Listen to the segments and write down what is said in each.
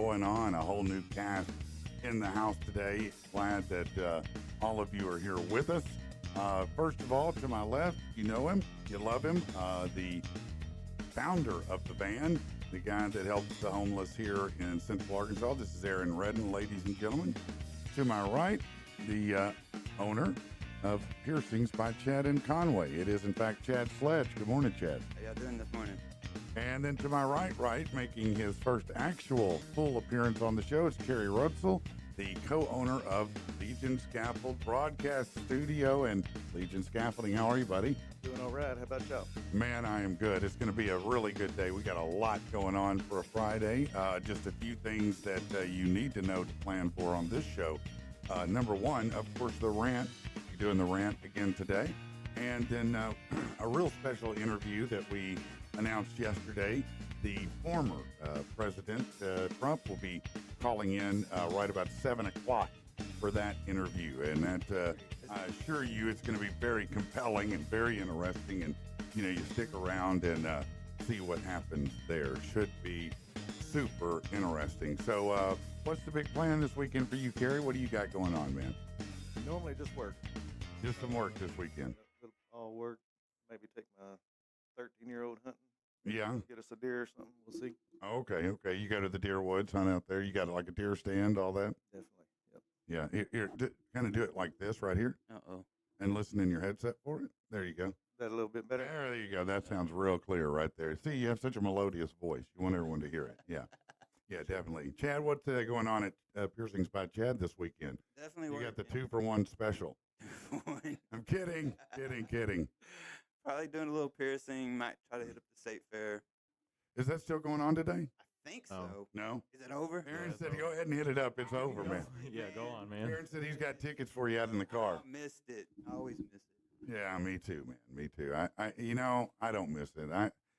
going on. A whole new cast in the house today. Glad that all of you are here with us. First of all, to my left, you know him, you love him, the founder of the band, the guy that helps the homeless here in Central Arkansas. This is Aaron Redden, ladies and gentlemen. To my right, the owner of Piercings by Chad and Conway. It is, in fact, Chad Sledge. Good morning, Chad. How y'all doing this morning? And then to my right, making his first actual full appearance on the show, is Kerry Rutzel, the co-owner of Legion Scaffold Broadcast Studio and Legion Scaffolding. How are you, buddy? Doing all right. How about y'all? Man, I am good. It's going to be a really good day. We got a lot going on for a Friday. Just a few things that you need to know to plan for on this show. Number one, of course, the rant. You're doing the rant again today. And then a real special interview that we announced yesterday. The former President Trump will be calling in right about 7 o'clock for that interview. And that, I assure you, it's going to be very compelling and very interesting. And, you know, you stick around and see what happens there. Should be super interesting. So what's the big plan this weekend for you, Kerry? What do you got going on, man? Normally just work. Just some work this weekend. All work. Maybe take my 13-year-old hunting. Yeah. Get us a deer or something. We'll see. Okay. You go to the deer woods, hunt out there. You got like a deer stand, all that? Definitely. Yep. Yeah. Here, kind of do it like this right here. Uh-oh. And listen in your headset for it. There you go. That a little bit better? There you go. That sounds real clear right there. See, you have such a melodious voice. You want everyone to hear it. Yeah. Yeah, definitely. Chad, what's going on at Piercings by Chad this weekend? Definitely. You got the 2-for-1 special. I'm kidding. Probably doing a little piercing. Might try to hit up the state fair. Is that still going on today? I think so. No? Is it over? Aaron said, go ahead and hit it up. It's over, man. Yeah, go on, man. Aaron said he's got tickets for you out in the car. I missed it. I always miss it. Yeah, me too, man. Me too. I don't miss it.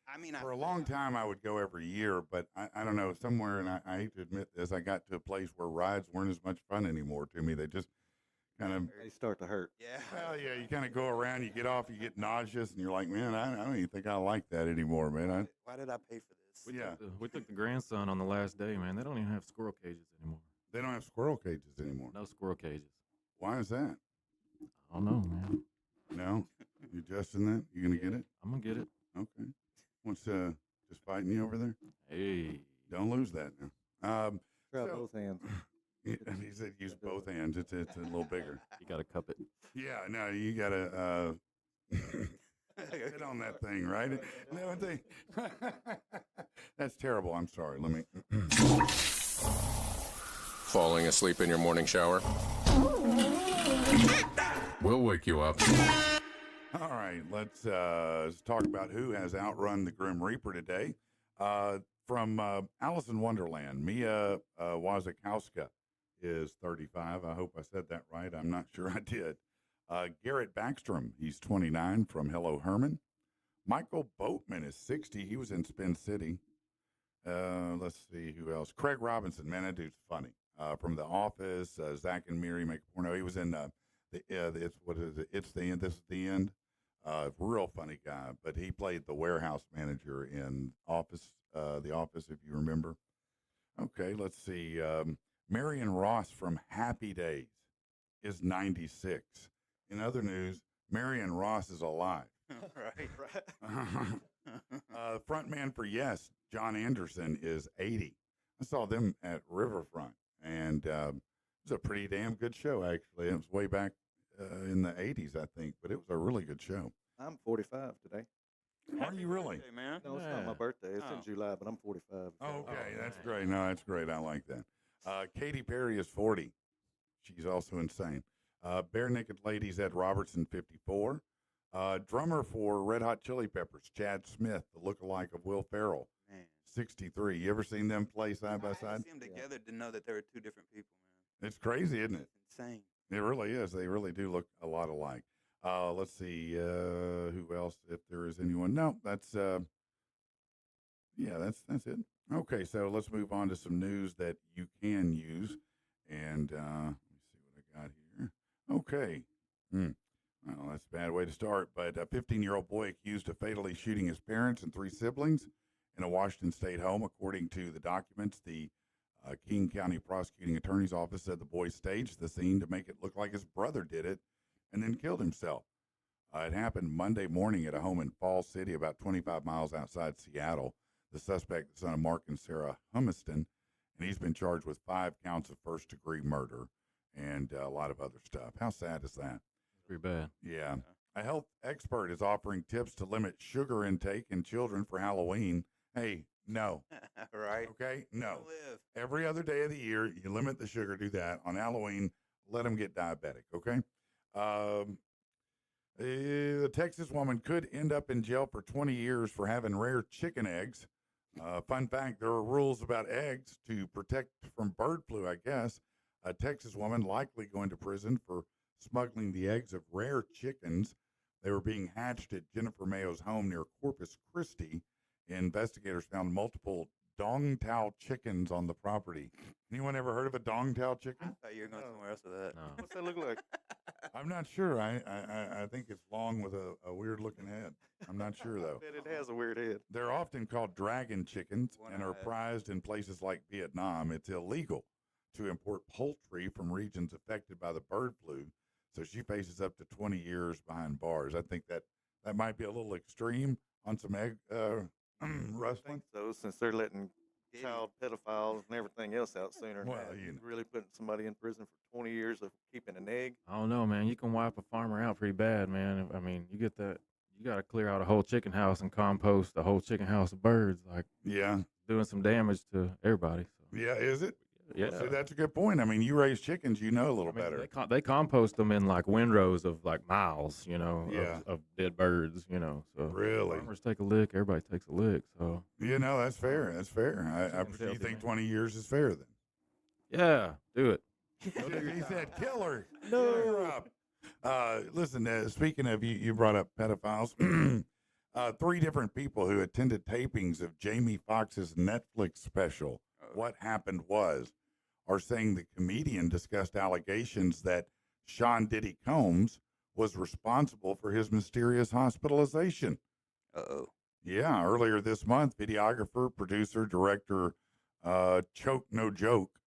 I mean, For a long time, I would go every year, but I don't know, somewhere, and I hate to admit this, I got to a place where rides weren't as much fun anymore to me. They just kind of, They start to hurt. Yeah. well, yeah, you kind of go around, you get off, you get nauseous, and you're like, man, I don't even think I like that anymore, man. Why did I pay for this? We took the grandson on the last day, man. They don't even have squirrel cages anymore. They don't have squirrel cages anymore. No squirrel cages. Why is that? I don't know, man. No? You adjusting that? You going to get it? I'm going to get it. Okay. What's just fighting you over there? Hey. Don't lose that now. Try So- both hands. He said use both hands. It's a little bigger. You got to cup it. Yeah, no, you gotta sit on that thing, right? No, that's terrible. I'm sorry. Let me. Falling asleep in your morning shower? We'll wake you up. All right, let's talk about who has outrun the Grim Reaper today. From Alice in Wonderland, Mia Wasikowska is 35. I hope I said that right. I'm not sure I did. Garrett Backstrom, he's 29 from Hello Herman. Michael Boatman is 60. He was in Spin City. Let's see who else. Craig Robinson, man, that dude's funny. From The Office, Zach and Miri Make a Porno. He was in It's the End. This is the End. Real funny guy, but he played the warehouse manager in Office, The Office, if you remember. Okay, let's see. Marion Ross from Happy Days is 96. In other news, Marion Ross is alive. Right. Frontman for Yes, John Anderson, is 80. I saw them at Riverfront, and it was a pretty damn good show, actually. It was way back in the 80s, I think, but it was a really good show. I'm 45 today. Are you really? Hey, man. No, it's not my birthday. It's in July, but I'm 45. Okay, that's great. No, that's great. I like that. Katy Perry is 40. She's also insane. Bare Naked Ladies, Ed Robertson, 54. Drummer for Red Hot Chili Peppers, Chad Smith, the lookalike of Will Ferrell, Man. 63. You ever seen them play side by I side? see them together to know that there were two different people, man. It's crazy, isn't it? It's insane. It really is. They really do look a lot alike. Let's see who else, if there is anyone. No, that's that's it. Okay, so let's move on to some news that you can use. And let me see what I got here. Okay. Well, that's a bad way to start, but a 15-year-old boy accused of fatally shooting his parents and 3 siblings in a Washington State home. According to the documents, the King County Prosecuting Attorney's Office said the boy staged the scene to make it look like his brother did it and then killed himself. It happened Monday morning at a home in Falls City, about 25 miles outside Seattle. The suspect, the son of Mark and Sarah Humiston, and he's been charged with 5 counts of first-degree murder and a lot of other stuff. How sad is that? Pretty bad. Yeah. A health expert is offering tips to limit sugar intake in children for Halloween. Hey, no. Right. Okay? No. Live. Every other day of the year, you limit the sugar, do that. On Halloween, let them get diabetic, okay? A Texas woman could end up in jail for 20 years for having rare chicken eggs. Fun fact, there are rules about eggs to protect from bird flu, I guess. A Texas woman likely going to prison for smuggling the eggs of rare chickens. They were being hatched at Jennifer Mayo's home near Corpus Christi. Investigators found multiple dong-tao chickens on the property. Anyone ever heard of a dong-tao I chicken? thought you were going No. somewhere else with that. No. What's that look like? I'm not sure. I think it's long with a weird-looking head. I'm not sure, though. I bet it has a weird head. They're often called dragon chickens and are One-eyed. prized in places like Vietnam. It's illegal to import poultry from regions affected by the bird flu, so she faces up to 20 years behind bars. I think that might be a little extreme on some egg I rustling. think so, since they're letting Did he? child pedophiles and everything else out sooner. than Well, that. you know. Really putting somebody in prison for 20 years of keeping an egg. I don't know, man. You can wipe a farmer out pretty bad, man. I mean, you get that. You got to clear out a whole chicken house and compost a whole chicken house of birds, like Yeah, doing some damage to everybody. So, yeah, is it? yeah. See, that's a good point. I mean, you raise chickens, you know a little I mean, better. they compost them in like windrows of like miles, Yeah. of dead birds, So Really? farmers take a lick, everybody takes a lick. So You know, that's fair. That's fair. Chicken's You healthy, think man. 20 years is fair then? yeah, do it. He said, "Kill her, kill her up." Listen, speaking of you brought up pedophiles. 3 different people who attended tapings of Jamie Foxx's Netflix special, What Happened Was, are saying the comedian discussed allegations that Sean Diddy Combs was responsible for his mysterious hospitalization. Uh-oh. Yeah, earlier this month, videographer, producer, director Choke No Joke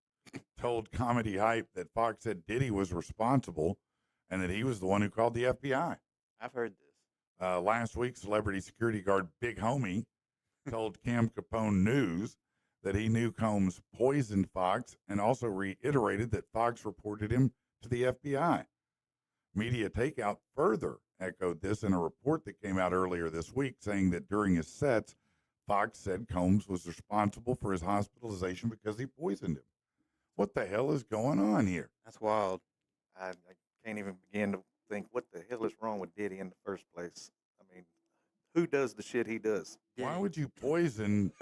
told Comedy Hype that Fox said Diddy was responsible and that he was the one who called the FBI. I've heard this. Last week, celebrity security guard Big Homie told Cam Capone News that he knew Combs poisoned Fox and also reiterated that Fox reported him to the FBI. Media Takeout further echoed this in a report that came out earlier this week, saying that during his sets, Fox said Combs was responsible for his hospitalization because he poisoned him. What the hell is going on here? That's wild. I can't even begin to think what the hell is wrong with Diddy in the first place. I mean, who does the shit he does? Why would you poison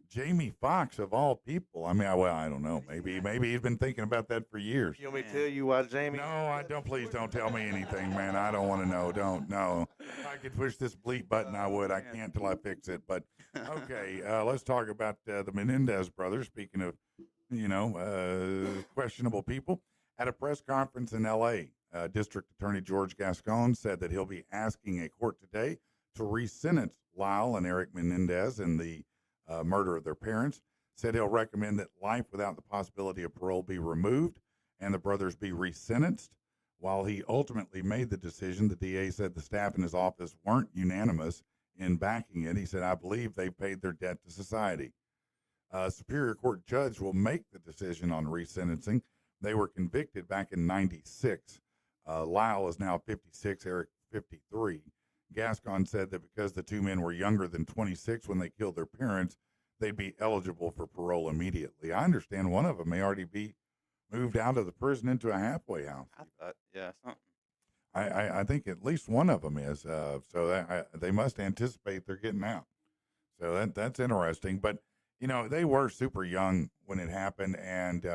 Jamie Foxx of all people? I mean, I don't know. Maybe he's been thinking about that for years. You want me to Man. tell you why Jamie? No, I don't. Please don't tell me anything, man. I don't want to know. Don't. No. If I could push this bleep button, I would. I can't till I fix it. But okay, let's talk about the Menendez brothers. Speaking of, questionable people, at a press conference in L.A., District Attorney George Gascon said that he'll be asking a court today to re-sentence Lyle and Eric Menendez in the murder of their parents. Said he'll recommend that life without the possibility of parole be removed and the brothers be resentenced. While he ultimately made the decision, the DA said the staff in his office weren't unanimous in backing it. He said, "I believe they paid their debt to society." A Superior Court judge will make the decision on resentencing. They were convicted back in 96. Lyle is now 56, Eric 53. Gascon said that because the 2 men were younger than 26 when they killed their parents, they'd be eligible for parole immediately. I understand one of them may already be moved out of the prison into a halfway house. I thought, yeah, something. I think at least one of them is. So they must anticipate they're getting out. So that's interesting. But, they were super young when it happened. And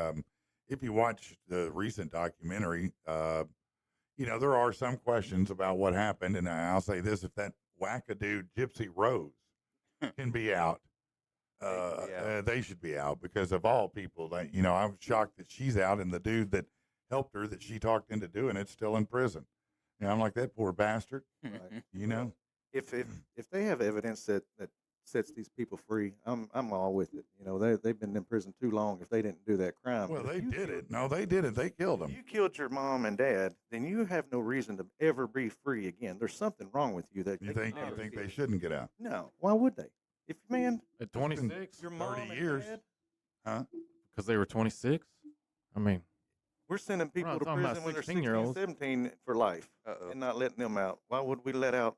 if you watch the recent documentary, there are some questions about what happened. And I'll say this, if that wackadoo Gypsy Rose can be out, they should be out because of all people. I was shocked that she's out and the dude that helped her that she talked into doing it's still in prison. I'm like, that poor bastard, Right. you know? If they have evidence that sets these people free, I'm all with it. You know, they've been in prison too long if they didn't do that crime. Well, But they if you did killed- it. No, they did it. They killed If him. you killed your mom and dad, then you have no reason to ever be free again. There's something wrong with you that You they think can you never think fix. they shouldn't get out? No, why would they? If man, At 26, your 30 mom and years. dad, Huh? because they were 26. I mean, we're sending people not to talking about prison when they're 16, 16-year-olds. 17 for life Uh-oh. and not letting them out. Why would we let out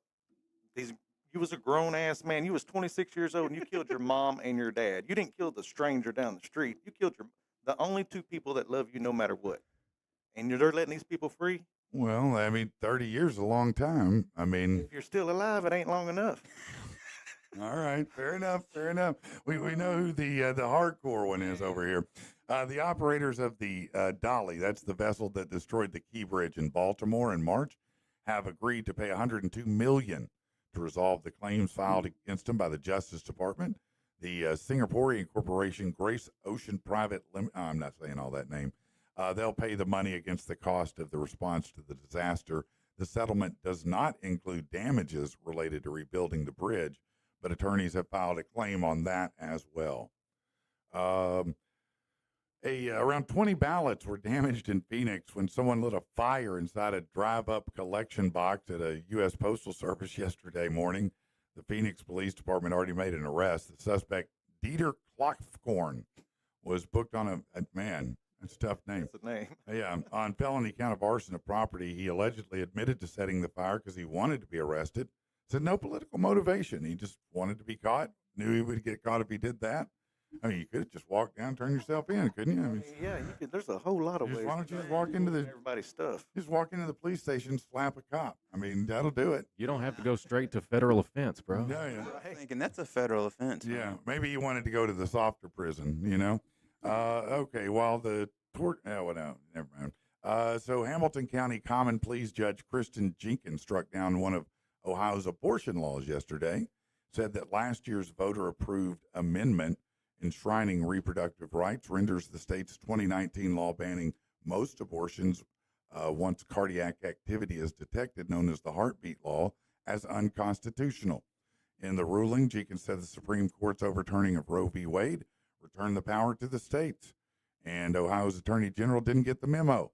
these? You was a grown ass man. You was 26 years old and you killed your mom and your dad. You didn't kill the stranger down the street. You killed the only two people that love you no matter what. And they're letting these people free. Well, I mean, 30 years is a long time. I mean, If you're still alive, it ain't long enough. all right, fair enough, fair enough. We know who the hardcore one is over here. The operators of the Dolly, that's the vessel that destroyed the Key Bridge in Baltimore in March, have agreed to pay $102 million to resolve the claims filed against them by the Justice Department. The Singaporean corporation Grace Ocean Private I'm not saying all that name. They'll pay the money against the cost of the response to the disaster. The settlement does not include damages related to rebuilding the bridge, but attorneys have filed a claim on that as well. Around 20 ballots were damaged in Phoenix when someone lit a fire inside a drive-up collection box at a U.S. Postal Service yesterday morning. The Phoenix Police Department already made an arrest. The suspect, Dieter Klockkorn, was booked on man, that's a tough name. That's the name. Yeah, on felony count of arson of property. He allegedly admitted to setting the fire because he wanted to be arrested. Said no political motivation. He just wanted to be caught. Knew he would get caught if he did that. I mean, you could have just walked down, turn yourself in, couldn't you? I mean, Yeah, you could. There's a whole lot of Just ways. why don't to you just do walk into the- everybody's stuff? just walk into the police station, slap a cop. I mean, that'll do it. you don't have to go straight to federal offense, bro. Yeah, yeah. I was thinking that's a federal offense. man. Yeah, maybe he wanted to go to the softer prison, you know? Okay, while the well, no, never mind. So Hamilton County Common Pleas Judge Kristen Jenkins struck down one of Ohio's abortion laws yesterday, said that last year's voter-approved amendment enshrining reproductive rights renders the state's 2019 law banning most abortions once cardiac activity is detected, known as the heartbeat law, as unconstitutional. In the ruling, Jenkins said the Supreme Court's overturning of Roe v. Wade returned the power to the states, and Ohio's Attorney General didn't get the memo.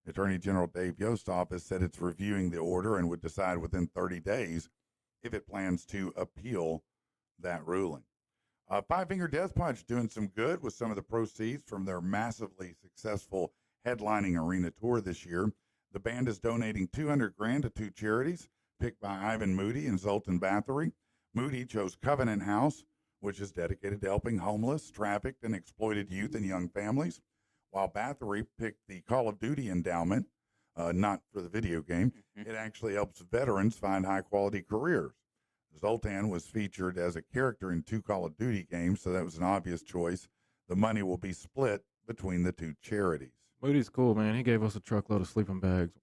Attorney General Dave Yost's office said it's reviewing the order and would decide within 30 days if it plans to appeal that ruling. Five Finger Death Punch doing some good with some of the proceeds from their massively successful headlining arena tour this year. The band is donating $200,000 to two charities picked by Ivan Moody and Zoltan Bathory. Moody chose Covenant House, which is dedicated to helping homeless, trafficked, and exploited youth and young families, while Bathory picked the Call of Duty endowment, not for the video game. It actually helps veterans find high-quality careers. Zoltan was featured as a character in two Call of Duty games, so that was an obvious choice. The money will be split between the two charities. Moody's cool, man. He gave us a truckload of sleeping bags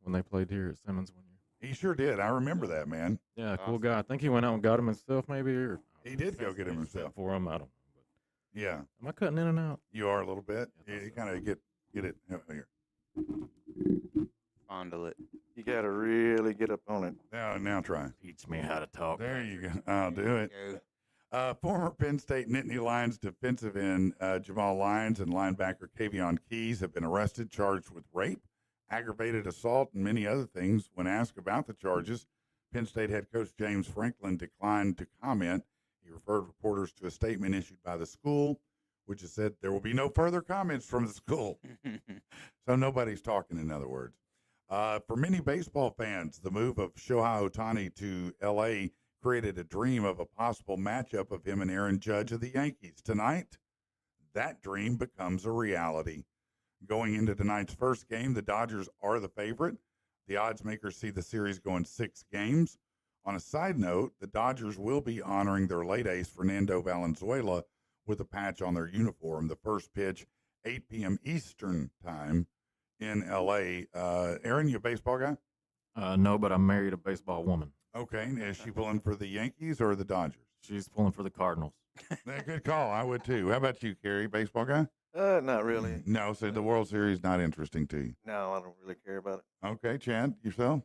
when they played here at Simmons one year. He sure did. I remember that, man. Yeah, cool guy. I think he went out and got him himself, maybe. Or He did go get him himself. for him. I don't know. Yeah, Am I cutting in and out? you are a little bit. Yeah, You kind of get it here. Fondle it. You got to really get up on it. Now try. Teach me how to talk. There you go. I'll do it. Go. Former Penn State Nittany Lions defensive end Jamal Lyons and linebacker Kavion Keys have been arrested, charged with rape, aggravated assault, and many other things. When asked about the charges, Penn State head coach James Franklin declined to comment. He referred reporters to a statement issued by the school, which has said there will be no further comments from the school. So nobody's talking, in other words. For many baseball fans, the move of Shohei Ohtani to L.A. created a dream of a possible matchup of him and Aaron Judge of the Yankees. Tonight, that dream becomes a reality. Going into tonight's first game, the Dodgers are the favorite. The odds makers see the series going 6 games. On a side note, the Dodgers will be honoring their late ace, Fernando Valenzuela, with a patch on their uniform. The first pitch, 8 p.m. Eastern time in L.A. Aaron, you a baseball guy? No, but I married a baseball woman. Okay. Is she pulling for the Yankees or the Dodgers? She's pulling for the Cardinals. Good call. I would too. How about you, Kerry? Baseball guy? Not really. No, so the World Series not interesting to you. No, I don't really care about it. Okay, Chad, yourself?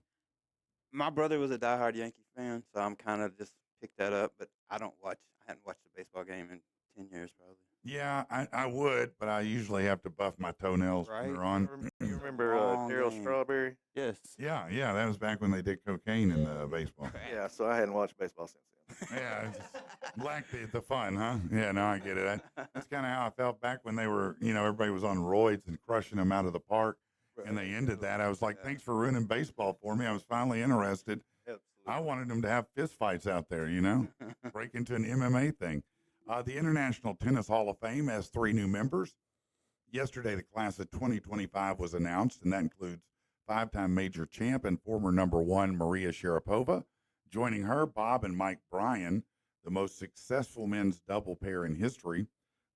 My brother was a diehard Yankee fan, so I'm kind of just pick that up, but I don't watch. I hadn't watched a baseball game in 10 years probably. Yeah, I would, but I usually have to buff my toenails when Right. they're on. You remember Long Daryl game. Strawberry? Yes. Yeah, that was back when they did cocaine in baseball. Yeah, so I hadn't watched baseball since then. Yeah, it's just lack the fun, huh? Yeah, no, I get it. That's kind of how I felt back when they were, everybody was on roids and crushing them out of the park, and they ended that. I was like, thanks for ruining baseball for me. I was finally interested. Absolutely. I wanted them to have fist fights out there, break into an MMA thing. The International Tennis Hall of Fame has 3 new members. Yesterday, the class of 2025 was announced, and that includes 5-time major champ and former number 1 Maria Sharapova. Joining her, Bob and Mike Bryan, the most successful men's double pair in history.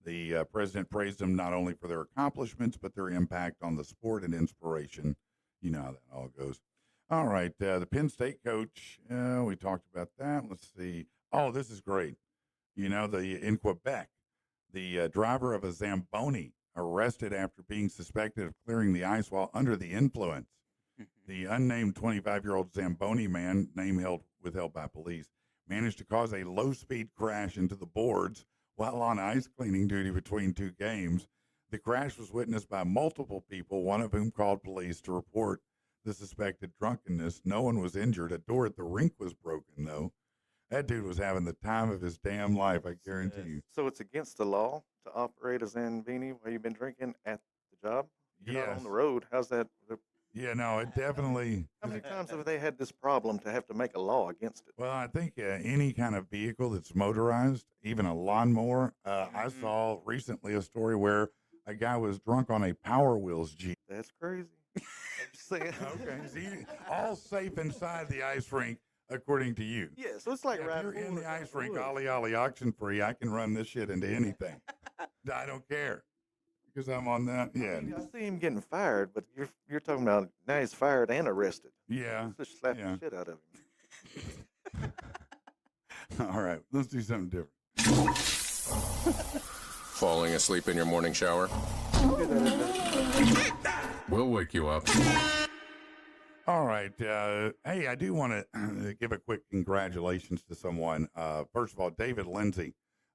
The president praised them not only for their accomplishments, but their impact on the sport and inspiration. You know how that all goes. All right, the Penn State coach, we talked about that. Let's see. Oh, this is great. In Quebec, the driver of a Zamboni arrested after being suspected of clearing the ice while under the influence. The unnamed 25-year-old Zamboni man, name withheld by police, managed to cause a low-speed crash into the boards while on ice cleaning duty between 2 games. The crash was witnessed by multiple people, one of whom called police to report the suspected drunkenness. No one was injured. A door at the rink was broken, though. That dude was having the time of his damn life, I guarantee you. So it's against the law to operate a Zambini while you've been drinking at the job? You're not Yes. on the road. How's that? Yeah, no, it definitely. How many times have they had this problem to have to make a law against it? Well, I think any kind of vehicle that's motorized, even a lawnmower. I saw recently a story where a guy was drunk on a Power Wheels Jeep. That's crazy. I'm just saying. Okay, see, all safe inside the ice rink, according to you. Yeah, so it's like If riding you're in forward the down ice the rink, woods. ollie oxen free, I can run this shit into anything. I don't care because I'm on that. Yeah, I see him getting fired, but you're talking about now he's fired and arrested. yeah. Just slap Yeah. the shit out of him. All right, let's do something different. Falling asleep in your morning shower? We'll wake you up. All right. Hey, I do want to give a quick congratulations to someone. First of all, David Lindsay.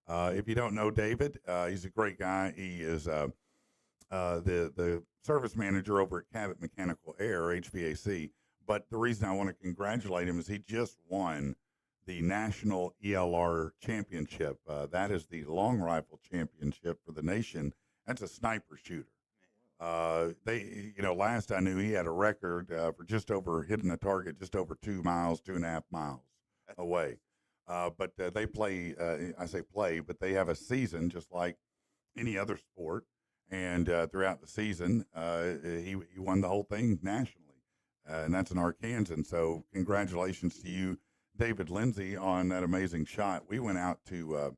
If you don't know David, he's a great guy. He is the service manager over at Cabot Mechanical Air, HVAC. But the reason I want to congratulate him is he just won the National ELR Championship. That is the long rifle championship for the nation. That's a sniper shooter. Last I knew he had a record for just over hitting a target just over 2 miles, 2.5 miles away. But they play, I say play, but they have a season just like any other sport. And throughout the season, he won the whole thing nationally. And that's in Arkansas. So congratulations to you, David Lindsay, on that amazing shot. We went out to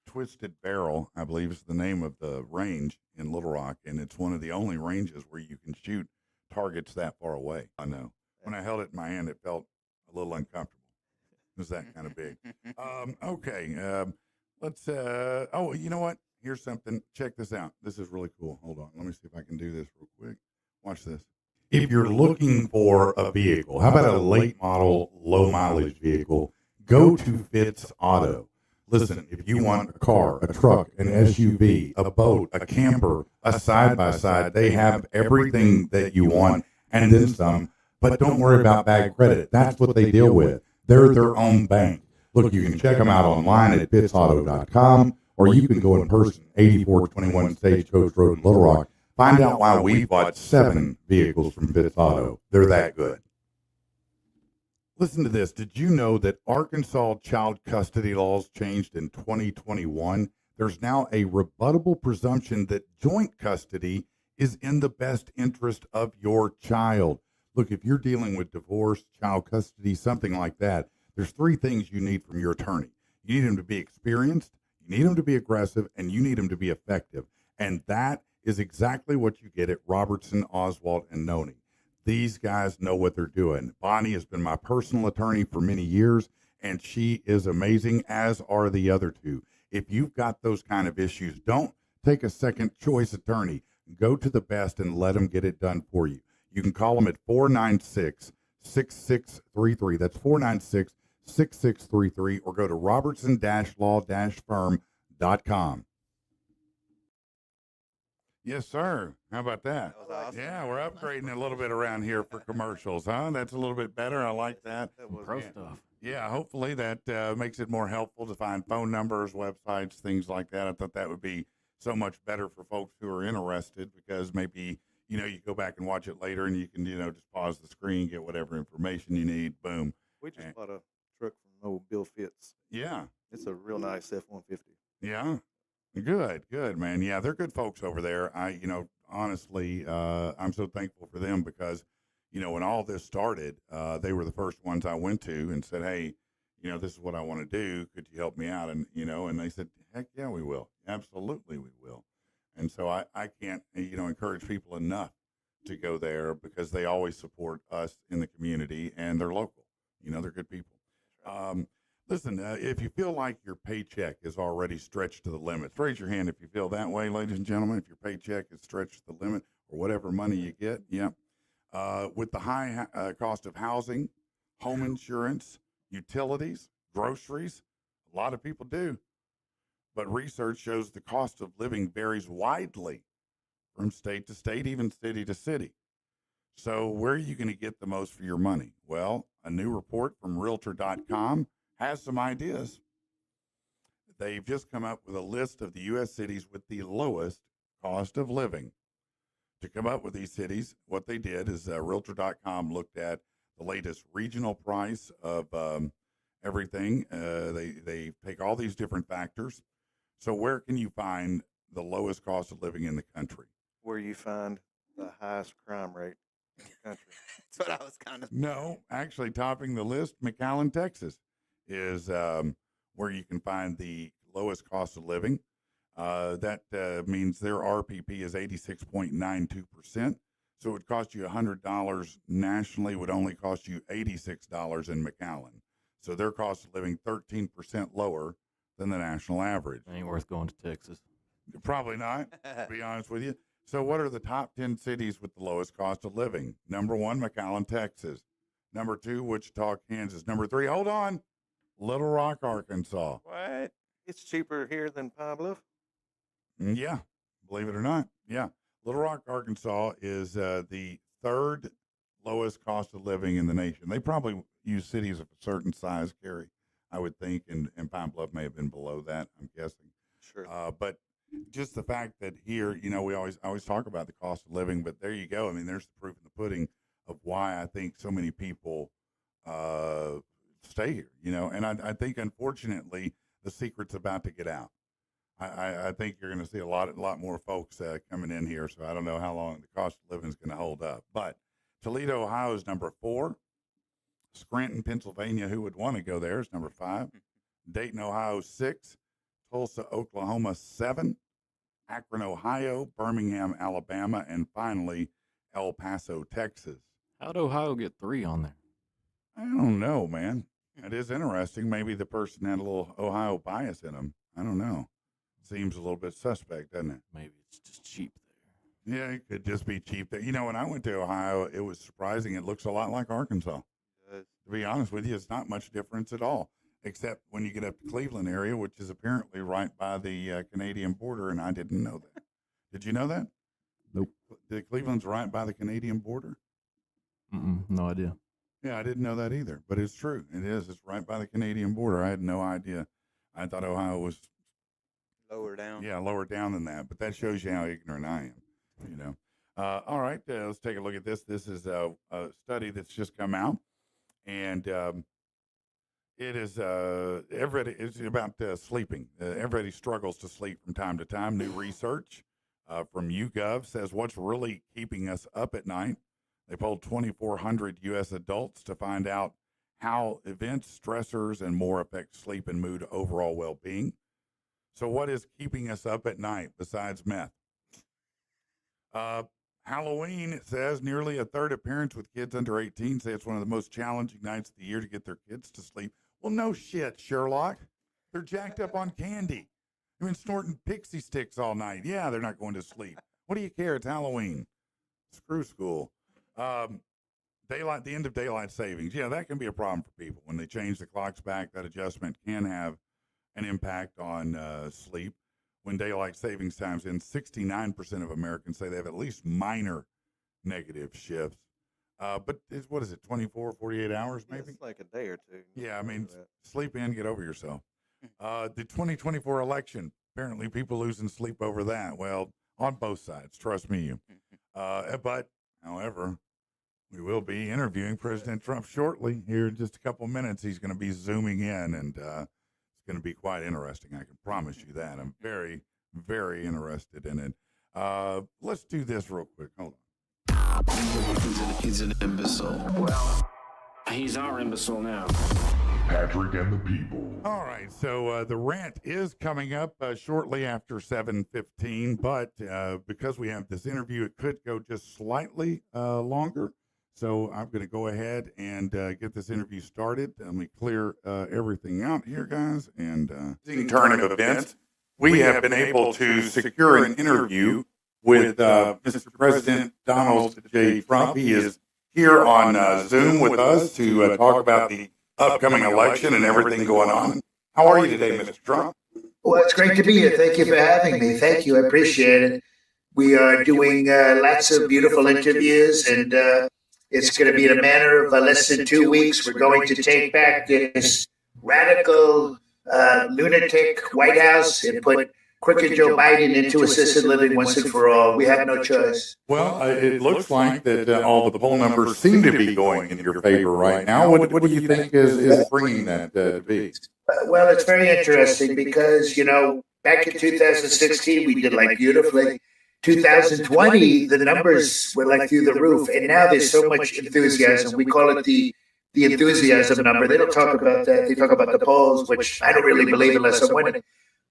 Twisted Barrel, I believe is the name of the range in Little Rock, and it's one of the only ranges where you can shoot targets that far away. I know. When I held it in my hand, it felt a little uncomfortable. It was that kind of big. Okay. Let's, you know what? Here's something. Check this out. This is really cool. Hold on. Let me see if I can do this real quick. Watch this. If you're looking for a vehicle, how about a late model, low mileage vehicle? Go to Fitz Auto. Listen, if you want a car, a truck, an SUV, a boat, a camper, a side-by-side, they have everything that you want and then some. But don't worry about bad credit. That's what they deal with. They're their own bank. Look, you can check them out online at fitzauto.com, or you can go in person, 8421 Stagecoach Road in Little Rock. Find out why we bought 7 vehicles from Fitz Auto. They're that good. Listen to this. Did you know that Arkansas child custody laws changed in 2021? There's now a rebuttable presumption that joint custody is in the best interest of your child. Look, if you're dealing with divorce, child custody, something like that, there's 3 things you need from your attorney. You need him to be experienced, you need him to be aggressive, and you need him to be effective. And that is exactly what you get at Robertson, Oswald, and Noni. These guys know what they're doing. Bonnie has been my personal attorney for many years, and she is amazing, as are the other 2. If you've got those kind of issues, don't take a second choice attorney. Go to the best and let them get it done for you. You can call them at 496-6633. That's 6633 or go to robertson-law-firm.com. Yes, sir. How about that? That was awesome. Yeah, we're upgrading a little bit around here for commercials, huh? That's a little bit better. I like that. That was Pro yeah. stuff. Yeah, hopefully that makes it more helpful to find phone numbers, websites, things like that. I thought that would be so much better for folks who are interested because maybe, you go back and watch it later and you can, just pause the screen, get whatever information you need. Boom. We just And- bought a truck from old Bill Fitz. Yeah. It's a real nice F-150. Yeah. Good, man. Yeah, they're good folks over there. Honestly, I'm so thankful for them because, when all this started, they were the first ones I went to and said, hey, this is what I want to do. Could you help me out? And, and they said, heck yeah, we will. Absolutely, we will. And so I can't, encourage people enough to go there because they always support us in the community and they're local. They're good people. Listen, if you feel like your paycheck is already stretched to the limits, raise your hand if you feel that way, ladies and gentlemen. If your paycheck is stretched to the limit or whatever money you get, yeah. With the high cost of housing, home insurance, utilities, groceries, a lot of people do. But research shows the cost of living varies widely from state to state, even city to city. So where are you going to get the most for your money? Well, a new report from Realtor.com has some ideas. They've just come up with a list of the U.S. cities with the lowest cost of living. To come up with these cities, what they did is Realtor.com looked at the latest regional price of everything. They take all these different factors. So where can you find the lowest cost of living in the country? Where you find the highest crime rate in the country. That's what I was kind of. No, actually topping the list, McAllen, Texas is where you can find the lowest cost of living. That means their RPP is 86.92%. So it would cost you $100 nationally, would only cost you $86 in McAllen. So their cost of living 13% lower than the national average. Ain't worth going to Texas. Probably not, to be honest with you. So what are the top 10 cities with the lowest cost of living? Number 1, McAllen, Texas. Number 2, Wichita, Kansas. Number 3, hold on, Little Rock, Arkansas. What? It's cheaper here than Pine Bluff. Yeah, believe it or not. Yeah. Little Rock, Arkansas is the third lowest cost of living in the nation. They probably use cities of a certain size, Gary, I would think, and Pine Bluff may have been below that, I'm guessing. Sure. But just the fact that here, we always talk about the cost of living, but there you go. I mean, there's the proof in the pudding of why I think so many people stay here, and I think, unfortunately, the secret's about to get out. I think you're going to see a lot more folks coming in here, so I don't know how long the cost of living is going to hold up. But Toledo, Ohio is number 4. Scranton, Pennsylvania, who would want to go there, is number 5. Dayton, Ohio, 6. Tulsa, Oklahoma, 7. Akron, Ohio. Birmingham, Alabama. And finally, El Paso, Texas. How'd Ohio get 3 on there? I don't know, man. It is interesting. Maybe the person had a little Ohio bias in them. I don't know. Seems a little bit suspect, doesn't it? Maybe it's just cheap there. Yeah, it could just be cheap there. When I went to Ohio, it was surprising. It looks a lot like Arkansas. Yes. To be honest with you, it's not much difference at all, except when you get up to Cleveland area, which is apparently right by the Canadian border, and I didn't know that. Did you know that? Nope. Cleveland's right by the Canadian border? No idea. Yeah, I didn't know that either, but it's true. It is. It's right by the Canadian border. I had no idea. I thought Ohio was, Lower down. yeah, lower down than that, but that shows you how ignorant I am, All right, let's take a look at this. This is a study that's just come out, and it is everybody. It's about sleeping. Everybody struggles to sleep from time to time. New research from YouGov says what's really keeping us up at night. They polled 2,400 U.S. adults to find out how events, stressors, and more affect sleep and mood overall well-being. So what is keeping us up at night besides meth? Halloween, it says nearly a third of parents with kids under 18 say it's one of the most challenging nights of the year to get their kids to sleep. Well, no shit, Sherlock. They're jacked up on candy. They've been snorting pixie sticks all night. Yeah, they're not going to sleep. What do you care? It's Halloween. Screw school. the end of daylight savings. Yeah, that can be a problem for people when they change the clocks back. That adjustment can have an impact on sleep. When daylight savings times in, 69% of Americans say they have at least minor negative shifts. But what is it, 24, 48 hours maybe? It's like a day or two. Yeah, I mean, sleep in, get over yourself. The 2024 election, apparently people losing sleep over that. Well, on both sides, trust me. But, however, we will be interviewing President Trump shortly. Here in just a couple of minutes, he's going to be zooming in, and it's going to be quite interesting. I can promise you that. I'm very, very interested in it. Let's do this real quick. Hold on. He's an imbecile. Well, he's our imbecile now. Patrick and the people. All right, so the rant is coming up shortly after 7:15, but because we have this interview, it could go just slightly longer. So I'm going to go ahead and get this interview started. Let me clear everything out here, guys. And turn of events, we have been able to secure an interview with Mr. President Donald J. Trump. He is here on Zoom with us to talk about the upcoming election and everything going on. How are you today, Mr. Trump? Well, it's great to be here. Thank you for having me. Thank you. I appreciate it. We are doing lots of beautiful interviews, and it's going to be in a matter of less than 2 weeks. We're going to take back this radical, lunatic White House and put crooked Joe Biden into assisted living once and for all. We have no choice. Well, it looks like that all the poll numbers seem to be going in your favor right now. What do you think is bringing that to be? Well, it's very interesting because, back in 2016, we did like beautifully. 2020, the numbers were like through the roof. And now there's so much enthusiasm. We call it the enthusiasm number. They don't talk about that. They talk about the polls, which I don't really believe unless I'm winning.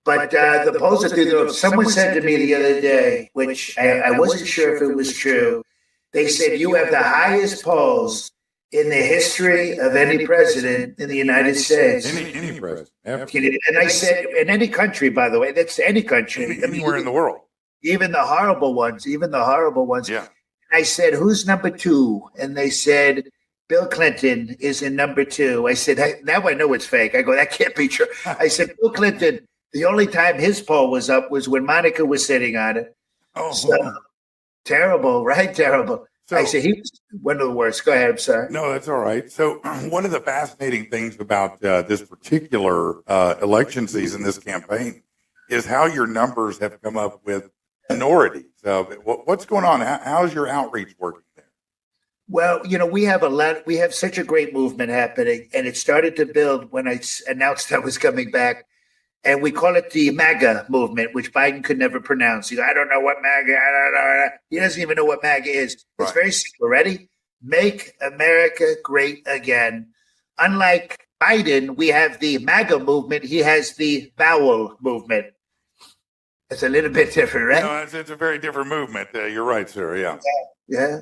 But the polls are through the roof. Someone said to me the other day, which I wasn't sure if it was true. They said, you have the highest polls in the history of any president in the United States. Any president. And I said, in any country, by the way, that's any country. Anywhere in the world. Even the horrible ones. Yeah. I said, who's number two? And they said, Bill Clinton is in number two. I said, now I know it's fake. I go, that can't be true. I said, Bill Clinton, the only time his poll was up was when Monica was sitting on it. Oh, so, terrible, right? Terrible. So, I said, he was one of the worst. Go ahead, I'm sorry. No, that's all right. So one of the fascinating things about this particular election season, this campaign, is how your numbers have come up with minorities. What's going on? How's your outreach working there? Well, we have such a great movement happening, and it started to build when I announced I was coming back. And we call it the MAGA movement, which Biden could never pronounce. He goes, I don't know what MAGA, I don't know. He doesn't even know what MAGA is. Right. It's very simple. Ready? Make America great again. Unlike Biden, we have the MAGA movement. He has the vowel movement. It's a little bit different, right? No, it's a very different movement. You're right, sir. Yeah. Yeah.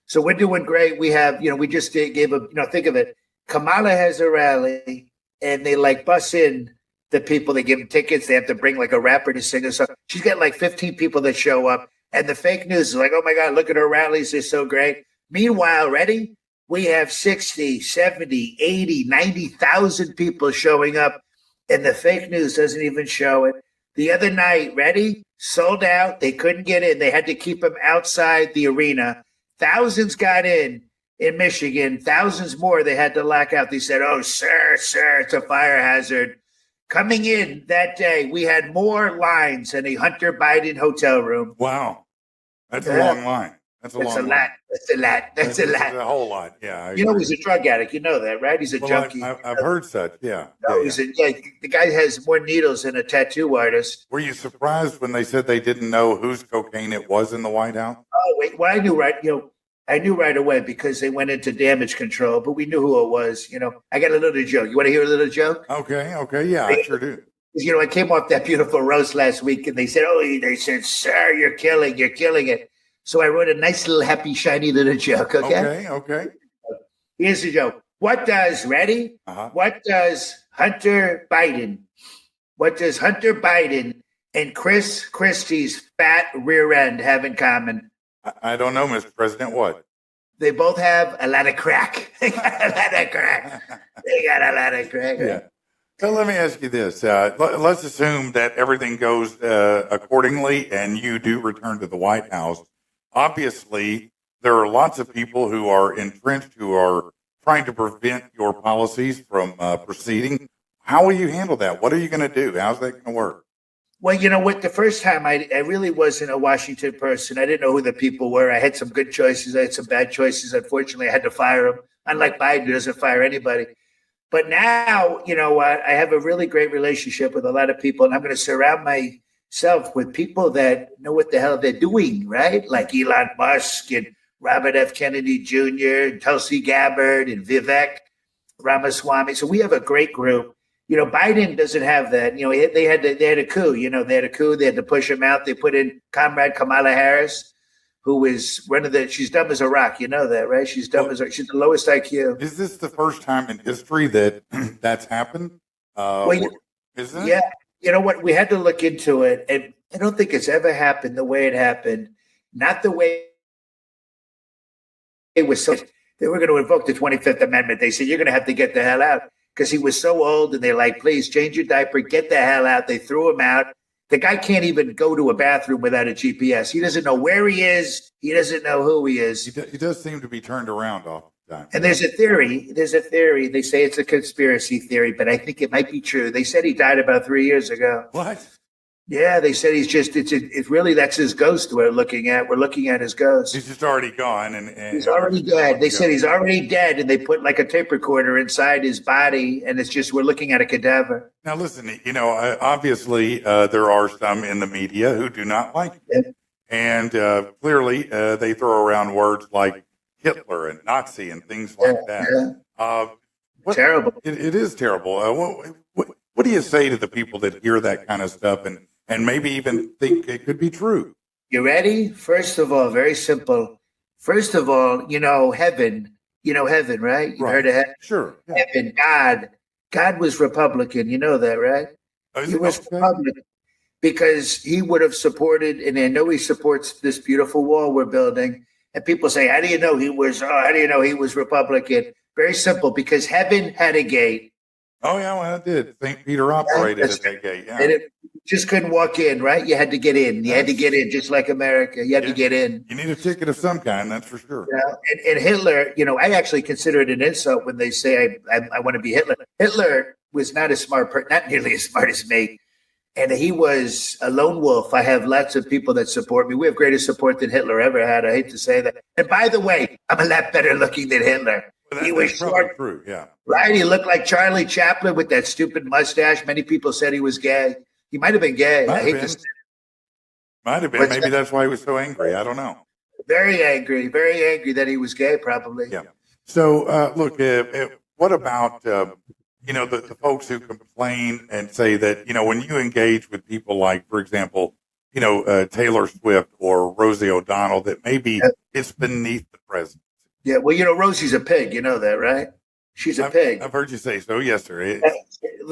So we're doing great. We have, we just gave think of it. Kamala has a rally, and they bus in the people. They give them tickets. They have to bring a rapper to sing a song. She's got 15 people that show up, and the fake news is oh my God, look at her rallies. They're so great. Meanwhile, ready? We have 60, 70, 80, 90,000 people showing up, and the fake news doesn't even show it. The other night, ready? Sold out. They couldn't get in. They had to keep them outside the arena. Thousands got in Michigan. Thousands more they had to lock out. They said, oh, sir, it's a fire hazard. Coming in that day, we had more lines in a Hunter Biden hotel room. Wow. That's a long line. That's a long line. That's a lot. That's a whole lot. Yeah. He's a drug addict. You know that, right? He's a junkie. I've heard such. Yeah. No, the guy has more needles than a tattoo artist. Were you surprised when they said they didn't know whose cocaine it was in the White House? Oh, wait. Well, I knew right away because they went into damage control, but we knew who it was. I got a little joke. You want to hear a little joke? Okay. Yeah, I sure do. I came off that beautiful roast last week, and they said, sir, you're killing it. So I wrote a nice little happy, shiny little joke. Okay. Here's the joke. What does Hunter Biden and Chris Christie's fat rear end have in common? I don't know, Mr. President. What? They both have a lot of crack. They got a lot of crack. They got a lot of crack. Yeah. So let me ask you this. Let's assume that everything goes accordingly and you do return to the White House. Obviously, there are lots of people who are entrenched who are trying to prevent your policies from proceeding. How will you handle that? What are you going to do? How's that going to work? Well, you know what? The first time I really wasn't a Washington person. I didn't know who the people were. I had some good choices. I had some bad choices. Unfortunately, I had to fire them. Unlike Biden, who doesn't fire anybody. But now, you know what? I have a really great relationship with a lot of people, and I'm going to surround myself with people that know what the hell they're doing, right? Like Elon Musk and Robert F. Kennedy Jr., and Tulsi Gabbard, and Vivek Ramaswamy. So we have a great group. You know, Biden doesn't have that. You know, they had a coup. You know, they had a coup. They had to push him out. They put in Comrade Kamala Harris, who is one of the. She's dumb as a rock. You know that, right? She's dumb as she's the lowest IQ. Is this the first time in history that that's happened? Is it? Yeah. You know what? We had to look into it, and I don't think it's ever happened the way it happened. Not the way it was. So they were going to invoke the 25th Amendment. They said you're going to have to get the hell out. Because he was so old, and they're like, please change your diaper, get the hell out. They threw him out. The guy can't even go to a bathroom without a GPS. He doesn't know where he is. He doesn't know who he is. He does seem to be turned around all the time. And there's a theory. They say it's a conspiracy theory, but I think it might be true. They said he died about 3 years ago. What? Yeah, they said he's just, it's really, that's his ghost we're looking at. We're looking at his ghost. He's just already gone. And he's already dead. They said he's already dead, and they put like a tape recorder inside his body, and it's just, we're looking at a cadaver. Now, listen, you know, obviously there are some in the media who do not like it. And clearly they throw around words like Hitler and Nazi and things like that. Terrible. It is terrible. What do you say to the people that hear that kind of stuff and maybe even think it could be true? You ready? First of all, very simple. First of all, you know, heaven, right? You've heard of heaven? Sure. Yeah. Heaven, God was Republican. You know that, right? He was Republican because he would have supported, and I know he supports this beautiful wall we're building. And people say, how do you know he was Republican? Very simple, because heaven had a gate. Oh, yeah, well, it did. St. Peter operated at that gate, yeah. And it just couldn't walk in, right? You had to get in. You had to get in, just like America. You had to get in. You need a ticket of some kind, that's for sure. Yeah. And Hitler, you know, I actually consider it an insult when they say I want to be Hitler. Hitler was not a smart person, not nearly as smart as me. And he was a lone wolf. I have lots of people that support me. We have greater support than Hitler ever had. I hate to say that. And by the way, I'm a lot better looking than Hitler. He was short, true, yeah. Right? He looked like Charlie Chaplin with that stupid mustache. Many people said he was gay. He might have been gay. I hate to say it. Might have been. Maybe that's why he was so angry. I don't know. Very angry that he was gay, probably. Yeah. So, look, what about, you know, the folks who complain and say that, you know, when you engage with people like, for example, you know, Taylor Swift or Rosie O'Donnell, that maybe it's beneath the president. Yeah, well, you know, Rosie's a pig. You know that, right? She's a pig. I've heard you say so. Yes, sir.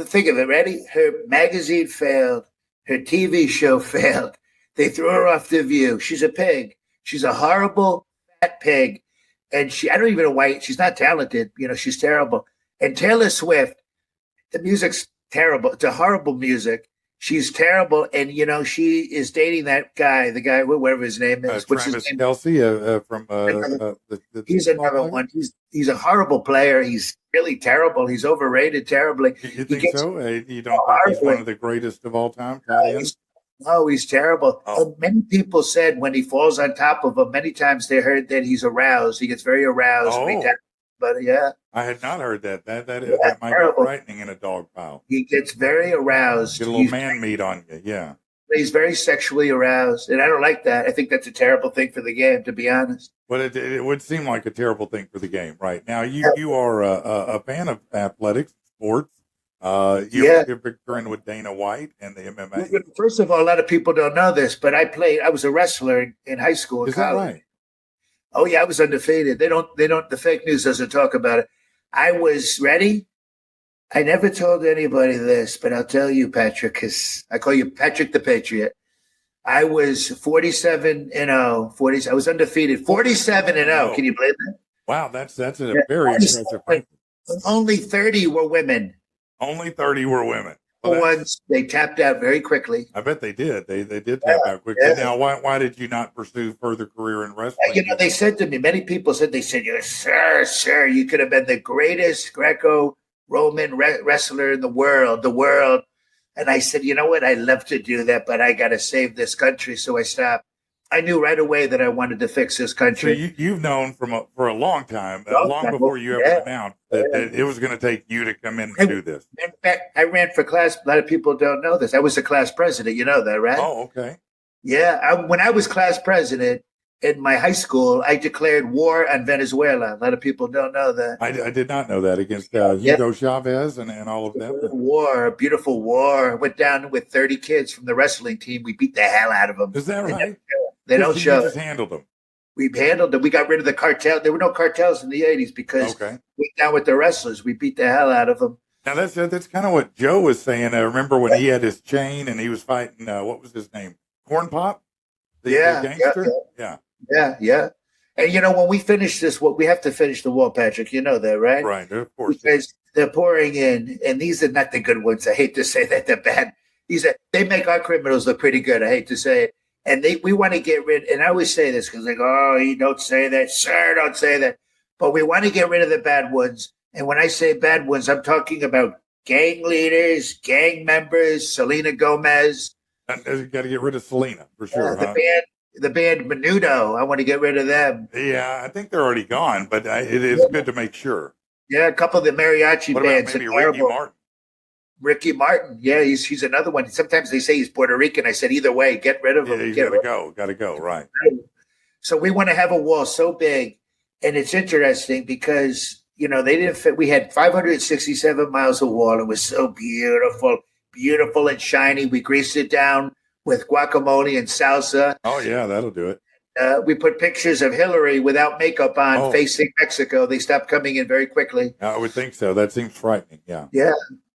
Think of it. Ready? Her magazine failed. Her TV show failed. They threw her off The View. She's a pig. She's a horrible fat pig. And I don't even know why. She's not talented. You know, she's terrible. And Taylor Swift, the music's terrible. It's a horrible music. She's terrible, and you know she is dating that guy, the guy, whatever his name is. What's Travis his name? Kelce from He's another one. He's a horrible player. He's really terrible. He's overrated terribly. You think so? You don't think he's one of the greatest of all time? He's terrible. And many people said when he falls on top of them, many times they heard that he's aroused. He gets very aroused. But yeah, I had not heard that. That might be frightening in a dog pile. He gets very aroused. Get a little man meat on you. Yeah. He's very sexually aroused, and I don't like that. I think that's a terrible thing for the game, to be honest. But it would seem like a terrible thing for the game, right? Now, you are a fan of athletics, sports. You're a big friend with Dana White and the MMA. First of all, a lot of people don't know this, but I was a wrestler in high school. Is that right? Oh yeah, I was undefeated. The fake news doesn't talk about it. I was ready. I never told anybody this, but I'll tell you, Patrick, because I call you Patrick the Patriot. I was 47-0. 40. I was undefeated. 47-0. Oh. Can you believe that? Wow, that's a Yeah, very 47. impressive record. Only 30 were women. Only 30 were women. The Well, ones they tapped out very quickly. I bet they did. They did tap out quickly. Yeah. Now, why did you not pursue further career in wrestling? You know, they said to me, many people said, sir, you could have been the greatest Greco-Roman wrestler in the world. And I said, you know what? I'd love to do that, but I got to save this country. So I stopped. I knew right away that I wanted to fix this So country. you've known for a long time, Long long time. before you ever Yeah. announced that it was going to take you to come in I- and do this. In fact, I ran for class. A lot of people don't know this. I was a class president. You know that, right? Oh, okay. Yeah. When I was class president in my high school, I declared war on Venezuela. A lot of people don't know that. I did not know that against Hugo Chavez and all of them. War, a beautiful war. Went down with 30 kids from the wrestling team. We beat the hell out of them. Is that right? They don't You show. just handled them. We handled them. We got rid of the cartel. There were no cartels in the 80s because Okay. we went down with the wrestlers. We beat the hell out of them. Now that's kind of what Joe was saying. I remember when he had his chain and he was fighting. What was his name? Corn Pop, the gangster. Yeah. And you know, when we finish this, we have to finish the wall, Patrick. You know that, right? Right. Of course. Because they're pouring in, and these are not the good ones. I hate to say that they're bad. They make our criminals look pretty good. I hate to say it. And we want to get rid. And I always say this because they go, "Oh, you don't say that, sir. Don't say that." But we want to get rid of the bad ones. And when I say bad ones, I'm talking about gang leaders, gang members, Selena Gomez. You got to get rid of Selena for sure. Huh? The band Menudo. I want to get rid of them. Yeah, I think they're already gone, but it is good to make sure. Yeah, a couple of the mariachi What bands. about maybe are Ricky terrible. Martin? Ricky Martin. Yeah, he's another one. Sometimes they say he's Puerto Rican. I said, either way, get rid of him. Yeah, he's Get rid- got to go. Right. So we want to have a wall so big. And it's interesting because, you know, they didn't fit. We had 567 miles of wall. It was so beautiful and shiny. We greased it down with guacamole and salsa. Oh yeah, that'll do it. We put pictures of Hillary without makeup on facing Mexico. They stopped coming in very quickly. I would think so. That seems frightening. Yeah. Yeah.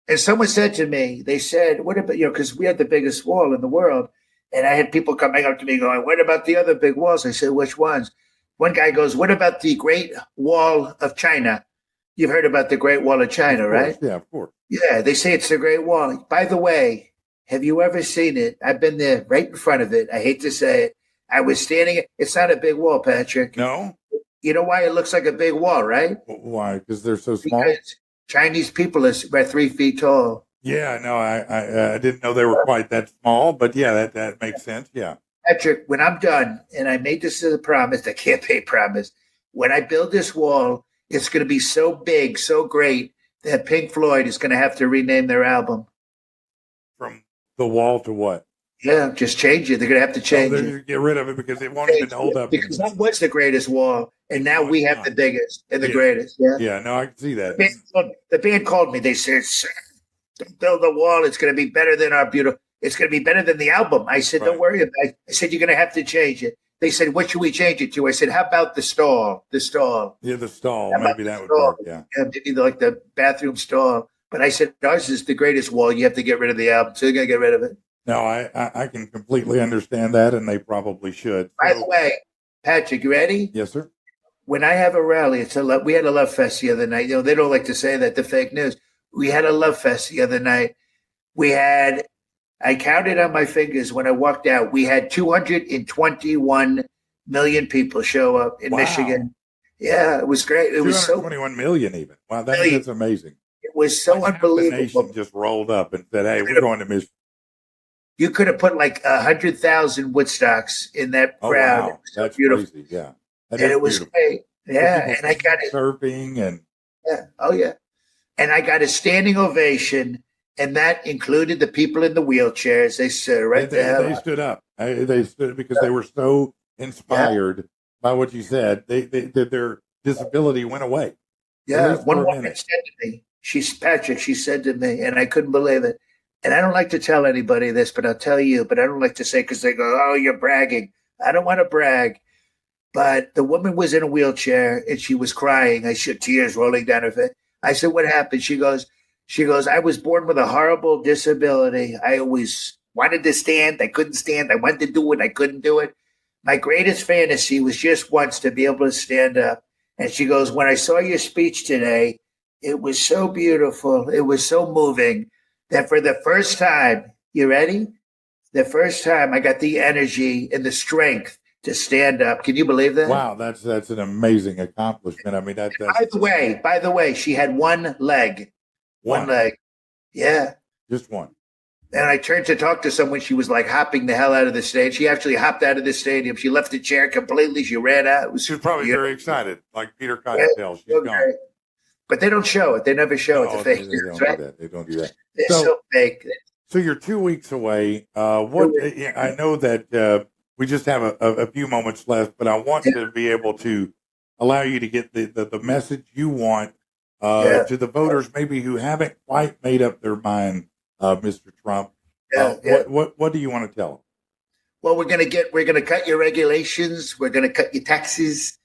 And someone said to me, they said, what about, because we had the biggest wall in the world. And I had people coming up to me going, what about the other big walls? I said, which ones? One guy goes, what about the Great Wall of China? You've heard about the Great Wall of China, right? Yeah, of course. Yeah, they say it's the Great Wall. By the way, have you ever seen it? I've been there right in front of it. I hate to say it. I was standing. It's not a big wall, Patrick. No? You know why it looks like a big wall, right? Why? Because they're so small? Because Chinese people are about 3 feet tall. Yeah, no, I didn't know they were quite that small, but yeah, that makes sense. Yeah. Patrick, when I'm done, and I made this as a promise, I can't pay promise. When I build this wall, it's going to be so big, so great that Pink Floyd is going to have to rename their album. From the wall to what? Yeah, just change it. They're going to have to change it. Get rid of it because it won't even hold up. Because that was the greatest wall, and now we have the biggest and the greatest. Yeah. Yeah, no, I can see that. The band called me. They said, "Sir, don't build a wall. It's going to be better than our beautiful. It's going to be better than the album." I said, "Don't worry about it." I said, "You're going to have to change it." They said, "What should we change it to?" I said, "How about the stall? The stall." Yeah, the stall. How about Maybe that the would stall? work. Yeah. Maybe like the bathroom stall. But I said, ours is the greatest wall. You have to get rid of the album. So you're going to get rid of it. No, I can completely understand that, and they probably should. By the way, Patrick, you ready? Yes, sir. When I have a rally, we had a love fest the other night. You know, they don't like to say that, the fake news. We had a love fest the other night. I counted on my fingers when I walked out, we had 221 million people show up in Michigan. Yeah, it was great. It was so 221 million even. Wow, that's amazing. It was so Like half the unbelievable. nation just rolled up and said, "Hey, we're going to Michigan." You could have put like 100,000 Woodstocks in that Oh crowd. wow, It was so that's beautiful. crazy. Yeah, And it was great. Yeah, and I got it. surfing and Yeah. Oh, yeah. And I got a standing ovation, and that included the people in the wheelchairs. They stood right there. they stood up. They stood because they were so inspired by what you said. Their disability went away. Yeah. At least One for a woman minute. said to me, Patrick, she said to me, and I couldn't believe it. And I don't like to tell anybody this, but I'll tell you, but I don't like to say because they go, "Oh, you're bragging." I don't want to brag. But the woman was in a wheelchair and she was crying. I saw tears rolling down her face. I said, "What happened?" She goes, "I was born with a horrible disability. I always wanted to stand. I couldn't stand. I wanted to do it. I couldn't do it. My greatest fantasy was just once to be able to stand up. And she goes, when I saw your speech today, it was so beautiful. It was so moving that for the first time, you ready? The first time I got the energy and the strength to stand up. Can you believe that? Wow, that's an amazing accomplishment. I mean, that's By the way, she had one leg. One leg. Yeah. Just one. And I turned to talk to someone. She was like hopping the hell out of the stage. She actually hopped out of the stadium. She left the chair completely. She ran out. She was probably very excited, like Peter Cottontail. She's gone. But they don't show it. They never show it. They don't do that. They don't do that. They're so fake. So you're 2 weeks away. I know that we just have a few moments left, but I want to be able to allow you to get the message you want to the voters, maybe who haven't quite made up their mind, Mr. Trump. What do you want to tell them? Well, we're going to cut your regulations. We're going to cut your taxes.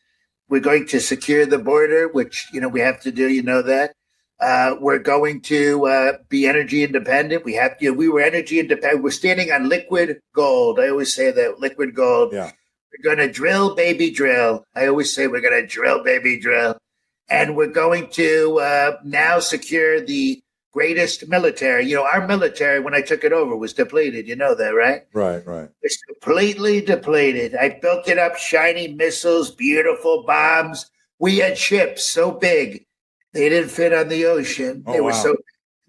We're going to secure the border, which, we have to do, that. We're going to be energy independent. We were energy independent. We're standing on liquid gold. I always say that, liquid gold. Yeah. We're going to drill, baby, drill. I always say we're going to drill, baby, drill. And we're going to now secure the greatest military. Our military, when I took it over, was depleted. You know that, right? Right. It's completely depleted. I built it up, shiny missiles, beautiful bombs. We had ships so big, they didn't fit on the ocean. They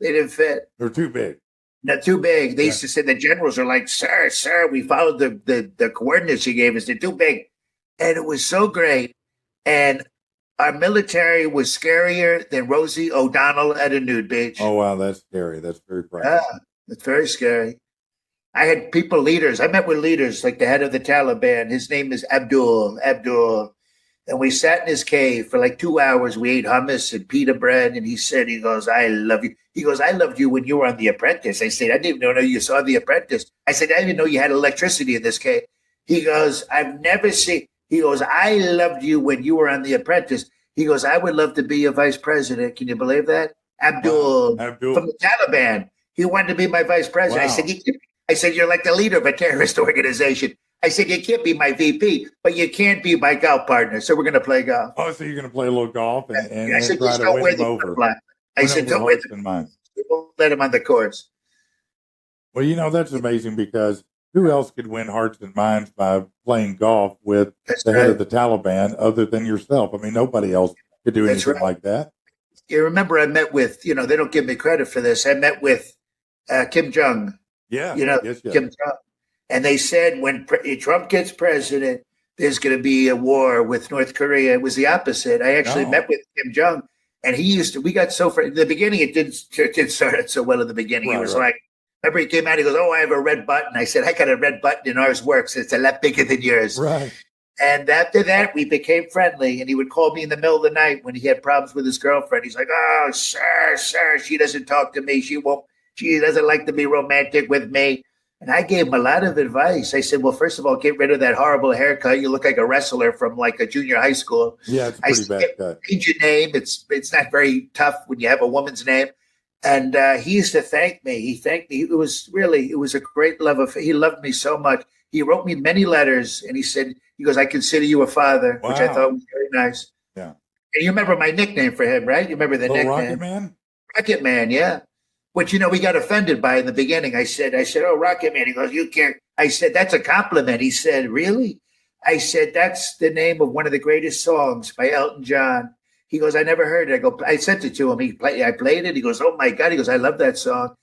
didn't fit. They're too big. Not too big. They used to say, the generals are like, sir, we followed the coordinates you gave us. They're too big. And it was so great. And our military was scarier than Rosie O'Donnell at a nude beach. Oh, wow. That's scary. That's very frightening. Yeah, it's very scary. I had leaders. I met with leaders like the head of the Taliban. His name is Abdul. And we sat in his cave for like 2 hours. We ate hummus and pita bread. And he goes, I love you. He goes, I loved you when you were on The Apprentice. I said, I didn't even know you saw The Apprentice. I said, I didn't know you had electricity in this cave. He goes, he goes, I loved you when you were on The Apprentice. He goes, I would love to be your vice president. Can you believe that? Abdul from the Taliban. He wanted to be my vice president. Wow. I said, you're like the leader of a terrorist organization. I said, you can't be my VP, but you can't be my golf partner. So we're going to play golf. Oh, so you're going to play a little golf and I said, try to win him over. I said, don't wear the mind. Don't let him on the course. Well, that's amazing because who else could win hearts and minds by playing golf with the head of the Taliban other than yourself? I mean, nobody else could do anything like that. You remember I met with, they don't give me credit for this. I met with Kim Jong. Yeah. Kim Jong. And they said when Trump gets president, there's going to be a war with North Korea. It was the opposite. I actually met with Kim Jong, and we got so far in the beginning. It didn't start out so well in the beginning. He was like, remember he came out, he goes, oh, I have a red button. I said, I got a red button and ours works. It's a lot bigger than yours. Right. And after that, we became friendly. And he would call me in the middle of the night when he had problems with his girlfriend. He's like, oh, sir, she doesn't talk to me. She doesn't like to be romantic with me. And I gave him a lot of advice. I said, well, first of all, get rid of that horrible haircut. You look like a wrestler from like a junior high school. Yeah, it's pretty bad cut. Change your name. It's not very tough when you have a woman's name. And he used to thank me. He thanked me. It was a great love affair. He loved me so much. He wrote me many letters, and he goes, I consider you a father, which I thought was very nice. Yeah. And you remember my nickname for him, right? You remember the nickname? Rocket Man? Rocket Man, yeah. Which, we got offended by in the beginning. I said, oh, Rocket Man. He goes, you can't. I said, that's a compliment. He said, really? I said, that's the name of one of the greatest songs by Elton John. He goes, I never heard it. I sent it to him. I played it. He goes, oh my God. He goes, I love that song.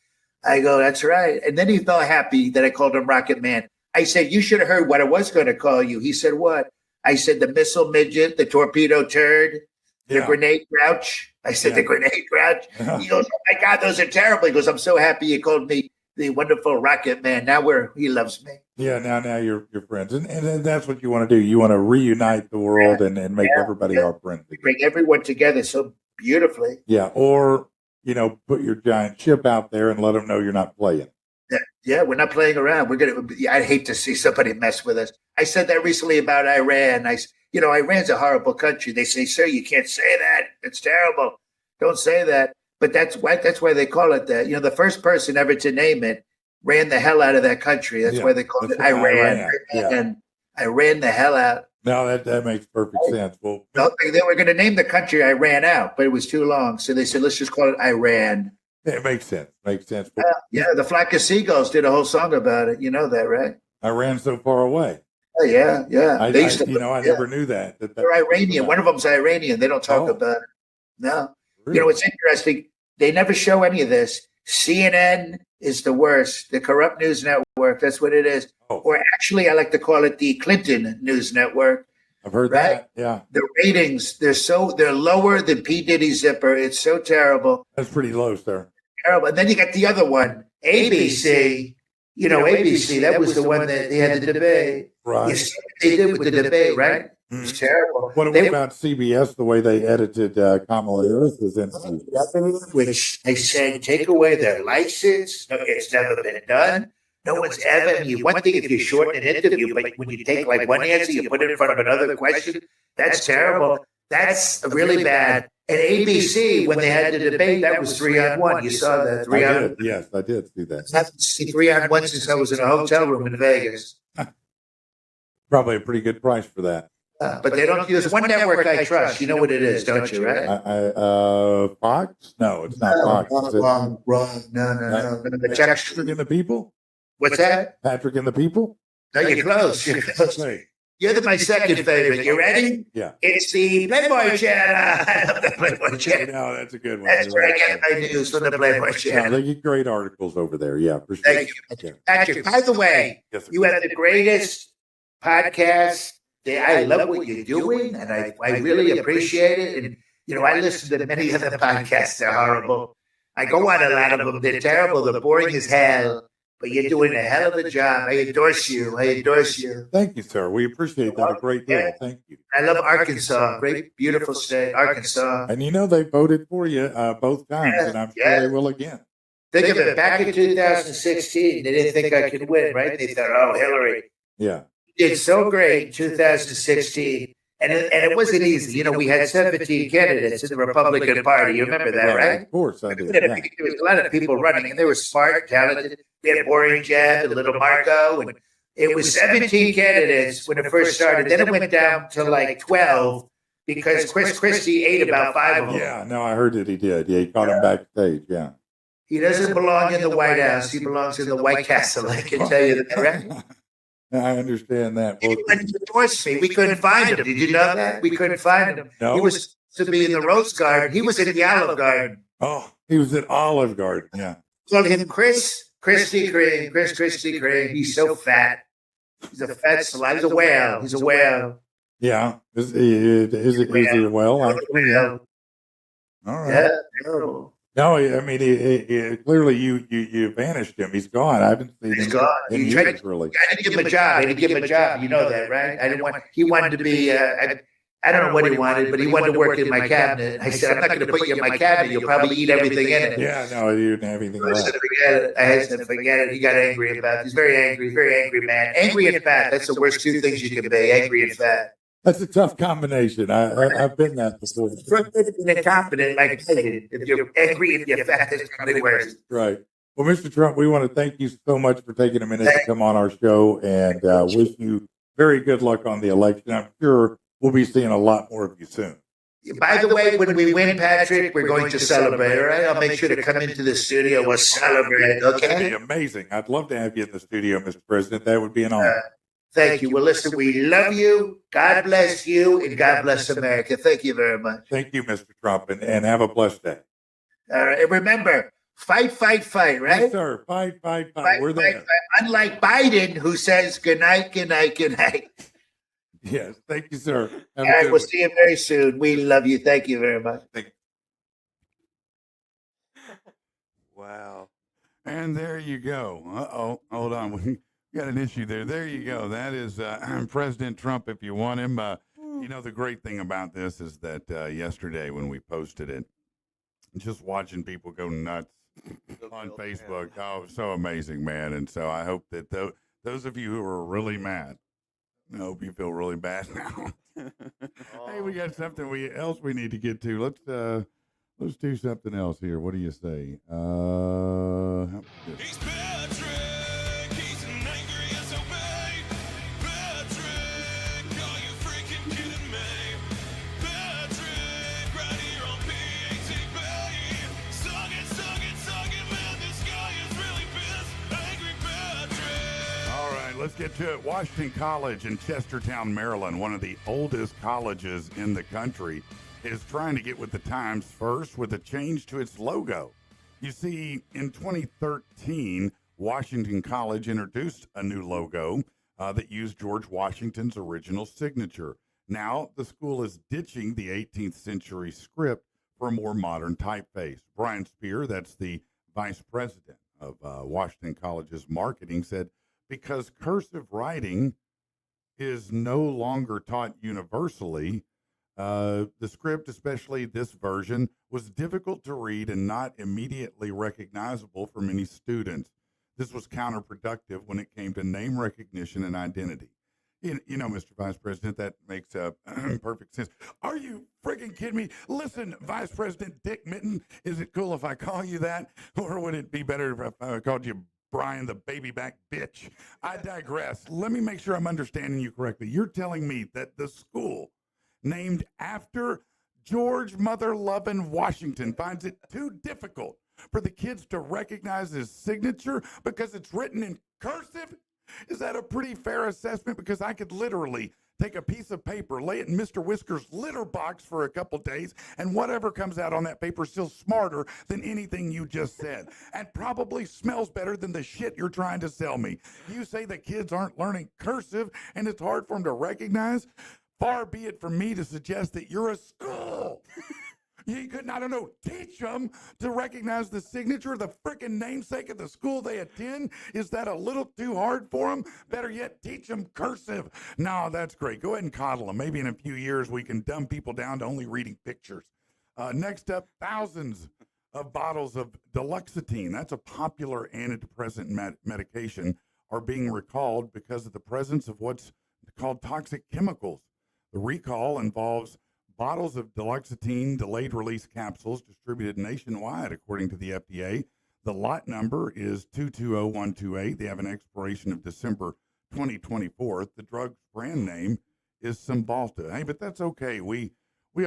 I go, that's right. And then he felt happy that I called him Rocket Man. I said, you should have heard what I was going to call you. He said, what? I said, the missile midget, the torpedo turd, the grenade grouch. I said, the grenade grouch. He goes, oh my God, those are terrible. He goes, I'm so happy you called me the wonderful Rocket Man. Now he loves me. Yeah, now you're friends. And that's what you want to do. You want to reunite the world and make everybody our friends. Bring everyone together so beautifully. Yeah, or, put your giant ship out there and let them know you're not playing. Yeah, we're not playing around. I'd hate to see somebody mess with us. I said that recently about Iran. Iran's a horrible country. They say, sir, you can't say that. It's terrible. Don't say that. But that's why they call it that. The first person ever to name it ran the hell out of that country. That's Yeah, why they called it that's Iran. Iran, yeah. And I ran the hell out. No, that makes perfect sense. Well, They were going to name the country Iran out, but it was too long. So they said, let's just call it Iran. it makes sense. Makes sense. But Yeah, the Flock of Seagulls did a whole song about it. You know that, right? I ran so far away. Oh, yeah, yeah. I never knew that. They're Iranian. One of them's Iranian. They don't talk about it. No. Really? You know, it's interesting. They never show any of this. CNN is the worst. The corrupt news network. That's what it is. Oh. Or actually, I like to call it the Clinton News Network. I've heard Right? that. Yeah, The ratings, they're lower than P. Diddy Zipper. It's so terrible. that's pretty low, sir. Terrible. And then you got the other one, ABC. You know, ABC, that was the one that they had the debate. Right. You see what they did with the debate, right? It's terrible. What They- about CBS? The way they edited Kamala Harris's interview. which they said take away their license. No, it's never been done. No one's ever. One thing if you shorten an interview, but when you take like one answer, you put it in front of another question. That's terrible. That's really bad. And ABC, when they had the debate, that was 3-on-1. You saw that I 3-on-1. did. Yes, I did see that. I haven't seen 3-on-1 since I was in a hotel room in Vegas. Probably a pretty good price for that. But they don't. There's one network I trust. You know what it is, don't you? Right? Fox? No, it's not Fox. Is it Wrong. No. Patrick and the People? What's that? Patrick and the People? No, you're close. You're close. Hey, You're my second favorite. You ready? yeah. It's the Playboy Channel. I love the Playboy Channel. No, that's a good one. That's You're where I right. get my news from the Playboy Yeah, Channel. they get great articles over there. Yeah, for sure. Thank you. Patrick, by the way, Yes, sir. you have the greatest podcast. I love what you're doing, and I really appreciate it. And, you know, I listen to many other podcasts. They're horrible. I go on a lot of them. They're terrible. They're boring as hell. But you're doing a hell of a job. I endorse you. Thank you, sir. We appreciate that a great deal. Thank you. I love Arkansas. Great, beautiful state, Arkansas. And you know they voted for you both times, and I'm sure they will again. Think of it. Back in 2016, they didn't think I could win, right? They thought, oh, Hillary Yeah. did so great in 2016. And it wasn't easy. You know, we had 17 candidates in the Republican Party. You remember that, right? Of course I do. There Yeah. was a lot of people running, and they were smart, talented. We had Boring Jeb and Little Marco. And it was 17 candidates when it first started. Then it went down to like 12 because Chris Christie ate about 5 of them. Yeah, no, I heard that he did. Yeah, he caught him backstage. Yeah. He doesn't belong in the White House. He belongs in the White Castle. I can tell you that, right? I understand that. He Well, went to endorse me. We couldn't find him. Did you know that? We couldn't find him. No. He was to be in the Rose Garden. He was in the Olive Garden. oh, he was at Olive Garden. Yeah. Called him Christy Cream. Chris Christy Cream. He's so fat. He's a fat slut. He's a whale. He's a whale. Yeah. Is he well? Actually, yeah. All right. Yeah, terrible. No, I mean, he clearly you banished him. He's gone. I haven't seen He's him gone. in He tried- years, really. I didn't give him a job. I didn't give him a job. You know that, right? I didn't want. He wanted to be. I don't know what he wanted, but he wanted to work in my cabinet. I said, I'm not going to put you in my cabinet. You'll probably eat everything in it. Yeah, no, he didn't have anything I left. said, forget it. I said, forget it. He got angry about it. He's very angry man. Angry and fat. That's the worst two things you can be. Angry and fat. That's a tough combination. I've been that before. Frustrated and incompetent, like I said, if you're angry and you're fat, that's probably worse. Right. Well, Mr. Trump, we want to thank you so much for taking a minute to come on our show and wish you very good luck on the election. I'm sure we'll be seeing a lot more of you soon. By the way, when we win, Patrick, we're going to celebrate, all right? I'll make sure to come into the studio. We'll celebrate, That'd okay? be amazing. I'd love to have you in the studio, Mr. President. That would be an honor. Thank you. Well, listen, we love you. God bless you, and God bless America. Thank you very much. Thank you, Mr. Trump, and have a blessed day. All right. And remember, fight, right? Yes, sir. Fight. We're there. Fight. Unlike Biden, who says good night. Yes. Thank you, sir. Have All a right. good We'll one. see you very soon. We love you. Thank you very much. Wow. And there you go. Uh-oh. Hold on. We got an issue there. There you go. That is President Trump if you want him. You know, the great thing about this is that yesterday when we posted it, just watching people go nuts on Facebook. Oh, so amazing, man. And so I hope that those of you who are really mad, I hope you feel really bad now. Hey, we got something else we need to get to. Let's do something else here. What do you say? How about this? let's get to it. Washington College in Chestertown, Maryland, one of the oldest colleges in the country, is trying to get with the times first with a change to its logo. You see, in 2013, Washington College introduced a new logo that used George Washington's original signature. Now, the school is ditching the 18th century script for a more modern typeface. Brian Spear, that's the vice president of Washington College's marketing, said, because cursive writing is no longer taught universally, the script, especially this version, was difficult to read and not immediately recognizable for many students. This was counterproductive when it came to name recognition and identity. You know, Mr. Vice President, that makes perfect sense. Are you freaking kidding me? Listen, Vice President Dick Mitten, is it cool if I call you that? Or would it be better if I called you Brian the baby back bitch? I digress. Let me make sure I'm understanding you correctly. You're telling me that the school named after George Mother-loving Washington finds it too difficult for the kids to recognize his signature because it's written in cursive? Is that a pretty fair assessment? Because I could literally take a piece of paper, lay it in Mr. Whisker's litter box for a couple days, and whatever comes out on that paper is still smarter than anything you just said, and probably smells better than the shit you're trying to sell me. You say the kids aren't learning cursive and it's hard for them to recognize? Far be it from me to suggest that you're a school. You couldn't, I don't know, teach them to recognize the signature, the freaking namesake of the school they attend? Is that a little too hard for them? Better yet, teach them cursive. No, that's great. Go ahead and coddle them. Maybe in a few years we can dumb people down to only reading pictures. Next up, thousands of bottles of Duloxetine, that's a popular antidepressant medication, are being recalled because of the presence of what's called toxic chemicals. The recall involves bottles of Duloxetine delayed release capsules distributed nationwide, according to the FDA. The lot number is 220128. They have an expiration of December 2024. The drug's brand name is Cymbalta. Hey, but that's okay. We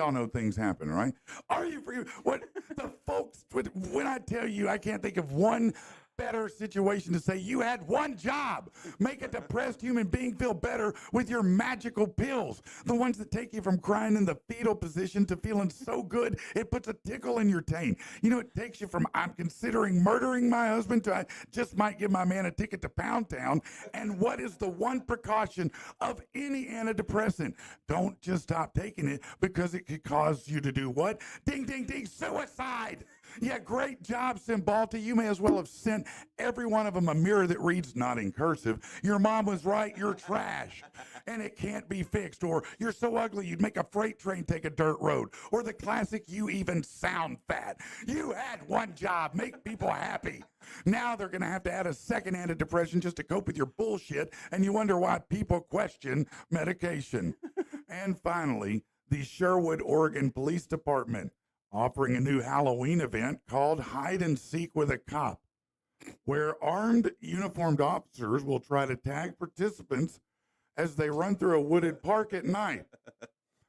all know things happen, right? Are you for what the folks, when I tell you I can't think of one better situation to say you had one job. Make a depressed human being feel better with your magical pills. The ones that take you from crying in the fetal position to feeling so good it puts a tickle in your taint. You know, it takes you from I'm considering murdering my husband to I just might give my man a ticket to Pound Town. And what is the one precaution of any antidepressant? Don't just stop taking it because it could cause you to do what? Ding, ding, ding, suicide. Yeah, great job, Cymbalta. You may as well have sent every one of them a mirror that reads not in cursive. Your mom was right, you're trash, and it can't be fixed. Or you're so ugly you'd make a freight train take a dirt road. Or the classic, you even sound fat. You had one job, make people happy. Now they're going to have to add a second antidepressant just to cope with your bullshit, and you wonder why people question medication. And finally, the Sherwood, Oregon Police Department offering a new Halloween event called Hide and Seek with a Cop, where armed uniformed officers will try to tag participants as they run through a wooded park at night.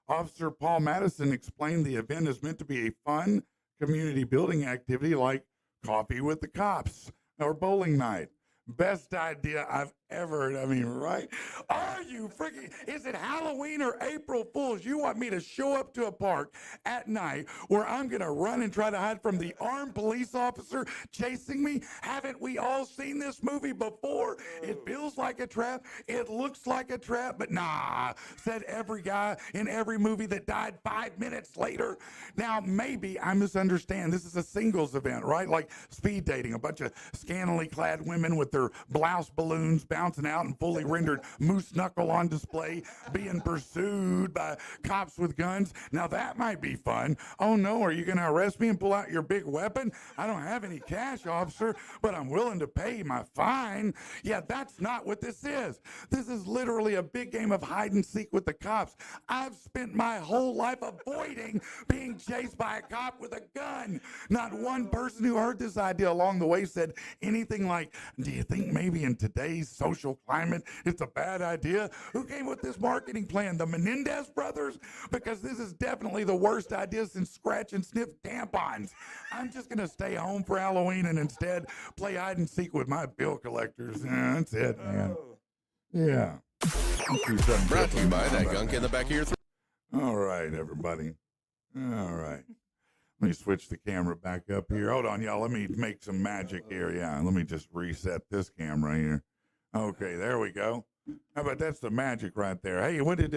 Officer Paul Madison explained the event is meant to be a fun community building activity like coffee with the cops or bowling night. Best idea I've ever heard. I mean, right? Are you freaking, is it Halloween or April Fools? You want me to show up to a park at night where I'm going to run and try to hide from the armed police officer chasing me? Haven't we all seen this movie before? It feels like a trap. It looks like a trap, but nah, said every guy in every movie that died 5 minutes later. Now, maybe I misunderstand. This is a singles event, right? Like speed dating, a bunch of scantily clad women with their blouse balloons bouncing out and fully rendered moose knuckle on display, being pursued by cops with guns. Now that might be fun. Oh no, are you going to arrest me and pull out your big weapon? I don't have any cash, officer, but I'm willing to pay my fine. Yeah, that's not what this is. This is literally a big game of hide and seek with the cops. I've spent my whole life avoiding being chased by a cop with a gun. Not one person who heard this idea along the way said anything like, do you think maybe in today's social climate it's a bad idea? Who came with this marketing plan? The Menendez brothers? Because this is definitely the worst idea since scratch and sniff tampons. I'm just going to stay home for Halloween and instead play hide and seek with my bill collectors. That's it, man. Yeah. Let's do something Brought to you different. by How that about gunk in the back of your throat. All right, everybody. All right. Let me switch the camera back up here. Hold on, y'all. Let me make some magic here. Yeah, let me just reset this camera here. Okay, there we go. How about that's the magic right there? Hey, what did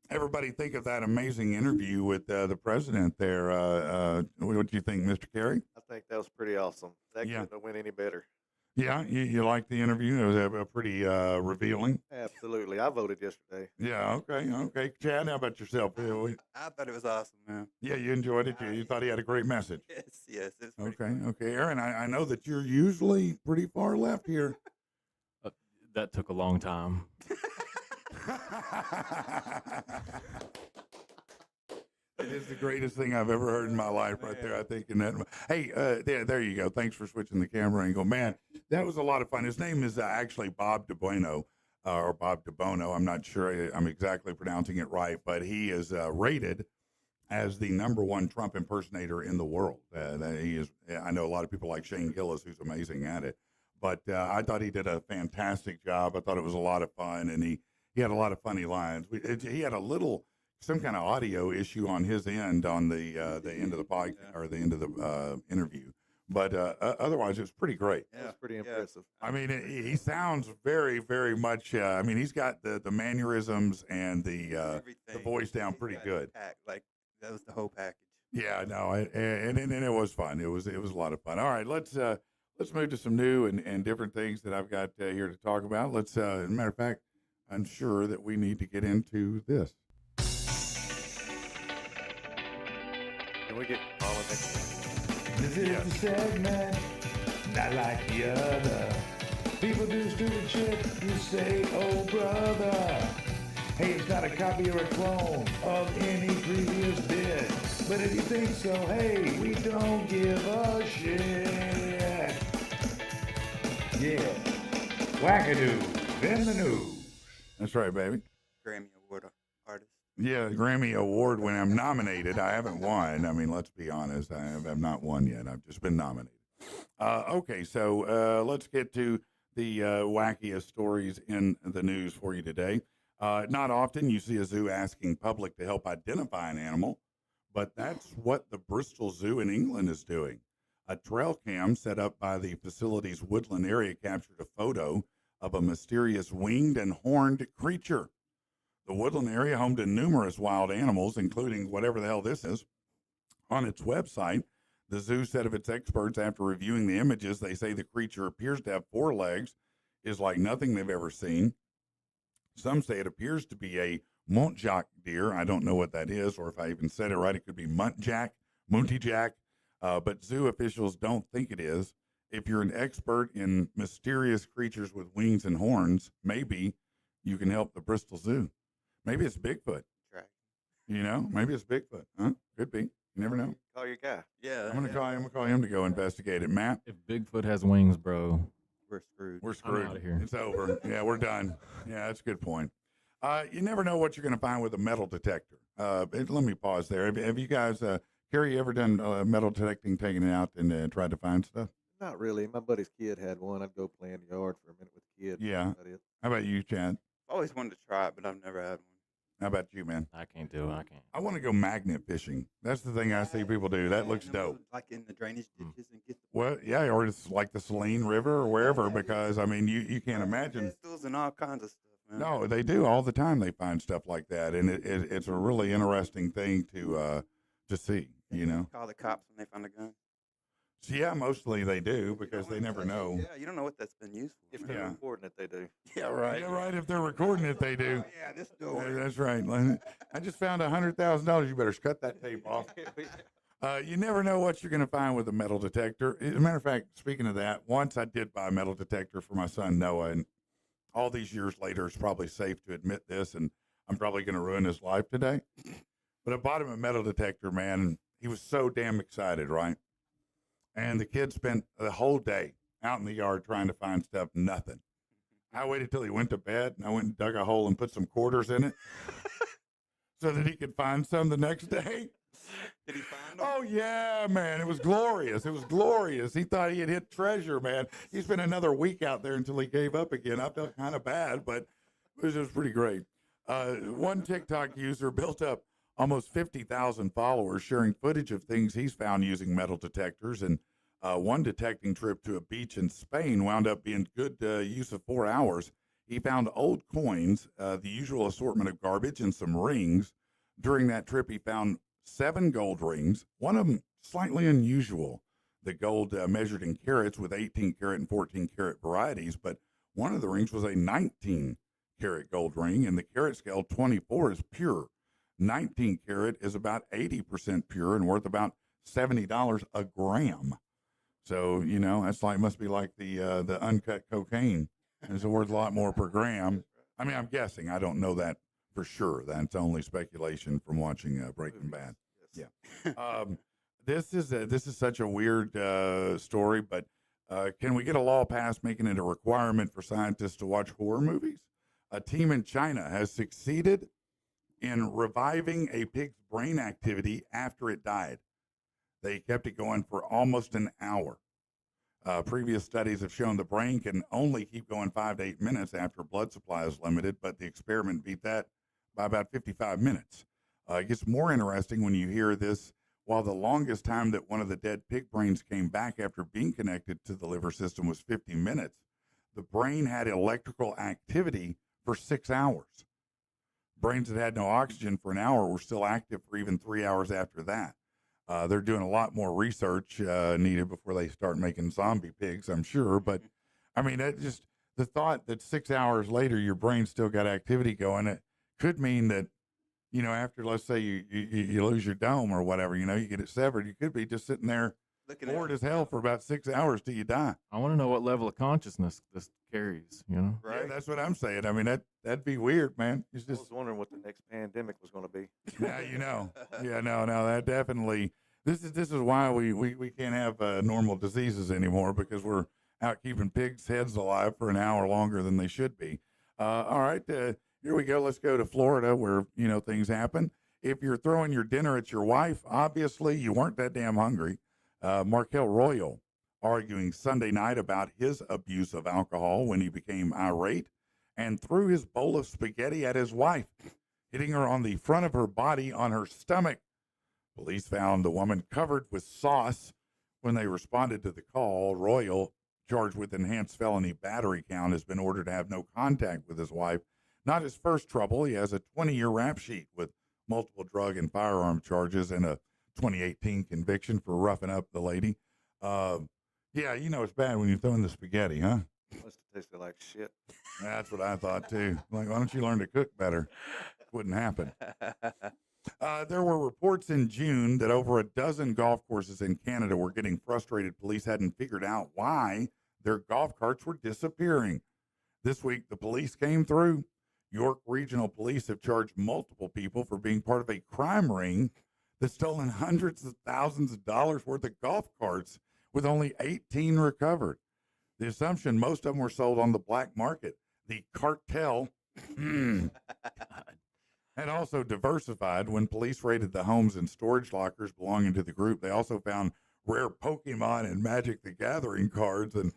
everybody think of that amazing interview with the president there? What do you think, Mr. Carey? I think that was pretty awesome. That Yeah. couldn't have went any better. Yeah, you liked the interview? It was a pretty revealing. Absolutely. I voted yesterday. Yeah, okay. Chad, how about yourself? I thought it was awesome, man. Yeah, you enjoyed it. You thought he had a great message. Yes, it was pretty Okay. Aaron, I know that you're usually pretty far left here. That took a long time. That is the greatest thing I've ever heard in my life, right there. I think in that. Hey, there you go. Thanks for switching the camera angle, man. That was a lot of fun. His name is actually Bob DiBuono, or Bob DiBuono. I'm not sure I'm exactly pronouncing it right, but he is rated as the #1 Trump impersonator in the world. That he is. I know a lot of people like Shane Gillis, who's amazing at it, but I thought he did a fantastic job. I thought it was a lot of fun, and he had a lot of funny lines. He had some kind of audio issue on his end on the end of the podcast or the end of the interview, but otherwise it was pretty great. That was pretty impressive. I mean, he sounds very, very much. I mean, he's got the mannerisms and the voice down pretty good. Like that was the whole package. Yeah, no, and it was fun. It was a lot of fun. All right, let's move to some new and different things that I've got here to talk about. Let's, as a matter of fact, I'm sure that we need to get into this. Can we get Colin next time? This is the segment, not like the other. People do stupid shit, you say, oh brother. Hey, it's not a copy or a clone of any previous bit. But if you think so, hey, we don't give a shit. Yeah. Wackadoo in the news. That's right, baby. Grammy Award artist. Yeah, Grammy Award when I'm nominated. I haven't won. I mean, let's be honest. I have not won yet. I've just been nominated. Okay, so let's get to the wackiest stories in the news for you today. Not often you see a zoo asking public to help identify an animal, but that's what the Bristol Zoo in England is doing. A trail cam set up by the facility's woodland area captured a photo of a mysterious winged and horned creature. The woodland area home to numerous wild animals, including whatever the hell this is. On its website, the zoo said of its experts after reviewing the images, they say the creature appears to have 4 legs, is like nothing they've ever seen. Some say it appears to be a muntjac deer. I don't know what that is, or if I even said it right, it could be muntjac, but zoo officials don't think it is. If you're an expert in mysterious creatures with wings and horns, maybe you can help the Bristol Zoo. Maybe it's Bigfoot. Right. You know, maybe it's Bigfoot. Huh? Could be. You never know. Call your guy. Yeah. I'm gonna call him to go investigate it. Matt, If Bigfoot has wings, bro, We're screwed. we're screwed. outta here. It's over. Yeah, we're done. Yeah, that's a good point. You never know what you're going to find with a metal detector. Let me pause there. Have you guys, Carrie, you ever done metal detecting, taking it out and tried to find stuff? Not really. My buddy's kid had one. I'd go play in the yard for a minute with the kid. Yeah. That's about it. How about you, Chad? I've always wanted to try it, but I've never had one. How about you, man? I can't do it. I can't. I want to go magnet fishing. That's the thing I see people do. That looks And then we'll, dope. Like in the drainage ditches and get the Well, yeah, or it's like the Saline River or wherever, because I mean, you can't imagine. pistols and all kinds of stuff, man. No, they do all the time. They find stuff like that, and it's a really interesting thing to see. You know, Call the cops when they find a gun. so yeah, mostly they do because they never know. Yeah, you don't know what that's been used for. If man. they're Yeah. recording it, they do. Yeah, right. Yeah, right. If they're recording it, they do. Oh, yeah, this Yeah, door. that's right. I just found $100,000. You better cut that tape off. You never know what you're going to find with a metal detector. As a matter of fact, speaking of that, once I did buy a metal detector for my son Noah, and all these years later, it's probably safe to admit this, and I'm probably going to ruin his life today. But I bought him a metal detector, man, and he was so damn excited, right? And the kid spent the whole day out in the yard trying to find stuff, nothing. I waited till he went to bed, and I went and dug a hole and put some quarters in it so that he could find some the next day. Did he find them? Oh yeah, man! It was glorious. It was glorious. He thought he had hit treasure, man. He spent another week out there until he gave up again. I felt kind of bad, but it was just pretty great. One TikTok user built up almost 50,000 followers, sharing footage of things he's found using metal detectors. And one detecting trip to a beach in Spain wound up being good use of 4 hours. He found old coins, the usual assortment of garbage, and some rings. During that trip, he found 7 gold rings, one of them slightly unusual. The gold measured in carats with 18 karat and 14 karat varieties, but one of the rings was a 19 karat gold ring, and the carat scale 24 is pure. 19 karat is about 80% pure and worth about $70 a gram. So, you know, that's like, must be like the uncut cocaine. It's worth a lot more per gram. I mean, I'm guessing. I don't know that for sure. That's only speculation from watching Breaking Bad. Yeah. This is such a weird story, but can we get a law passed making it a requirement for scientists to watch horror movies? A team in China has succeeded in reviving a pig's brain activity after it died. They kept it going for almost an hour. Previous studies have shown the brain can only keep going 5 to 8 minutes after blood supply is limited, but the experiment beat that by about 55 minutes. It gets more interesting when you hear this. While the longest time that one of the dead pig brains came back after being connected to the liver system was 50 minutes, the brain had electrical activity for 6 hours. Brains that had no oxygen for an hour were still active for even 3 hours after that. They're doing a lot more research needed before they start making zombie pigs, I'm sure. But I mean, that just the thought that 6 hours later your brain still got activity going, it could mean that, you know, after, let's say you lose your dome or whatever, you know, you get it severed, you could be just sitting there bored as hell for about 6 hours till you die. I want to know what level of consciousness this carries, you know? Right. Yeah, that's what I'm saying. I mean, that'd be weird, man. It's I just, was wondering what the next pandemic was going to be. yeah, you know. Yeah, no, that definitely. This is why we can't have normal diseases anymore, because we're out keeping pigs' heads alive for an hour longer than they should be. All right, here we go. Let's go to Florida, where, you know, things happen. If you're throwing your dinner at your wife, obviously you weren't that damn hungry. Markel Royal arguing Sunday night about his abuse of alcohol when he became irate and threw his bowl of spaghetti at his wife, hitting her on the front of her body on her stomach. Police found the woman covered with sauce when they responded to the call. Royal, charged with enhanced felony battery count, has been ordered to have no contact with his wife. Not his first trouble. He has a 20-year rap sheet with multiple drug and firearm charges and a 2018 conviction for roughing up the lady. Yeah, you know it's bad when you're throwing the spaghetti, huh? Must have tasted like shit. That's what I thought too. Like, why don't you learn to cook better? Wouldn't happen. There were reports in June that over a dozen golf courses in Canada were getting frustrated. Police hadn't figured out why their golf carts were disappearing. This week, the police came through. York Regional Police have charged multiple people for being part of a crime ring that's stolen hundreds of thousands of dollars worth of golf carts, with only 18 recovered. The assumption most of them were sold on the black market. The cartel had also diversified. When police raided the homes and storage lockers belonging to the group, they also found rare Pokemon and Magic the Gathering cards and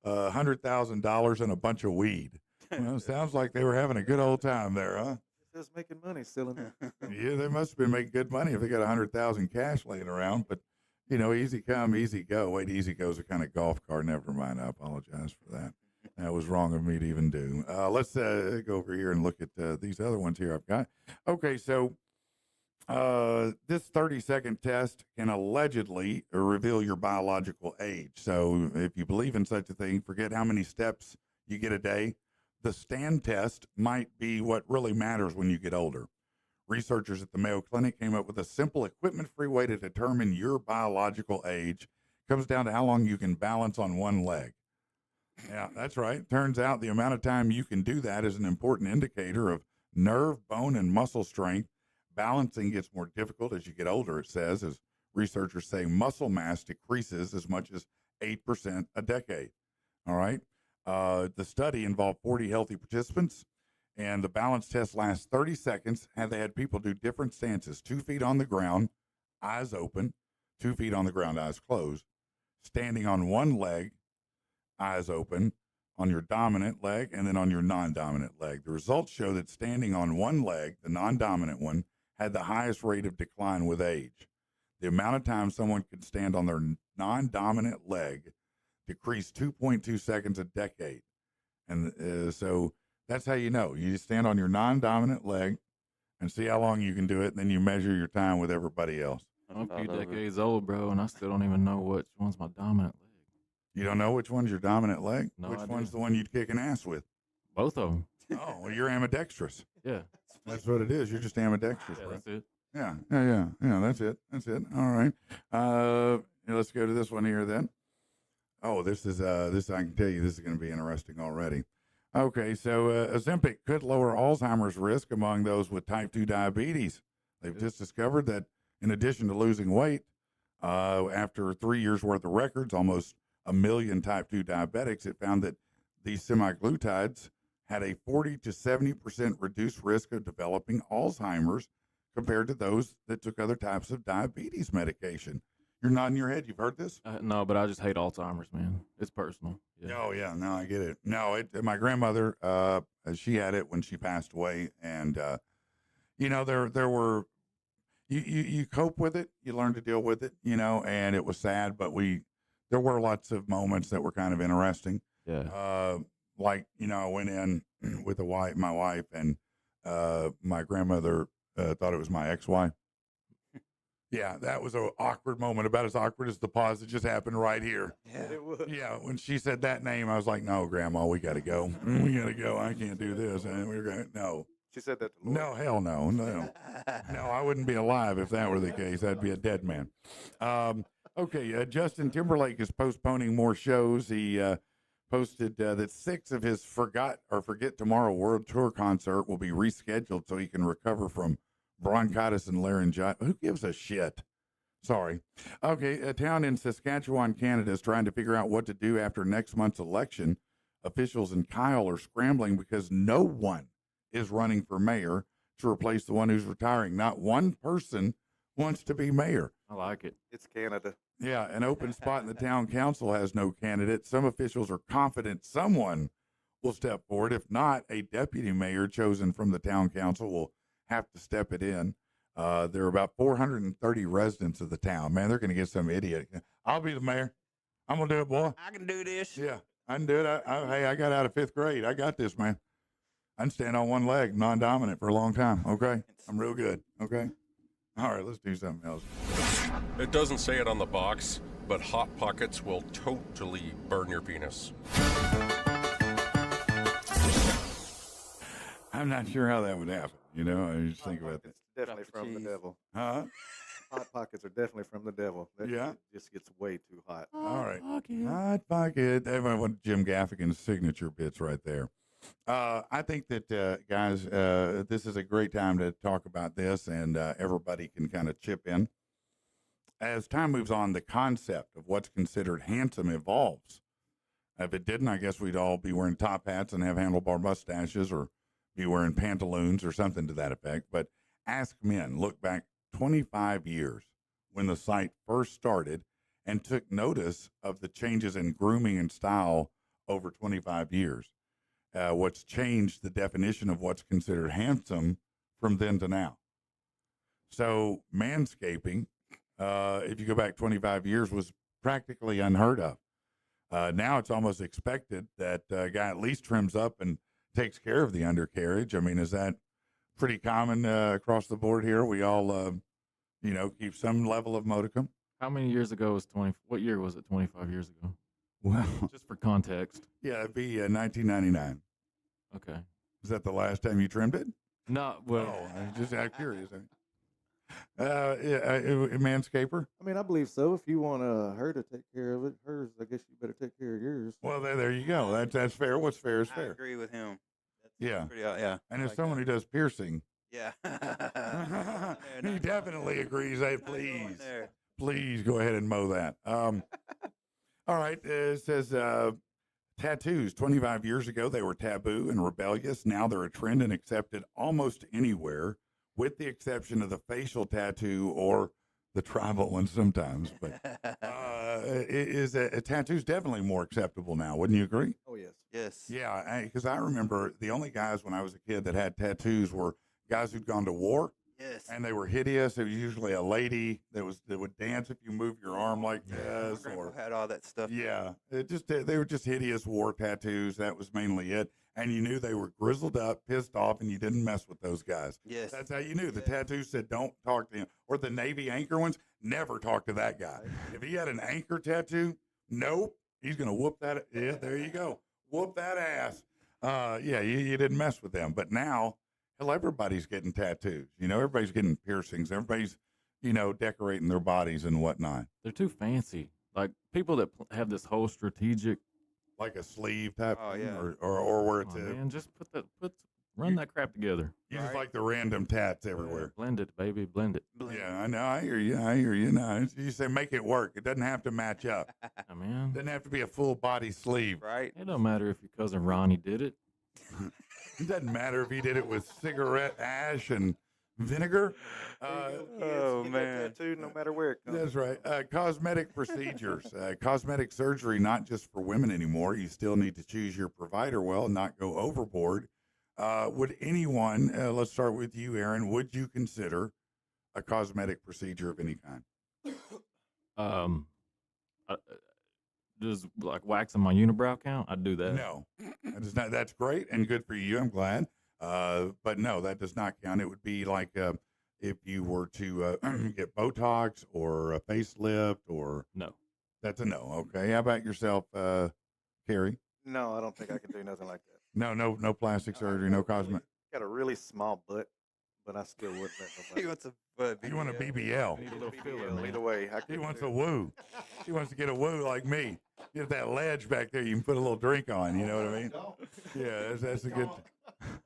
$100,000 and a bunch of weed. Well, sounds like they were having a good old time there, huh? Just making money selling it. Yeah, they must have been making good money if they got 100,000 cash laying around. But, you know, easy come, easy go. Wait, easy go's a kind of golf cart. Never mind. I apologize for that. That was wrong of me to even do. Let's go over here and look at these other ones here I've got. Okay, so this 30-second test can allegedly reveal your biological age. So if you believe in such a thing, forget how many steps you get a day. The stand test might be what really matters when you get older. Researchers at the Mayo Clinic came up with a simple equipment-free way to determine your biological age. It comes down to how long you can balance on one leg. Yeah, that's right. Turns out the amount of time you can do that is an important indicator of nerve, bone, and muscle strength. Balancing gets more difficult as you get older, it says, as researchers say muscle mass decreases as much as 8% a decade. All right. The study involved 40 healthy participants, and the balance test lasts 30 seconds. They had people do different stances: 2 feet on the ground, eyes open, 2 feet on the ground, eyes closed, standing on one leg, eyes open, on your dominant leg, and then on your non-dominant leg. The results show that standing on one leg, the non-dominant one, had the highest rate of decline with age. The amount of time someone could stand on their non-dominant leg decreased 2.2 seconds a decade. And so that's how you know. You stand on your non-dominant leg and see how long you can do it, and then you measure your time with everybody else. I'm a few decades old, bro, and I still don't even know which one's my dominant leg. You don't know which one's your dominant leg? No Which idea. one's the one you'd kick an ass with? Both of them. Oh, well, you're ambidextrous. Yeah. That's what it is. You're just ambidextrous, Yeah, right? that's it. Yeah. That's it. All right. Let's go to this one here then. Oh, this I can tell you, this is going to be interesting already. Okay, so Ozempic could lower Alzheimer's risk among those with type 2 diabetes. They've just discovered that in addition to losing weight, after 3 years worth of records, almost 1 million type 2 diabetics, it found that these semaglutides had a 40 to 70% reduced risk of developing Alzheimer's compared to those that took other types of diabetes medication. You're nodding your head. You've heard this? No, but I just hate Alzheimer's, man. It's personal. Yeah. Oh, yeah. No, I get it. No, my grandmother, she had it when she passed away. And, there were, you cope with it. You learn to deal with it, and it was sad, but there were lots of moments that were kind of interesting. Yeah. I went in with my wife, and my grandmother thought it was my ex-wife. Yeah, that was an awkward moment, about as awkward as the pause that just happened right here. Yeah, It was. Yeah, when she said that name, I was like, "No, Grandma, we got to go. We got to go. I can't do this." And we were going, "No, She said that to Lord. no, hell no, no, no. I wouldn't be alive if that were the case. I'd be a dead man." Okay, Justin Timberlake is postponing more shows. He posted that 6 of his Forget Tomorrow World Tour concert will be rescheduled so he can recover from bronchitis and laryngitis. Who gives a shit? Sorry. Okay, a town in Saskatchewan, Canada is trying to figure out what to do after next month's election. Officials in Kyle are scrambling because no one is running for mayor to replace the one who's retiring. Not one person wants to be mayor. I like it. It's Canada. Yeah, an open spot in the town council has no candidate. Some officials are confident someone will step forward. If not, a deputy mayor chosen from the town council will have to step it in. There are about 430 residents of the town. Man, they're going to get some idiot. I'll be the mayor. I'm going to do it, boy. I can do this. Yeah, I can do it. Hey, I got out of 5th grade. I got this, man. I can stand on one leg, non-dominant for a long time. Okay, I'm real good. Okay. All right, let's do something else. It doesn't say it on the box, but Hot Pockets will totally burn your penis. I'm not sure how that would happen. I just think about that. It's definitely Drop the from the cheese. devil. Huh? Hot Pockets are definitely from the devil. Yeah? It just gets way too hot. All right. Hot Pocket. Everyone want Jim Gaffigan's signature bits right there. I think that, guys, this is a great time to talk about this, and everybody can kind of chip in. As time moves on, the concept of what's considered handsome evolves. If it didn't, I guess we'd all be wearing top hats and have handlebar mustaches, or be wearing pantaloons or something to that effect. But ask men, look back 25 years when the site first started and took notice of the changes in grooming and style over 25 years. What's changed the definition of what's considered handsome from then to now. So manscaping, if you go back 25 years, was practically unheard of. Now it's almost expected that a guy at least trims up and takes care of the undercarriage. I mean, is that pretty common across the board here? We all, keep some level of modicum. How many years ago was 20? What year was it? 25 years ago? Well, Just for context. yeah, it'd be 1999. Okay. Is that the last time you trimmed it? No, well, Oh, I'm just out curious. Manscaper. I mean, I believe so. If you want her to take care of it, hers, I guess you better take care of yours. Well, there you go. That's fair. What's fair is I fair. agree with him. That's Yeah. Pretty, yeah. And I as like someone that. who does piercing, Yeah. he definitely agrees. Hey, please, There. please go ahead and mow that. All right. It says tattoos. 25 years ago, they were taboo and rebellious. Now they're a trend and accepted almost anywhere, with the exception of the facial tattoo or the tribal ones sometimes, but is a tattoo's definitely more acceptable now. Wouldn't you agree? Oh yes. Yes. Yeah, because I remember the only guys when I was a kid that had tattoos were guys who'd gone to war, Yes. and they were hideous. It was usually a lady that would dance if you move your arm like My this, grandpa or had all that stuff. yeah, they were just hideous war tattoos. That was mainly it, and you knew they were grizzled up, pissed off, and you didn't mess with those guys. Yes. That's how you knew. The Yeah. tattoo said, "Don't talk to him." Or the Navy anchor ones, never talk to that guy. If he had an anchor tattoo, nope, he's gonna whoop that. Yeah, there you go, whoop that ass. Yeah, you didn't mess with them. But now, hell, everybody's getting tattoos. You know, everybody's getting piercings. Everybody's, decorating their bodies and whatnot, They're too fancy. Like people that have this whole strategic. like a sleeve type Oh, thing, yeah. or where Come it's on, man, just run that crap together. you just Right. like the random tats everywhere. Blend it, baby, blend it. Yeah, I know. I hear you. No, you say make it work. It doesn't have to match up. I mean, Doesn't have to be a full body sleeve. Right. it don't matter if your cousin Ronnie did it. It doesn't matter if he did it with cigarette ash and vinegar. Oh, man. Tattoo, no matter where it comes. That's right. Cosmetic procedures, cosmetic surgery, not just for women anymore. You still need to choose your provider well, and not go overboard. Would anyone, let's start with you, Aaron, would you consider a cosmetic procedure of any kind? Um, just like waxing my unibrow count. I'd do that. No, that is not. That's great and good for you. I'm glad. But no, that does not count. It would be like if you were to get Botox or a facelift, or No. that's a no. Okay. How about yourself, Carrie? No, I don't think I can do nothing like that. No plastic surgery, no cosmetic. Got a really small butt, but I still wouldn't let He nobody. wants a You want a BBL. BBL? I need a little filler, BBL, man. either way, I He couldn't wants do a it. woo. He wants to get a woo like me. Get that ledge back there. You can put a little drink on. You know what I mean? Yeah, that's a good.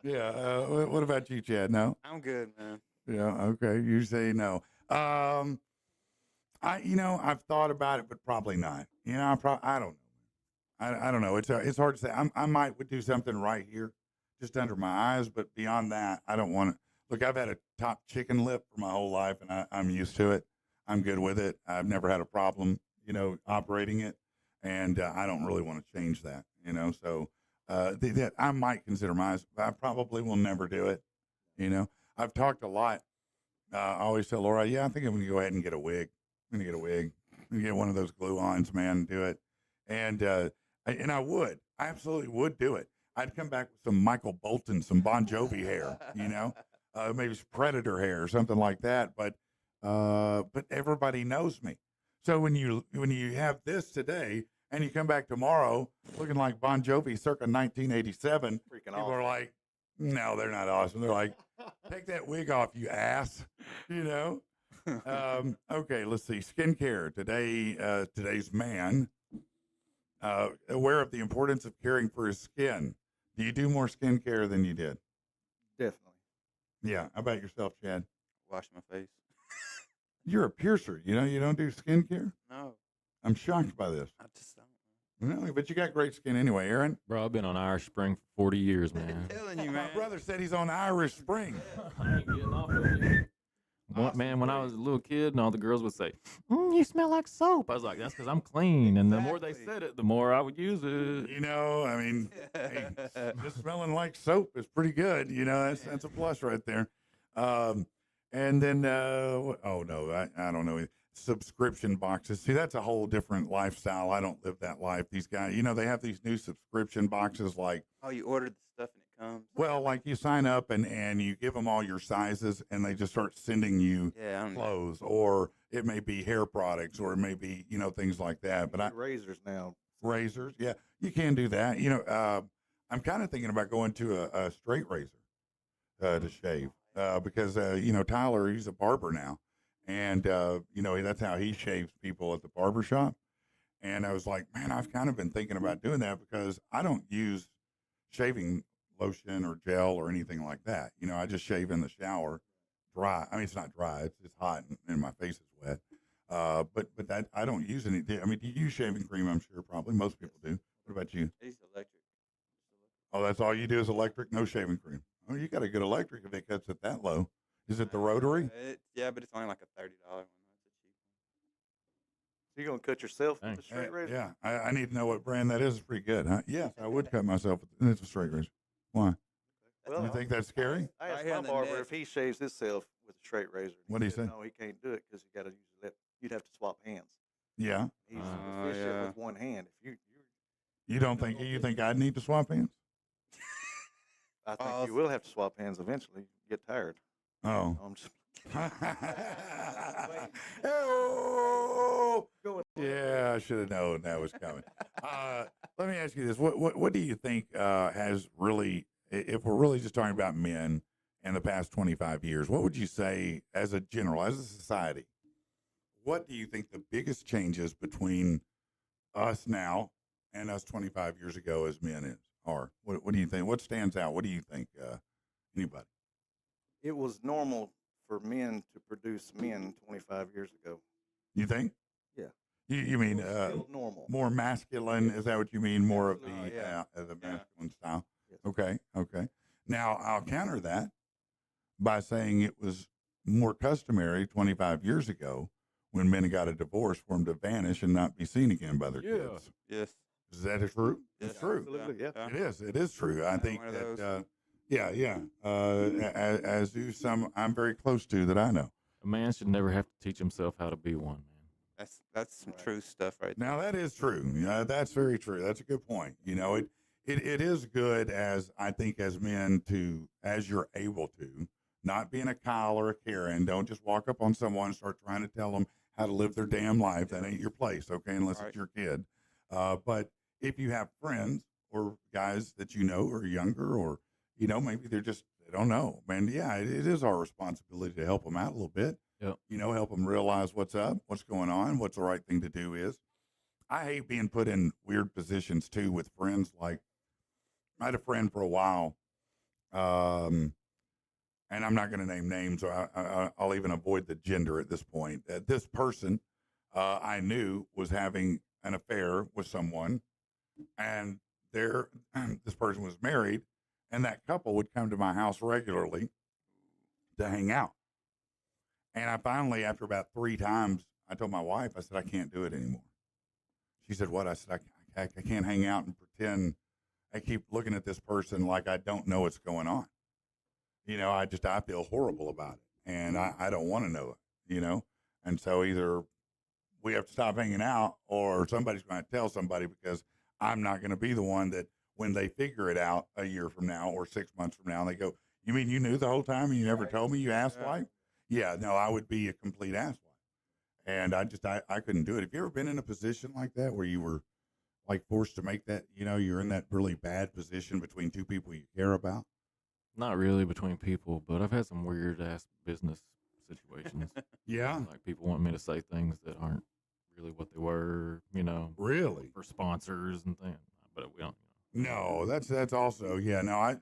Yeah. What about you, Chad? No. I'm good, man. Yeah. Okay. You say no. I've thought about it, but probably not. I don't know. I don't know. It's hard to say. I might would do something right here, just under my eyes, but beyond that, I don't want to. Look, I've had a top chicken lip for my whole life, and I'm used to it. I'm good with it. I've never had a problem, operating it, and I don't really want to change that. So that I might consider my eyes. But I probably will never do it. I've talked a lot. I always tell Laura, yeah, I think I'm going to go ahead and get a wig. I'm going to get a wig. I'm going to get one of those glue-ons, man, and do it. And I would. I absolutely would do it. I'd come back with some Michael Bolton, some Bon Jovi hair, maybe some Predator hair or something like that. But everybody knows me. So when you have this today and you come back tomorrow looking like Bon Jovi circa 1987, Freaking people awesome. are like, no, they're not awesome. They're like, take that wig off, you ass. Okay, let's see. Skincare today. Today's man aware of the importance of caring for his skin. Do you do more skincare than you did? Definitely. Yeah. How about yourself, Chad? Wash my face. You're a piercer. You don't do skincare? No, I'm shocked by this. I just don't. No, but you got great skin anyway, Aaron. Bro, I've been on Irish Spring for 40 years, man. I'm telling you, My man. brother said he's on Irish Spring. I ain't getting off of it. Man, when I was a little kid and all the girls would say, you smell like soap. I was like, that's because I'm clean. And the more they Exactly. said it, the more I would use it. I mean, hey, just smelling like soap is pretty good. That's a plus right there. And then, oh no, I don't know. Subscription boxes. See, that's a whole different lifestyle. I don't live that life. These guys, they have these new subscription boxes like, Oh, you ordered the stuff and it comes. well, like you sign up and you give them all your sizes and they just start sending you Yeah, I don't know. clothes, or it may be hair products, or it may be, things like that. But Razors now. razors, yeah, you can do that. I'm kind of thinking about going to a straight razor to shave because, Tyler, he's a barber now. And, that's how he shaves people at the barber shop. And I was like, man, I've kind of been thinking about doing that because I don't use shaving lotion or gel or anything like that. I just shave in the shower dry. I mean, it's not dry. It's hot and my face is wet. But that I don't use any. I mean, do you use shaving cream? I'm sure probably most people do. What about you? It's electric. Oh, that's all you do is electric, no shaving cream. Oh, you got a good electric if it cuts it that low. Is it the rotary? Yeah, but it's only like a $30 one. you're gonna cut yourself with Dang. a straight razor? Yeah, I need to know what brand that is. It's pretty good, huh? Yes, I would cut myself with it's a straight razor. Why? Well, You think that's scary? I Right asked here my on the barber neck. if he shaves himself with a straight razor. What'd he said say? No, he can't do it because you got to use lip. You'd have to swap hands. Yeah. He's Oh, efficient yeah. with one hand. If You don't think you think I'd need to swap hands? I think Oh, you will have to swap hands eventually. You get tired. Oh. I'm just Oh! Yeah, I should have known that was coming. Let me ask you this: what do you think has really, if we're really just talking about men in the past 25 years, what would you say as a general, as a society? What do you think the biggest changes between us now and us 25 years ago as men are? What do you think? What stands out? What do you think? Anybody? it was normal for men to produce men 25 years ago. You think? Yeah. You mean It was still normal. more masculine? Is that what you mean? More of Absolutely. the Yeah. the masculine style. Yes. Okay. Now I'll counter that by saying it was more customary 25 years ago when men got a divorce for them to vanish and not be seen again by their Yeah. kids. Yes. Is that true? Yes. It's true. Absolutely, yeah. It is. It is true. I Yeah, think one of that. those. Yeah. As do some I'm very close to that I know. A man should never have to teach himself how to be one, man. That's some true stuff right there. Now that is true. That's very true. That's a good point. It is good as I think as men to as you're able to not being a Kyle or a Karen. Don't just walk up on someone and start trying to tell them how to live their damn life. That ain't your place, okay? Unless Right. it's your kid. But if you have friends or guys that you know are younger, or maybe they don't know, man. Yeah, it is our responsibility to help them out a little bit. Yep. Help them realize what's up, what's going on, what's the right thing to do is. I hate being put in weird positions too with friends. Like I had a friend for a while, and I'm not going to name names, or I'll even avoid the gender at this point. This person I knew was having an affair with someone, and this person was married, and that couple would come to my house regularly to hang out. And I finally, after about 3 times, I told my wife, I said, I can't do it anymore. She said, what? I said, I can't hang out and pretend. I keep looking at this person like I don't know what's going on. I feel horrible about it, and I don't want to know it, And so either we have to stop hanging out, or somebody's going to tell somebody, because I'm not going to be the one that when they figure it out a year from now or 6 months from now, and they go, you mean you knew the whole time and you never told me, you asswipe? Yeah, no, I would be a complete asswipe. And I couldn't do it. Have you ever been in a position like that where you were like forced to make that, you're in that really bad position between two people you care about? Not really between people, but I've had some weird ass business situations. Yeah. Like people want me to say things that aren't really what they were, Really? for sponsors and things. But we don't. No, that's also, yeah, no, I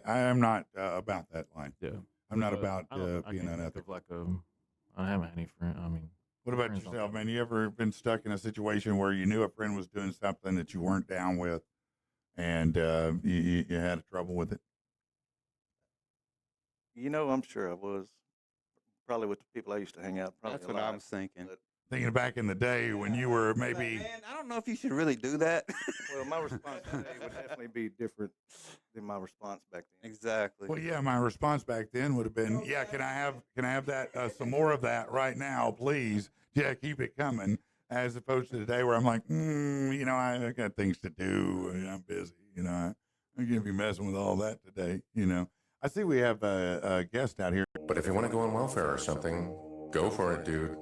am not about that line. Yeah. I'm not But about I don't- I being can't think unethical. of I haven't had any friend. I mean, What about friends don't yourself, think- man? You ever been stuck in a situation where you knew a friend was doing something that you weren't down with, and you had trouble with it? I'm sure I was. Probably with the people I used to hang out. Probably That's a what I lot. was thinking. But, Thinking back in the day when you were maybe, Man, I don't know if you should really do that. well, my response today would definitely be different than my response back then. Exactly. well, yeah, my response back then would have been, yeah, can I have that some more of that right now, please? Yeah, keep it coming. As opposed to today where I'm like, I got things to do, and I'm busy. I'm gonna be messing with all that today. I see we have a guest out here. But if you want to go on welfare or something, go for it, dude.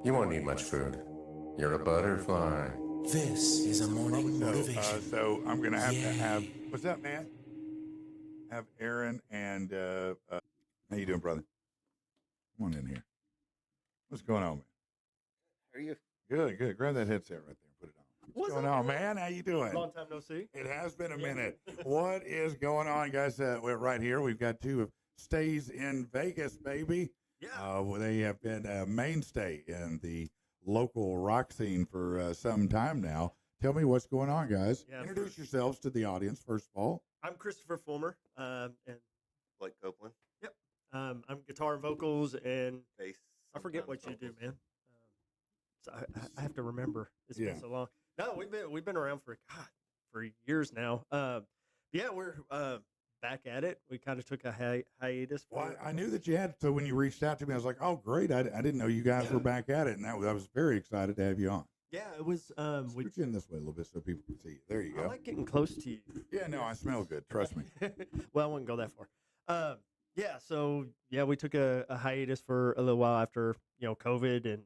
You won't need much food. You're a butterfly. This is a morning motivation. So I'm gonna have to have. What's up, man? Have Aaron and how you doing, brother? Come on in here. What's going on, man? How are you? Good. Grab that headset right there and put it on. What's going on, man? How you doing? Long time no see. It has been a minute. What is going on, guys? We're right here. We've got 2 stays in Vegas, baby. Yeah. They have been a mainstay in the local rock scene for some time now. Tell me what's going on, guys. Yeah, Introduce yourselves to the audience, first of all. I'm Christopher Fulmer, and Blake Copeland. I'm guitar and vocals, and Bass. I forget what you sometimes do, man. So I have to remember. It's Yeah. been so long. No, we've been around for years now. Yeah, we're back at it. We kind of took a hiatus. Well, I knew that you had. So when you reached out to me, I was like, "Oh, great! I didn't know you guys were back at it," and I was very excited to have you on. Yeah, it was. We Scoot you in this way a little bit so people can see you. There you I go. like getting close to you. Yeah, no, I smell good. Trust me. Well, I wouldn't go that far. Yeah, so we took a hiatus for a little while after COVID, and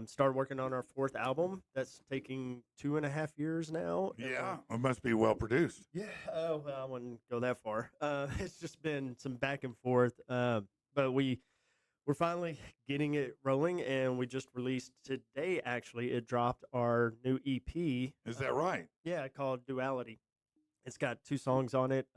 started working on our 4th album. That's taking 2.5 years now. Yeah, it must be well produced. Yeah. Well, I wouldn't go that far. It's just been some back and forth. But we're finally getting it rolling, and we just released today. Actually, it dropped our new EP. Is that right? Yeah, called Duality. It's got 2 songs on it.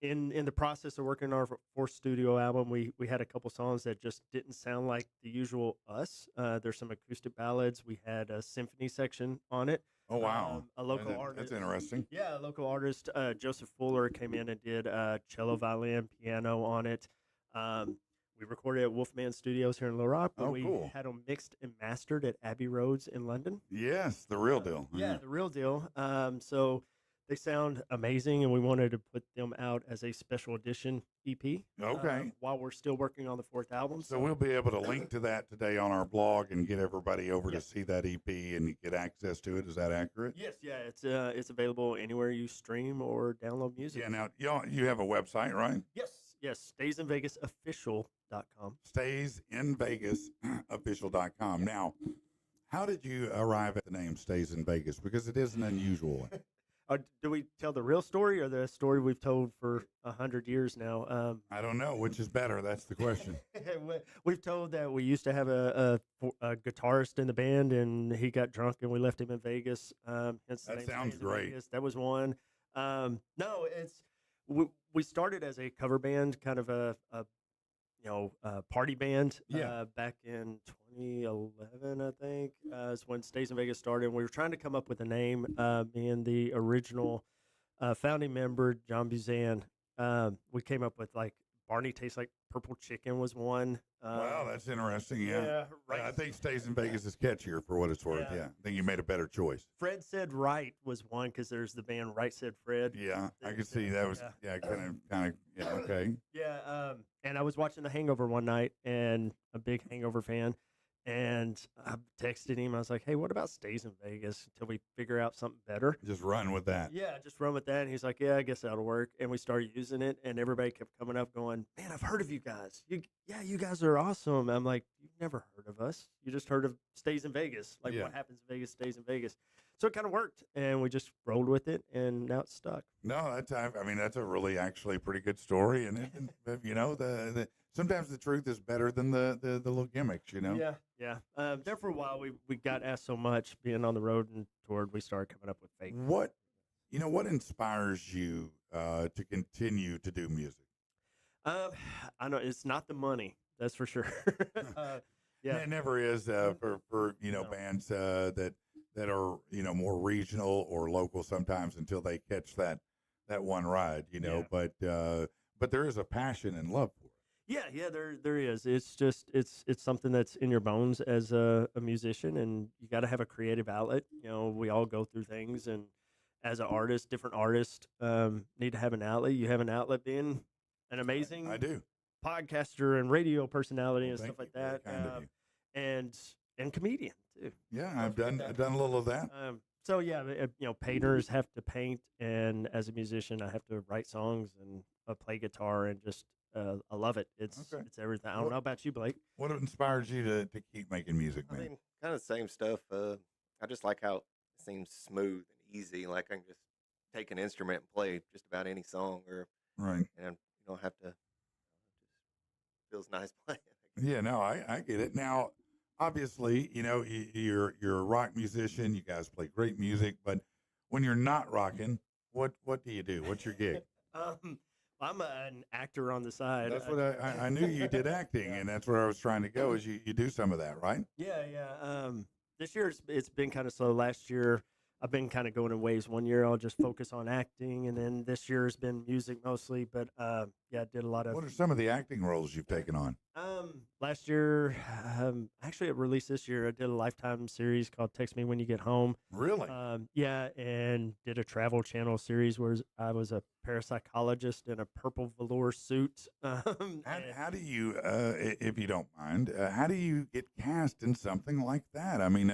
In the process of working on our 4th studio album, we had a couple songs that just didn't sound like the usual us. There's some acoustic ballads. We had a symphony section on it. Oh wow, A local artist. That's interesting. Yeah, a local artist, Joseph Fuller, came in and did cello, violin, piano on it. We recorded at Wolfman Studios here in Little Rock, but we cool. had them mixed and mastered at Abbey Roads in London. Yes, the real deal. Yeah, the real deal. So they sound amazing, and we wanted to put them out as a special edition EP. Okay. While we're still working on the 4th album. So we'll be able to link to that today on our blog and get everybody over Yeah. to see that EP and get access to it. Is that accurate? Yes, yeah, it's available anywhere you stream or download music. Yeah. Now you have a website, right? Yes, staysinvegasofficial.com. Staysinvegasofficial.com. Now, how did you arrive at the name Stays in Vegas? Because it is an unusual one. Do we tell the real story or the story we've told for 100 years now? I don't know which is better. That's the question. We've told that we used to have a guitarist in the band, and he got drunk, and we left him in Vegas. Hence the That name sounds Stays in great. Vegas. That was one. No, we started as a cover band, kind of a party band. Yeah. Back in 2011, I think, is when Stays in Vegas started. We were trying to come up with a name. Me and the original founding member, John Buzan, we came up with like Barney Tastes Like Purple Chicken was one. Wow, that's interesting. Yeah. right. I think Stays in Vegas is catchier for what it's worth. Yeah. Yeah. I think you made a better choice. Fred Said Right was one because there's the band Right Said Fred. Yeah. I could see that was, kind of, yeah, okay. Yeah, and I was watching The Hangover one night, and a big Hangover fan, and I texted him. I was like, "Hey, what about Stays in Vegas until we figure out something better?" Just run with that. Yeah, just run with that. And he's like, "Yeah, I guess that'll work." And we started using it, and everybody kept coming up, going, "Man, I've heard of you guys. You guys are awesome." I'm like, "You've never heard of us. You just heard of Stays in Vegas. Like Yeah. what happens in Vegas stays in Vegas." So it kind of worked, and we just rolled with it, and now it's stuck. No, that's a really actually pretty good story. And, the sometimes the truth is better than the little gimmicks, Yeah. There for a while, we got asked so much being on the road and toured, we started coming up with fake. What inspires you to continue to do music? I know it's not the money, that's for sure. Yeah. It never is for bands that are more regional or local sometimes until they catch that one ride, Yeah. But there is a passion and love for it. Yeah, there is. It's just it's something that's in your bones as a musician, and you got to have a creative outlet. We all go through things, and as an artist, different artists need to have an outlet. You have an outlet being an amazing I do. podcaster and radio personality and Thank stuff like you. Very that, kind of you. and comedian too. Yeah, I've done a little of that. So yeah, painters have to paint, and as a musician, I have to write songs and play guitar, and just I love it. It's everything. I don't know about you, Blake. What inspires you to keep making music, I man? mean, kind of the same stuff. I just like how it seems smooth and easy. Like I can just take an instrument and play just about any song, Right. and you don't have to. Just feels nice playing. Yeah, no, I get it. Now, obviously, you're a rock musician. You guys play great music, but when you're not rocking, what do you do? What's your gig? I'm an actor on the side. That's what I knew you did acting, and that's where I was trying to go. Is you do some of that, right? Yeah. This year it's been kind of slow. Last year I've been kind of going in waves. One year I'll just focus on acting, and then this year has been music mostly. But yeah, I did a lot of. What are some of the acting roles you've taken on? Last year, actually, it released this year. I did a Lifetime series called "Text Me When You Get Home." Really? Yeah, and did a Travel Channel series where I was a parapsychologist in a purple velour suit. How do you, if you don't mind, how do you get cast in something like that? I mean,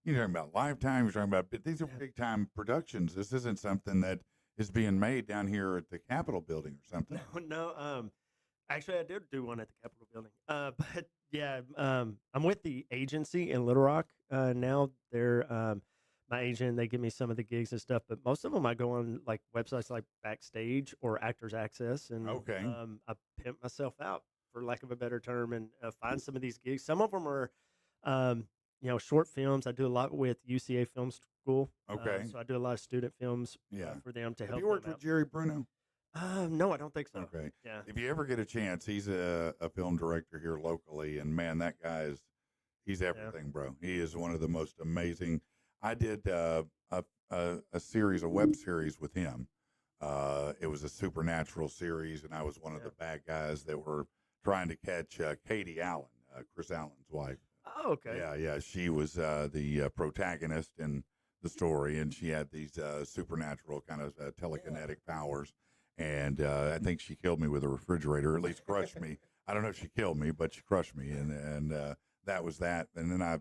you're talking about Lifetime, you're talking about, but these are big time productions. This isn't something that is being made down here at the Capitol building or something. No. Actually, I did do one at the Capitol building. But yeah, I'm with the agency in Little Rock now. They're my agent. They give me some of the gigs and stuff, but most of them I go on like websites like Backstage or Actors Access, and I pimp myself out, for lack of a better term, and find some of these gigs. Some of them are, short films. I do a lot with UCA Film School. So I do a lot of student films for them to help. Have you worked with Jerry Bruno? No, I don't think so. Okay. Yeah. If you ever get a chance, he's a film director here locally, and man, that guy he's everything, bro. He is one of the most amazing. I did a series, a web series with him. It was a supernatural series, and I was one of the bad guys that were trying to catch Katie Allen, Chris Allen's wife. Oh, okay. Yeah. She was the protagonist in the story, and she had these supernatural kind of telekinetic powers. And I think she killed me with a refrigerator, or at least crushed me. I don't know if she killed me, but she crushed me, and that was that. And then I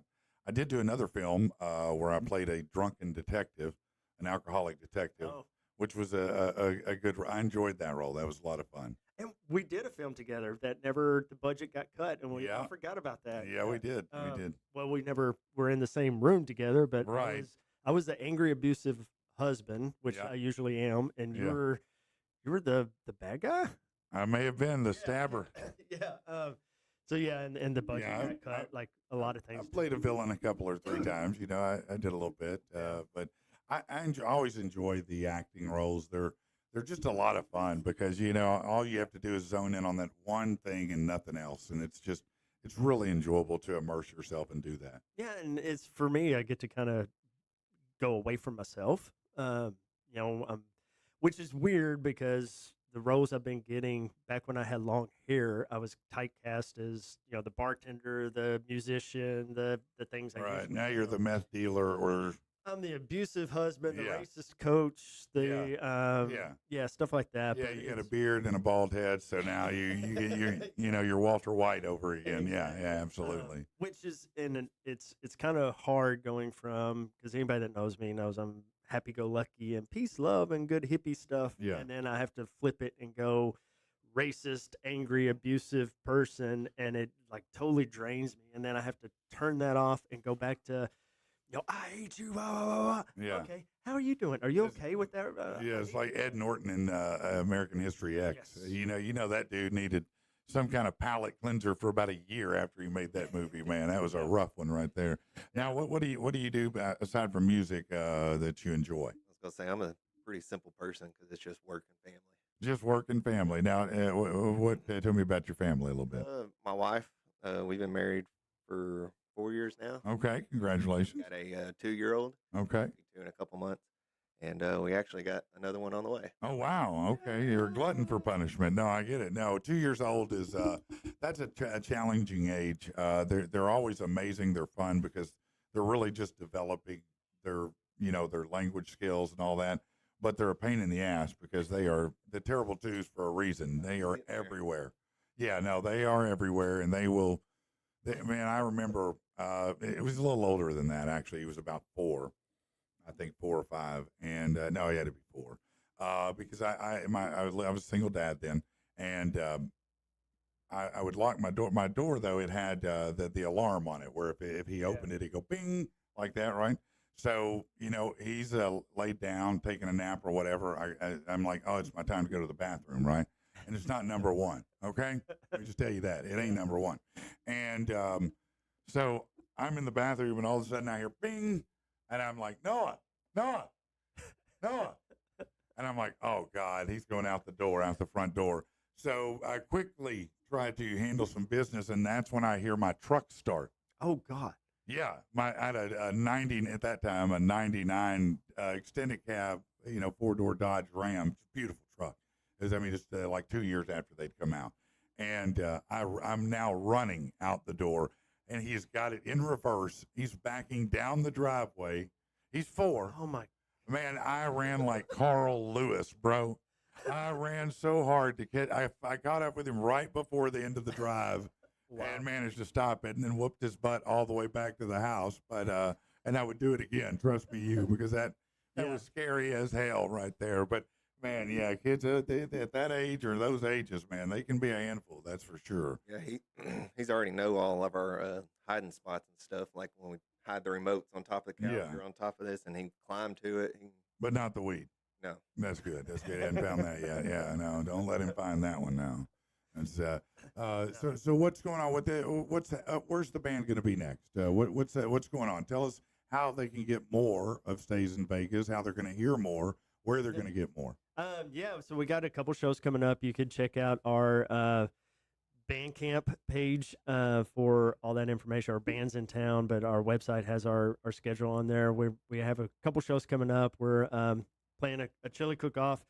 did do another film where I played a drunken detective, an alcoholic detective, which was a good. I enjoyed that role. That was a lot of fun. And we did a film together that the budget got cut, and I forgot about that. Yeah, we did. We did. Well, we never were in the same room together, but right. I was the angry, abusive husband, which I usually am, and you were the bad guy. I may have been the stabber. So and the budget got cut, like a lot of things. I played a villain a couple or three times. I did a little bit, but I always enjoy the acting roles. They're just a lot of fun because all you have to do is zone in on that one thing and nothing else, and it's really enjoyable to immerse yourself and do that. Yeah, and it's for me. I get to kind of go away from myself, which is weird because the roles I've been getting back when I had long hair, I was typecast as the bartender, the musician, the things. Right now, you're the meth dealer, or I'm the abusive husband, the racist coach, stuff like that. Yeah, you got a beard and a bald head, so now you're Walter White over again. Yeah, absolutely. Which is it's kind of hard going from, because anybody that knows me knows I'm happy-go-lucky and peace, love, and good hippie stuff. Yeah. And then I have to flip it and go racist, angry, abusive person, and it like totally drains me. And then I have to turn that off and go back to, I hate you. Blah, blah, blah. Yeah. Okay. How are you doing? Are you okay with that? Yeah, it's like Ed Norton in American History X. Yes. That dude needed some kind of palate cleanser for about a year after he made that movie. Man, that was a rough one right there. Now, what do you do aside from music that you enjoy? I was gonna say I'm a pretty simple person because it's just work and family. Just work and family. Now, tell me about your family a little bit. My wife, we've been married for 4 years now. Okay, congratulations. Got a 2-year-old. Okay. 2 in a couple months. And we actually got another one on the way. Oh, wow. Okay. You're a glutton for punishment. No, I get it. No, 2 years old is, that's a challenging age. They're always amazing. They're fun because they're really just developing their language skills and all that. But they're a pain in the ass because they are the terrible twos for a reason. They are everywhere. Yeah, no, they are everywhere, and they will. Man, I remember it was a little older than that. Actually, he was about 4, I think 4 or 5, and no, he had to be 4 because I was a single dad then, and I would lock my door. My door though, it had the alarm on it where if he opened it, he'd go bing like that, right? So, he's laid down, taking a nap or whatever. I'm like, oh, it's my time to go to the bathroom, right? And it's not number 1, okay? Let me just tell you that. It ain't number 1. And so I'm in the bathroom, and all of a sudden I hear bing, and I'm like, Noah. And I'm like, oh, God, he's going out the front door. So I quickly try to handle some business, and that's when I hear my truck start. Oh, God. Yeah, I had a 90 at that time, a 99 extended cab, 4-door Dodge Ram, beautiful truck. Just like 2 years after they'd come out, and I'm now running out the door, and he's got it in reverse. He's backing down the driveway. He's 4. Oh my Man, I ran like Carl Lewis, bro. I ran so hard to get. I got up with him right before the end of the drive. Wow. And managed to stop it, and then whooped his butt all the way back to the house. But and I would do it again, trust me, because that was scary as hell right there. But man, yeah, kids at that age or those ages, man, they can be a handful. That's for sure. Yeah, he's already know all of our hiding spots and stuff. Like when we hide the remotes on top of the couch or on top of this, and he climbed to it. But not the weed. No, that's good. That's good. I hadn't found that yet. Yeah, no, don't let him find that one now. It's, so what's going on with where's the band going to be next? What's going on? Tell us how they can get more of Stays in Vegas, how they're going to hear more, where they're going to get more. So we got a couple shows coming up. You could check out our Bandcamp page for all that information. Our band's in town, but our website has our schedule on there. We have a couple shows coming up. We're playing a chili cook-off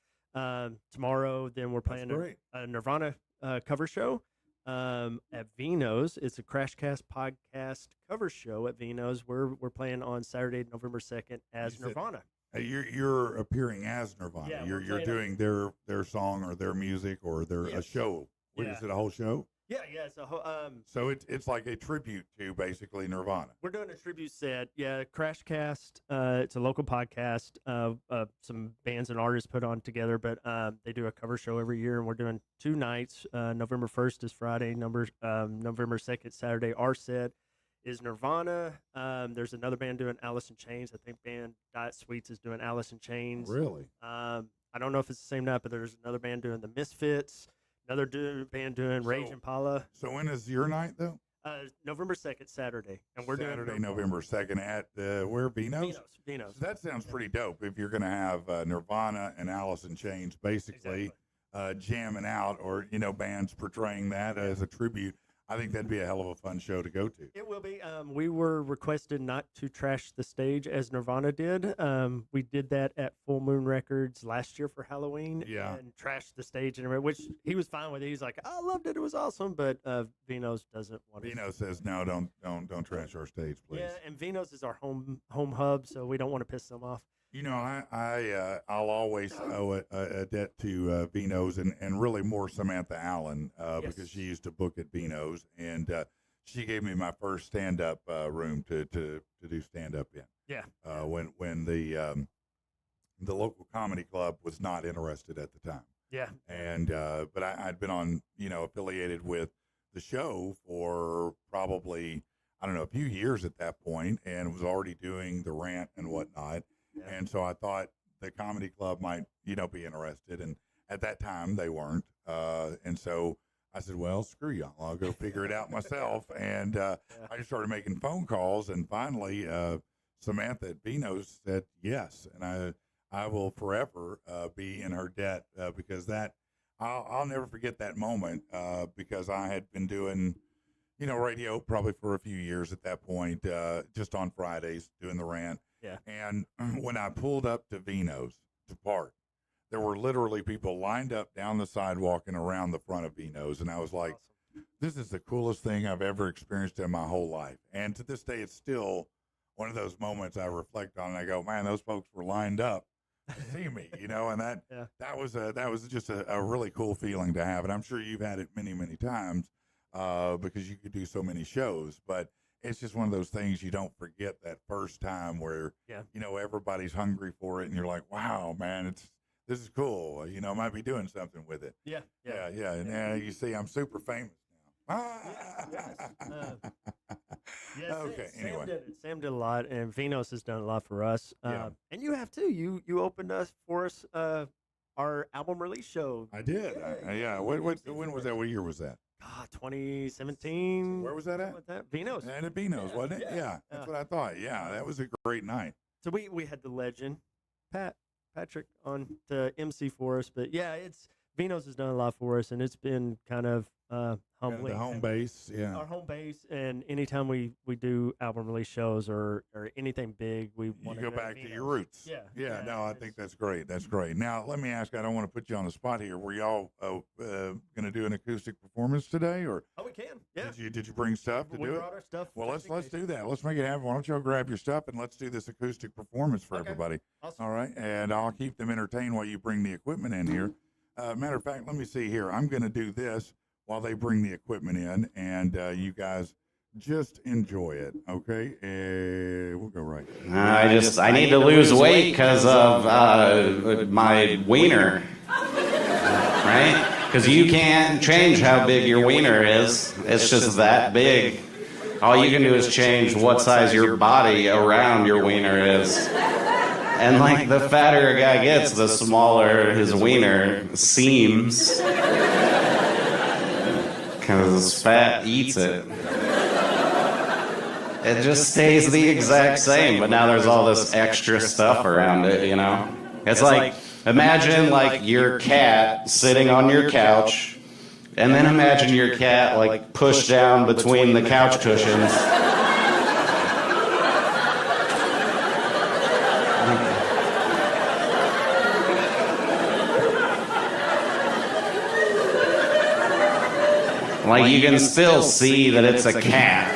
tomorrow. Then we're playing a Nirvana cover show at Vino's. It's a Crashcast podcast cover show at Vino's. We're playing on Saturday, November 2nd as Nirvana. You're appearing as Nirvana. Yeah, you're doing their song or their music or a show. Is it a whole show? Yeah, it's a whole. So it's like a tribute to basically Nirvana. We're doing a tribute set. Yeah, Crashcast. It's a local podcast. Some bands and artists put on together, but they do a cover show every year, and we're doing 2 nights. November 1st is Friday. November 2nd, Saturday. Our set is Nirvana. There's another band doing Alice in Chains. I think band Diet Sweets is doing Alice in Chains. Really? I don't know if it's the same night, but there's another band doing the Misfits. Another band doing Rage Impala. So when is your night though? November 2nd, Saturday, and we're Saturday, doing November 2nd at where Vino's? Vino's. So that sounds pretty dope. If you're going to have Nirvana and Alice in Chains, basically jamming out, or bands portraying that as a tribute. I think that'd be a hell of a fun show to go to. It will be. We were requested not to trash the stage as Nirvana did. We did that at Full Moon Records last year for Halloween. Yeah. And trashed the stage and everything, which he was fine with. He's like, I loved it. It was awesome. But Vino's doesn't want to. Vino's says no, don't trash our stage, please. Yeah, and Vino's is our home hub, so we don't want to piss them off. I'll always owe a debt to Vino's and really more Samantha Allen because she used to book at Vino's, and she gave me my first stand-up room to do stand-up in. Yeah. When the local comedy club was not interested at the time. Yeah. And but I'd been on affiliated with the show for probably a few years at that point, and was already doing the rant and whatnot. Yeah. And so I thought the comedy club might, be interested. And at that time they weren't. And so I said, well, screw y'all. I'll go figure it out myself. And I just started making phone calls. And finally, Samantha at Vino's said yes. And I will forever be in her debt because I'll never forget that moment because I had been doing, radio probably for a few years at that point, just on Fridays doing the rant. Yeah. And when I pulled up to Vino's to park, there were literally people lined up down the sidewalk and around the front of Vino's. And I was like, this is the coolest thing I've ever experienced in my whole life. And to this day, it's still one of those moments I reflect on and I go, man, those folks were lined up to see me, and that was just a really cool feeling to have. And I'm sure you've had it many, many times because you could do so many shows, but it's just one of those things you don't forget, that first time where, everybody's hungry for it and you're like, wow, man, this is cool. I might be doing something with it. Yeah. And now you see I'm super famous now. Okay. Anyway, Sam did a lot, and Vino's has done a lot for us. And you have too. You opened for us our album release show. I did. When was that? What year was that? 2017. Where was that at? Vino's. And at Vino's, wasn't it? Yeah, that's what I thought. Yeah, that was a great night. So we had the legend, Patrick, on the MC for us. But yeah, Vino's has done a lot for us, and it's been kind of humbly. The home and base, yeah. Our home base, and anytime we do album release shows or anything big, we You want go to back to your roots. Yeah. No, I think that's great. That's great. Now, let me ask. I don't want to put you on the spot here. Were y'all going to do an acoustic performance today, or Oh, we can. Yeah. did you bring stuff to We do it? brought our stuff. Well, just let's in case. do that. Let's make it happen. Why don't y'all grab your stuff and let's do this acoustic performance for Okay. everybody. Awesome. All right, and I'll keep them entertained while you bring the equipment in here. Matter of fact, let me see here. I'm going to do this while they bring the equipment in, and you guys just enjoy it. Okay, we'll go right. I need to lose weight because of my wiener, right? Because you can't change how big your wiener is. It's just that big. All you can do is change what size your body around your wiener is. And like the fatter a guy gets, the smaller his wiener seems. Because fat eats it. It just stays the exact same, but now there's all this extra stuff around it, you know? It's like, imagine like your cat sitting on your couch, and then imagine your cat like pushed down between the couch cushions. Like you can still see that it's a cat.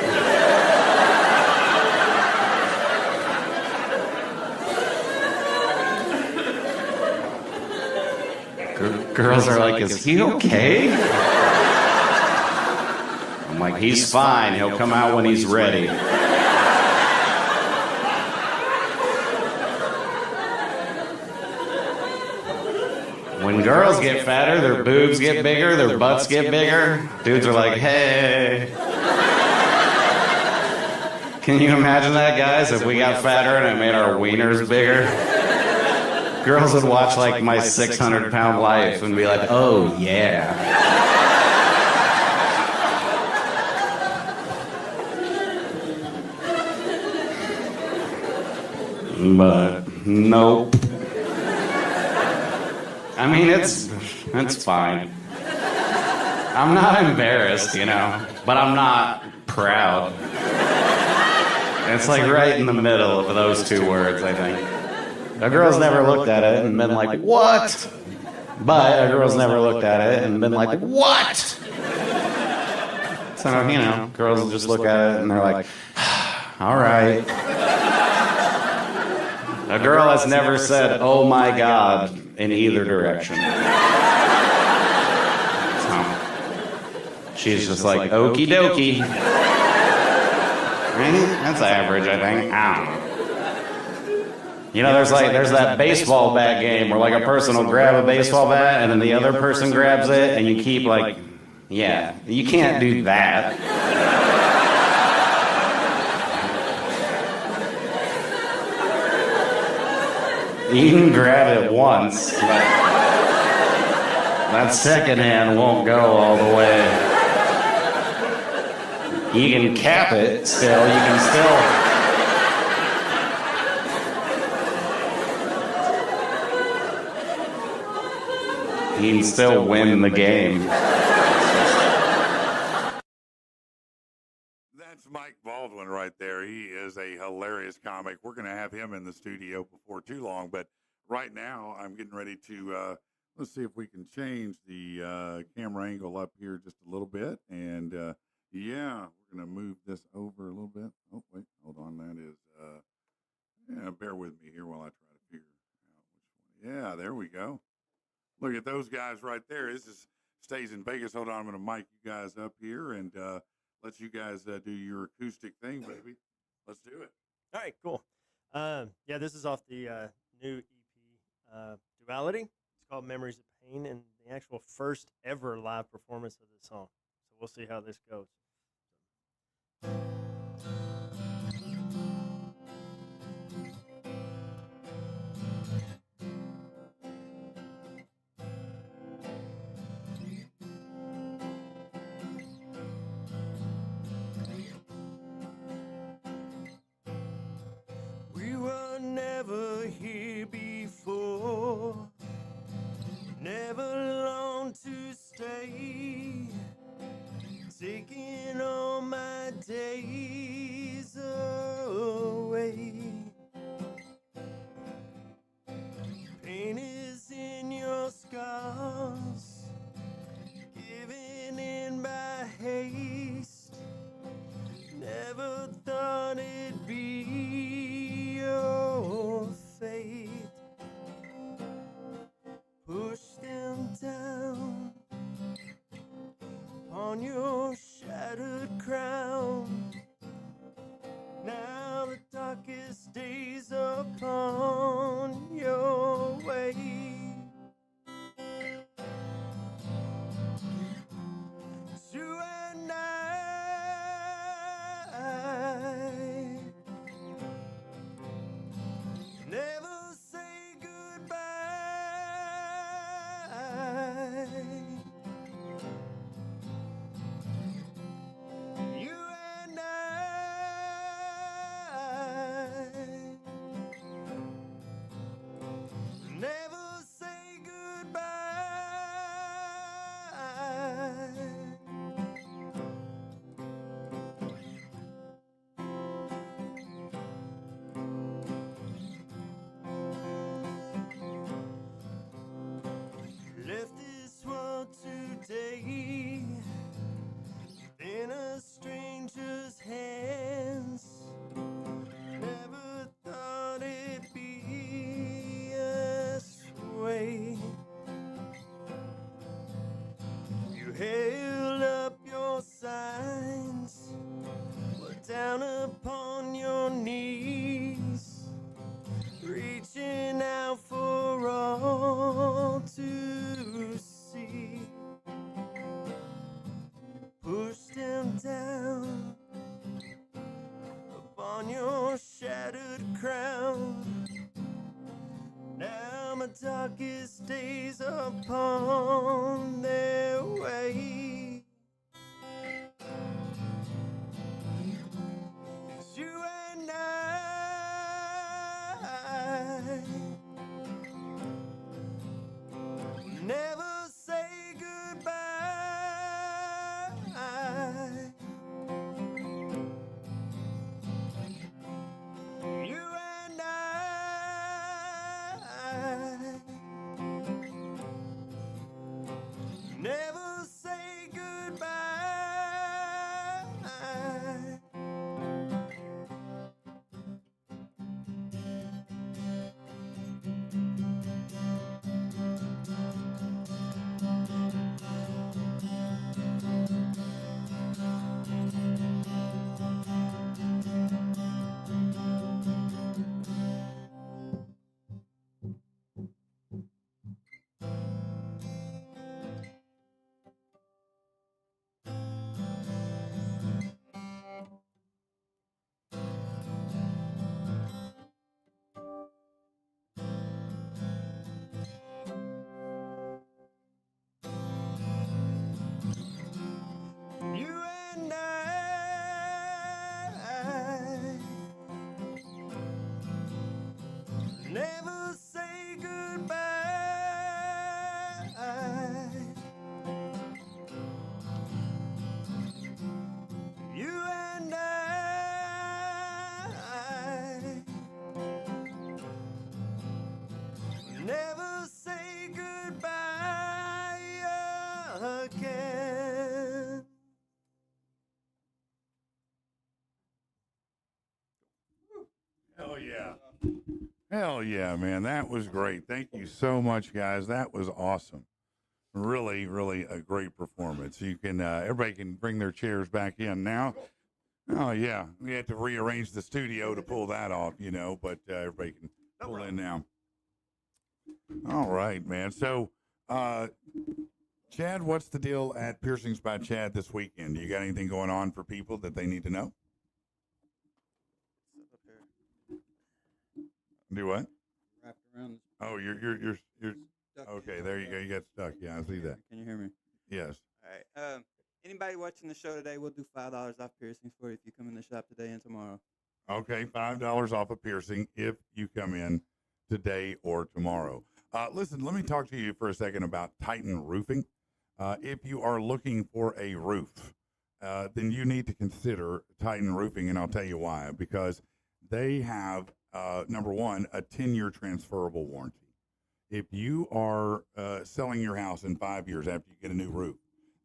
Girls are like, is he okay? I'm like, he's fine. He'll come out when he's ready. When girls get fatter, their boobs get bigger, their butts get bigger. Dudes are like, hey. Can you imagine that, guys? If we got fatter and it made our wieners bigger? Girls would watch like my 600-pound life and be like, oh yeah. But nope. I mean, it's fine. I'm not embarrassed, you know, but I'm not proud. It's like right in the middle of those two words, I think. A girl's never looked at it and been like, what? But a girl's never looked at it and been like, what? So, you know, girls just look at it and they're like, all right. A girl has never said, oh my God, in either direction. So, she's just like, okie dokie. Right? That's average, I think. I don't know. You know, there's that baseball bat game where like a person will grab a baseball bat and then the other person grabs it and you keep like, yeah, you can't do that. You can grab it once, but that second hand won't go all the way. You can cap it still, you can still... You can still win the game. That's Mike Baldwin right there. He is a hilarious comic. We're going to have him in the studio before too long, but right now I'm getting ready to, let's see if we can change the camera angle up here just a little bit. And yeah, we're going to move this over a little bit. Oh, wait, hold on. That is, yeah, bear with me here while I try to figure out which one. Yeah, there we go. Look at those guys right there. This is stays in Vegas. Hold on, I'm going to mic you guys up here and let you guys do your acoustic thing, baby. Let's do it. All right, cool. Yeah, this is off the new EP, Duality. It's called Memories of Pain, and the actual first ever live performance of this song. So we'll see how this goes. We were never here before, never long to stay. days away. Pain is in your scars, giving in by haste. Never thought it'd be your fate. Push them down on your shattered crown. Now the darkest days upon your way. You and I never say goodbye. You and I never say goodbye. Left this world today in a stranger's hands. Never thought it'd be this way. You held up your signs, were down upon your knees, reaching out for all to see. Push them down upon your shattered crown. Now my darkest days upon their way. You and I never say goodbye. You and I never say goodbye. You and I never say goodbye. You and I never say goodbye again. Hell yeah. Hell yeah, man. That was great. Thank you so much, guys. That was awesome. Really, really a great performance. You can, everybody can bring their chairs back in now. Oh, yeah. We had to rearrange the studio to pull that off, you know, but everybody can pull in now. All right, man. So, Chad, what's the deal at Piercings by Chad this weekend? Do you got anything going on for people that they need to know? Do what? Wrapped around. Oh, you're okay. There you go. You got stuck. Yeah, I see that. Can you hear me? Yes. All right. Anybody watching the show today, we'll do $5 off piercings for you if you come in the shop today and tomorrow. Okay, $5 off a piercing if you come in today or tomorrow. Listen, let me talk to you for a second about Titan Roofing. If you are looking for a roof, then you need to consider Titan Roofing, and I'll tell you why. Because they have, number one, a 10-year transferable warranty. If you are selling your house in 5 years after you get a new roof,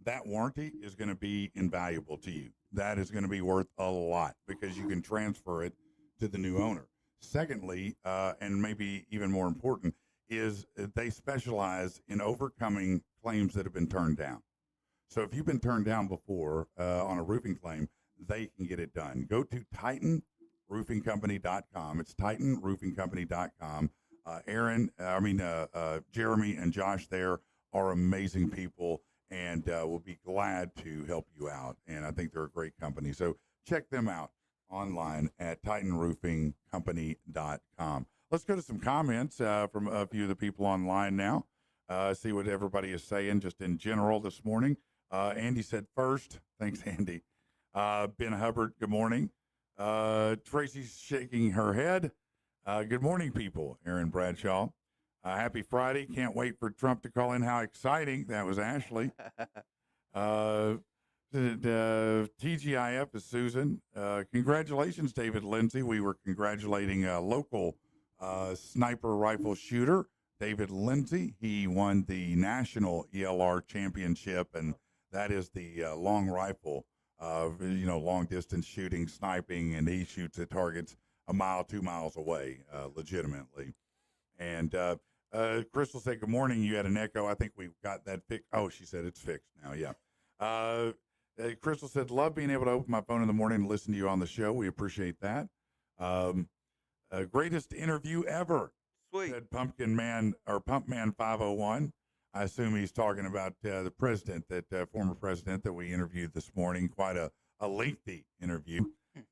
that warranty is going to be invaluable to you. That is going to be worth a lot because you can transfer it to the new owner. Secondly, and maybe even more important, is they specialize in overcoming claims that have been turned down. So if you've been turned down before on a roofing claim, they can get it done. Go to TitanRoofingCompany.com. It's TitanRoofingCompany.com. Jeremy and Josh there are amazing people and will be glad to help you out. And I think they're a great company. So check them out online at TitanRoofingCompany.com. Let's go to some comments from a few of the people online now. See what everybody is saying just in general this morning. Andy said first. Thanks, Andy. Ben Hubbard, good morning. Tracy's shaking her head. Good morning, people. Aaron Bradshaw. Happy Friday. Can't wait for Trump to call in. How exciting. That was Ashley. TGIF is Susan. Congratulations, David Lindsay. We were congratulating a local sniper rifle shooter, David Lindsay. He won the national ELR championship, and that is the long rifle, long distance shooting, sniping, and he shoots at targets a mile, 2 miles away, legitimately. And Crystal said, good morning. You had an echo. I think we got that fixed. Oh, she said it's fixed now. Yeah. Crystal said, love being able to open my phone in the morning and listen to you on the show. We appreciate that. Greatest interview ever. Sweet. Said Pumpkin Man or Pump Man 501. I assume he's talking about the president, that former president that we interviewed this morning. Quite a lengthy interview.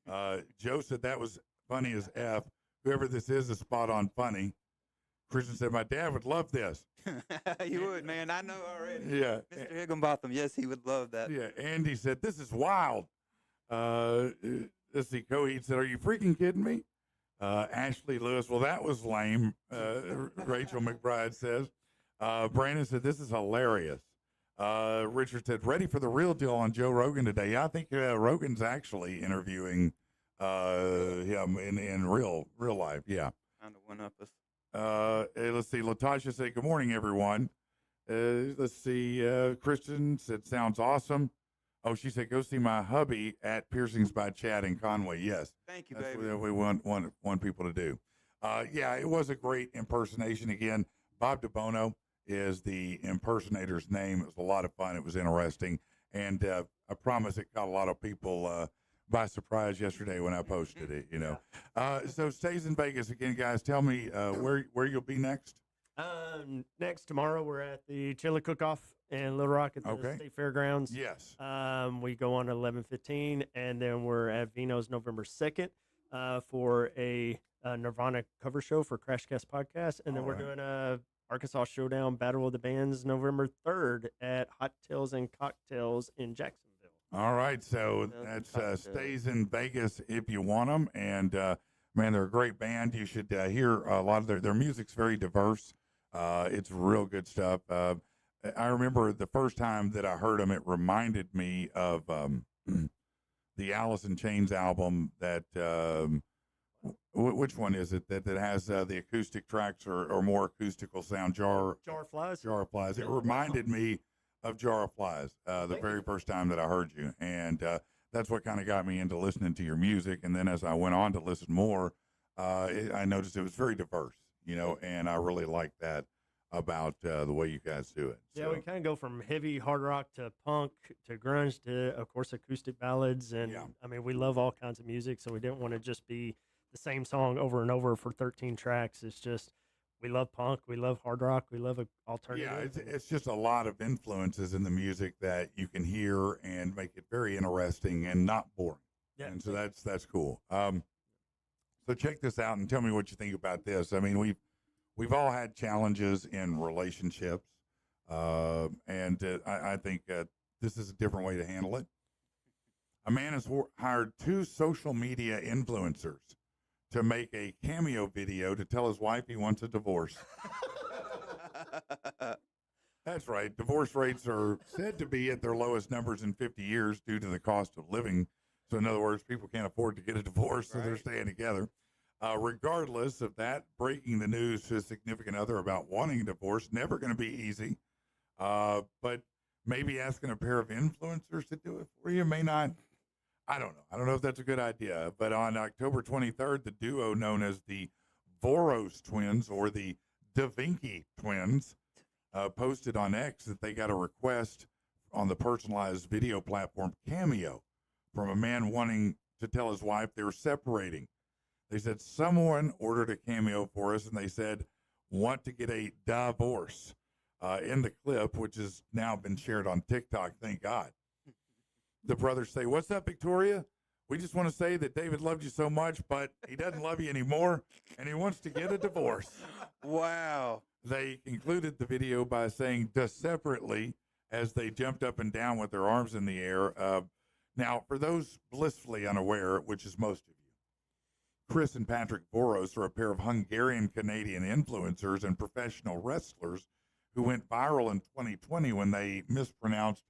Joe said that was funny as F. Whoever this is spot on funny. Christian said, my dad would love this. You would, man. I know already. Yeah. Mr. Higginbotham, yes, he would love that. Yeah. Andy said, this is wild. Let's see. Coheed said, are you freaking kidding me? Ashley Lewis, well, that was lame. Rachel McBride says. Brandon said, this is hilarious. Richard said, ready for the real deal on Joe Rogan today. Yeah, I think Rogan's actually interviewing him in real life. Yeah. Kind of one up us. Let's see. Latasha said, good morning, everyone. Let's see. Kristen said, sounds awesome. Oh, she said, go see my hubby at Piercings by Chad in Conway. Yes. Thank you, That's baby. what we want people to do. Yeah, it was a great impersonation. Again, Bob DiBuono is the impersonator's name. It was a lot of fun. It was interesting. And I promise it caught a lot of people by surprise yesterday when I posted it, So stays in Vegas again, guys. Tell me where you'll be next. Next tomorrow we're at the Chili Cook-Off in Little Rock at the Okay. State Fairgrounds. Yes. We go on at 11:15, and then we're at Vino's November 2nd for a Nirvana cover show for Crashcast Podcast, and then All we're right. doing a Arkansas Showdown Battle of the Bands November 3rd at Hot Tails and Cocktails in Jacksonville. All right, so that's stays in Vegas if you want them, and man, they're a great band. You should hear a lot of their music's very diverse. It's real good stuff. I remember the first time that I heard them, it reminded me of the Alice in Chains album. That which one is it that has the acoustic tracks or more acoustical sound? Jar of Flies. Jar of Flies. It reminded me of Jar of Flies the very first time that I heard you, and that's what kind of got me into listening to your music. And then as I went on to listen more, I noticed it was very diverse, and I really like that about the way you guys do it. Yeah, we kind of go from heavy hard rock to punk to grunge to, of course, acoustic ballads. And I mean, we love all kinds of music, so we didn't want to just be the same song over and over for 13 tracks. It's just, we love punk, we love hard rock, we love alternative. Yeah, it's just a lot of influences in the music that you can hear and make it very interesting and not boring. Yeah. And so that's cool. So check this out and tell me what you think about this. I mean, we've all had challenges in relationships, and I think this is a different way to handle it. A man has hired 2 social media influencers to make a cameo video to tell his wife he wants a divorce. That's right. Divorce rates are said to be at their lowest numbers in 50 years due to the cost of living. So, in other words, people can't afford to get a divorce, so they're staying together. Regardless of that, breaking the news to a significant other about wanting a divorce, never going to be easy. But maybe asking a pair of influencers to do it for you may not. I don't know. I don't know if that's a good idea. But on October 23rd, the duo known as the Voros twins or the Da Vinci twins posted on X that they got a request on the personalized video platform Cameo from a man wanting to tell his wife they were separating. They said, someone ordered a Cameo for us, and they said, want to get a divorce. In the clip, which has now been shared on TikTok, thank God. The brothers say, what's up, Victoria? We just want to say that David loved you so much, but he doesn't love you anymore, and he wants to get a divorce. Wow. They concluded the video by saying, separately, as they jumped up and down with their arms in the air. Now, for those blissfully unaware, which is most of you, Chris and Patrick Boros are a pair of Hungarian-Canadian influencers and professional wrestlers who went viral in 2020 when they mispronounced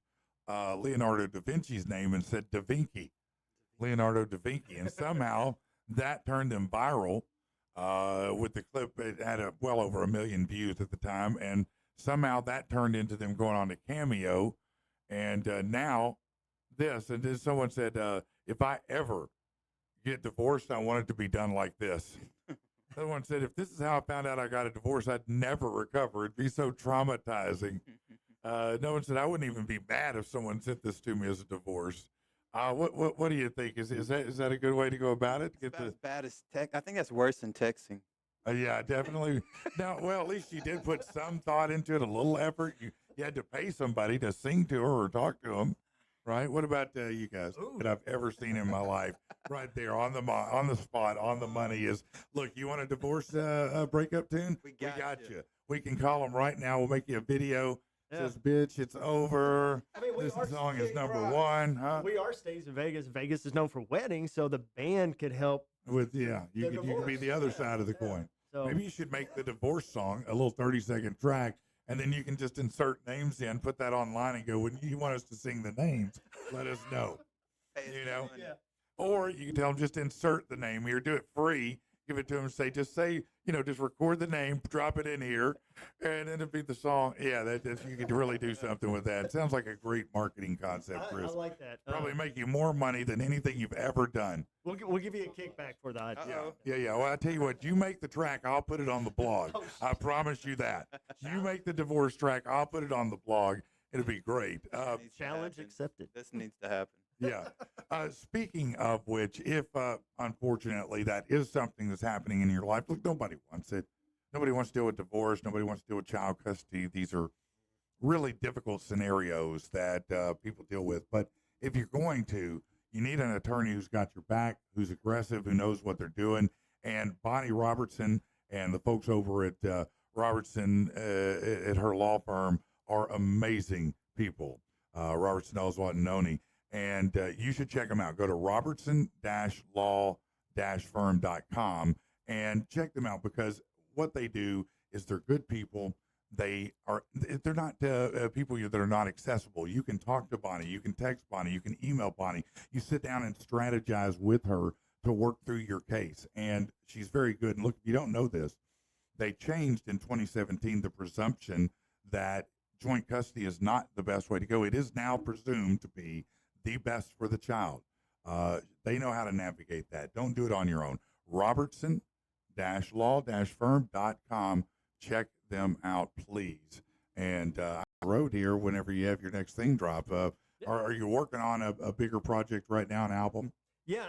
Leonardo da Vinci's name and said Da Vinci, Leonardo da Vinci. And somehow that turned them viral with the clip. It had well over 1 million views at the time. And somehow that turned into them going on to Cameo. And now this. And then someone said, if I ever get divorced, I want it to be done like this. Someone said, if this is how I found out I got a divorce, I'd never recover. It'd be so traumatizing. No one said, I wouldn't even be mad if someone sent this to me as a divorce. What do you think? Is that a good way to go about it? It's about as bad as text. I think that's worse than texting. Yeah, definitely. No, well, at least you did put some thought into it, a little effort. You had to pay somebody to sing to her or talk to them. Right? What about you guys that I've ever seen in my life? Right there on the spot, on the money is, look, you want a divorce breakup tune? We got you. We can call them right now. We'll make you a video. Says, bitch, it's over. I mean, this song is number one. Huh? We are stays in Vegas. Vegas is known for weddings, so the band could help. You could be the other side of the coin. So maybe you should make the divorce song a little 30-second track. And then you can just insert names in, put that online, and go, when you want us to sing the names, let us know. You know? Yeah. Or you can tell them, just insert the name here, do it free, give it to them, just record the name, drop it in here, and then it'll be the song. Yeah, you could really do something with that. It sounds like a great marketing concept, Chris. I like that. Probably make you more money than anything you've ever done. We'll give you a kickback for the idea. Yeah. Well, I tell you what, you make the track, I'll put it on the blog. I promise you that. You make the divorce track, I'll put it on the blog. It'll be great. Challenge accepted. This needs to happen. Yeah. Speaking of which, if unfortunately that is something that's happening in your life, look, nobody wants it. Nobody wants to deal with divorce. Nobody wants to deal with child custody. These are really difficult scenarios that people deal with. But if you're going to, you need an attorney who's got your back, who's aggressive, who knows what they're doing. And Bonnie Robertson and the folks over at Robertson at her law firm are amazing people. Robertson, Oswald, and Noni. And you should check them out. Go to robertson-law-firm.com and check them out, because what they do is they're good people. They're not people that are not accessible. You can talk to Bonnie. You can text Bonnie. You can email Bonnie. You sit down and strategize with her to work through your case. And she's very good. And look, if you don't know this, they changed in 2017 the presumption that joint custody is not the best way to go. It is now presumed to be the best for the child. They know how to navigate that. Don't do it on your own. Robertson-law-firm.com. Check them out, please. And I wrote here, whenever you have your next thing drop, are you working on a bigger project right now, an album? Yeah,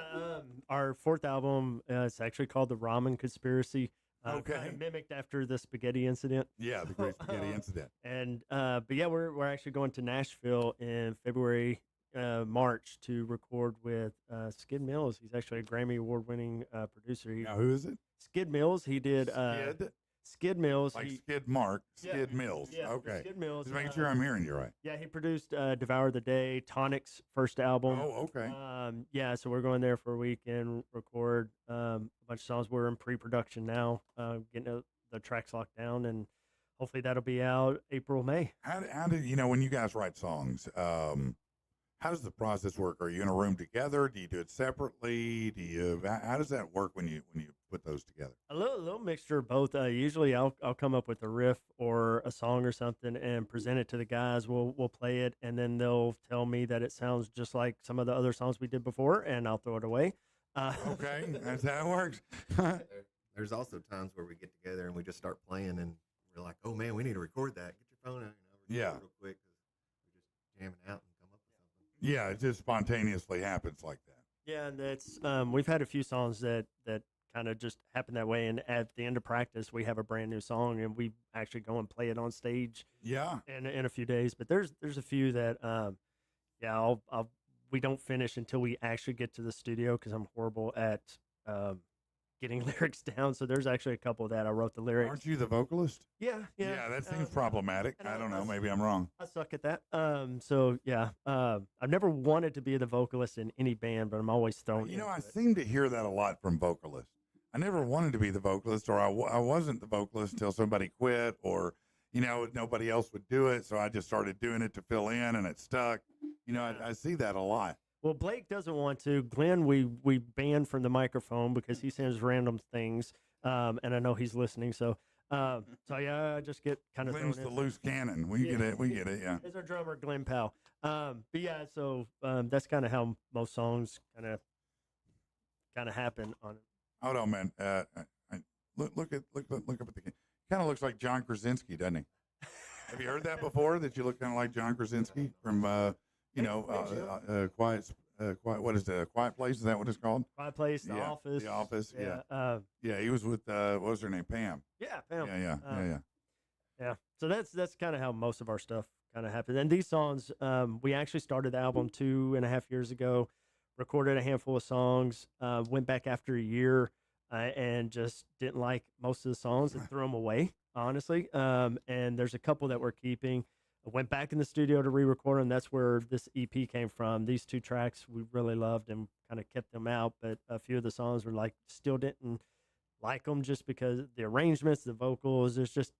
our fourth album, it's actually called The Ramen Conspiracy. Okay. Kind of mimicked after the spaghetti incident. Yeah, the great spaghetti incident. And but yeah, we're actually going to Nashville in February, March to record with Skid Mills. He's actually a Grammy Award-winning producer. Now, who is it? Skid Mills. He did Skid Mills. Like Skid Mark, Skid Mills. Yeah, okay. Skid Mills. Just making sure I'm hearing you right. Yeah, he produced Devour the Day, Tonic's first album. Oh, okay. Yeah, so we're going there for a week and record a bunch of songs. We're in pre-production now, getting the tracks locked down, and hopefully that'll be out April, May. How do you know when you guys write songs? How does the process work? Are you in a room together? Do you do it separately? How does that work when you put those together? A little mixture of both. Usually I'll come up with a riff or a song or something and present it to the guys. We'll play it, and then they'll tell me that it sounds just like some of the other songs we did before, and I'll throw it away. Okay, that's how it works. There's also times where we get together and we just start playing, and we're like, "Oh man, we need to record that. Get your phone out, Yeah. real quick, 'cause we're just jamming out and come up with something." Yeah, it just spontaneously happens like that. Yeah, and that's we've had a few songs that kind of just happen that way. And at the end of practice, we have a brand new song, and we actually go and play it on stage. Yeah, in a few days. But there's a few that we don't finish until we actually get to the studio because I'm horrible at getting lyrics down. So there's actually a couple that I wrote the lyrics. Aren't you the vocalist? Yeah. Yeah, that seems problematic. I don't know. Maybe I'm wrong. I suck at that. So yeah, I've never wanted to be the vocalist in any band, but I'm always thrown. You know, I into it. seem to hear that a lot from vocalists. I never wanted to be the vocalist, or I wasn't the vocalist until somebody quit, or nobody else would do it, so I just started doing it to fill in, and it stuck. I see that a lot. Well, Blake doesn't want to. Glenn, we banned from the microphone because he sends random things, and I know he's listening. So yeah, I just get kind of. Glenn's the loose cannon. We get it. Yeah. It's our drummer, Glenn Powell. But yeah, so that's kind of how most songs kind of happen on it. Hold on, man. Look up at the. Kind of looks like John Krasinski, doesn't he? Have you heard that before? That you look kind of like John Krasinski from Quiet. What is it? Quiet Place? Is that what it's called? Quiet Place, The Office. The Office. Yeah. Yeah. He was with what was her name? Pam. Yeah, Pam. Yeah. Yeah. So that's kind of how most of our stuff kind of happened. And these songs, we actually started the album 2.5 years ago, recorded a handful of songs, went back after a year, and just didn't like most of the songs and threw them away, honestly. And there's a couple that we're keeping. I went back in the studio to re-record them. That's where this EP came from. These 2 tracks we really loved and kind of kept them out, but a few of the songs were like still didn't like them just because the arrangements, the vocals. There's just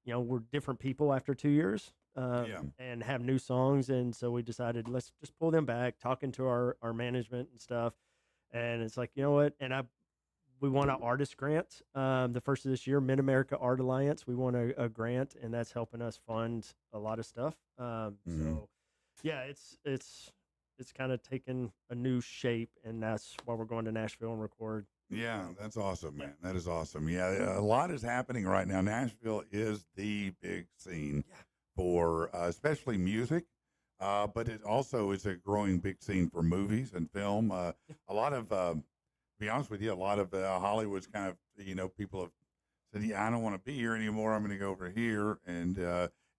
we're different people after 2 years, and have new songs, and so we decided let's just pull them back. Talking to our management and stuff, and it's like, you know what? And we won an artist grant the first of this year, Mid America Art Alliance. We won a grant, and that's helping us fund a lot of stuff. So yeah, it's kind of taken a new shape, and that's why we're going to Nashville and record. Yeah, that's awesome, man. That is awesome. Yeah, a lot is happening right now. Nashville is the big scene for especially music, but it also is a growing big scene for movies and film. A lot of be honest with you, a lot of Hollywood's kind of, people have said, yeah, I don't want to be here anymore. I'm going to go over here. And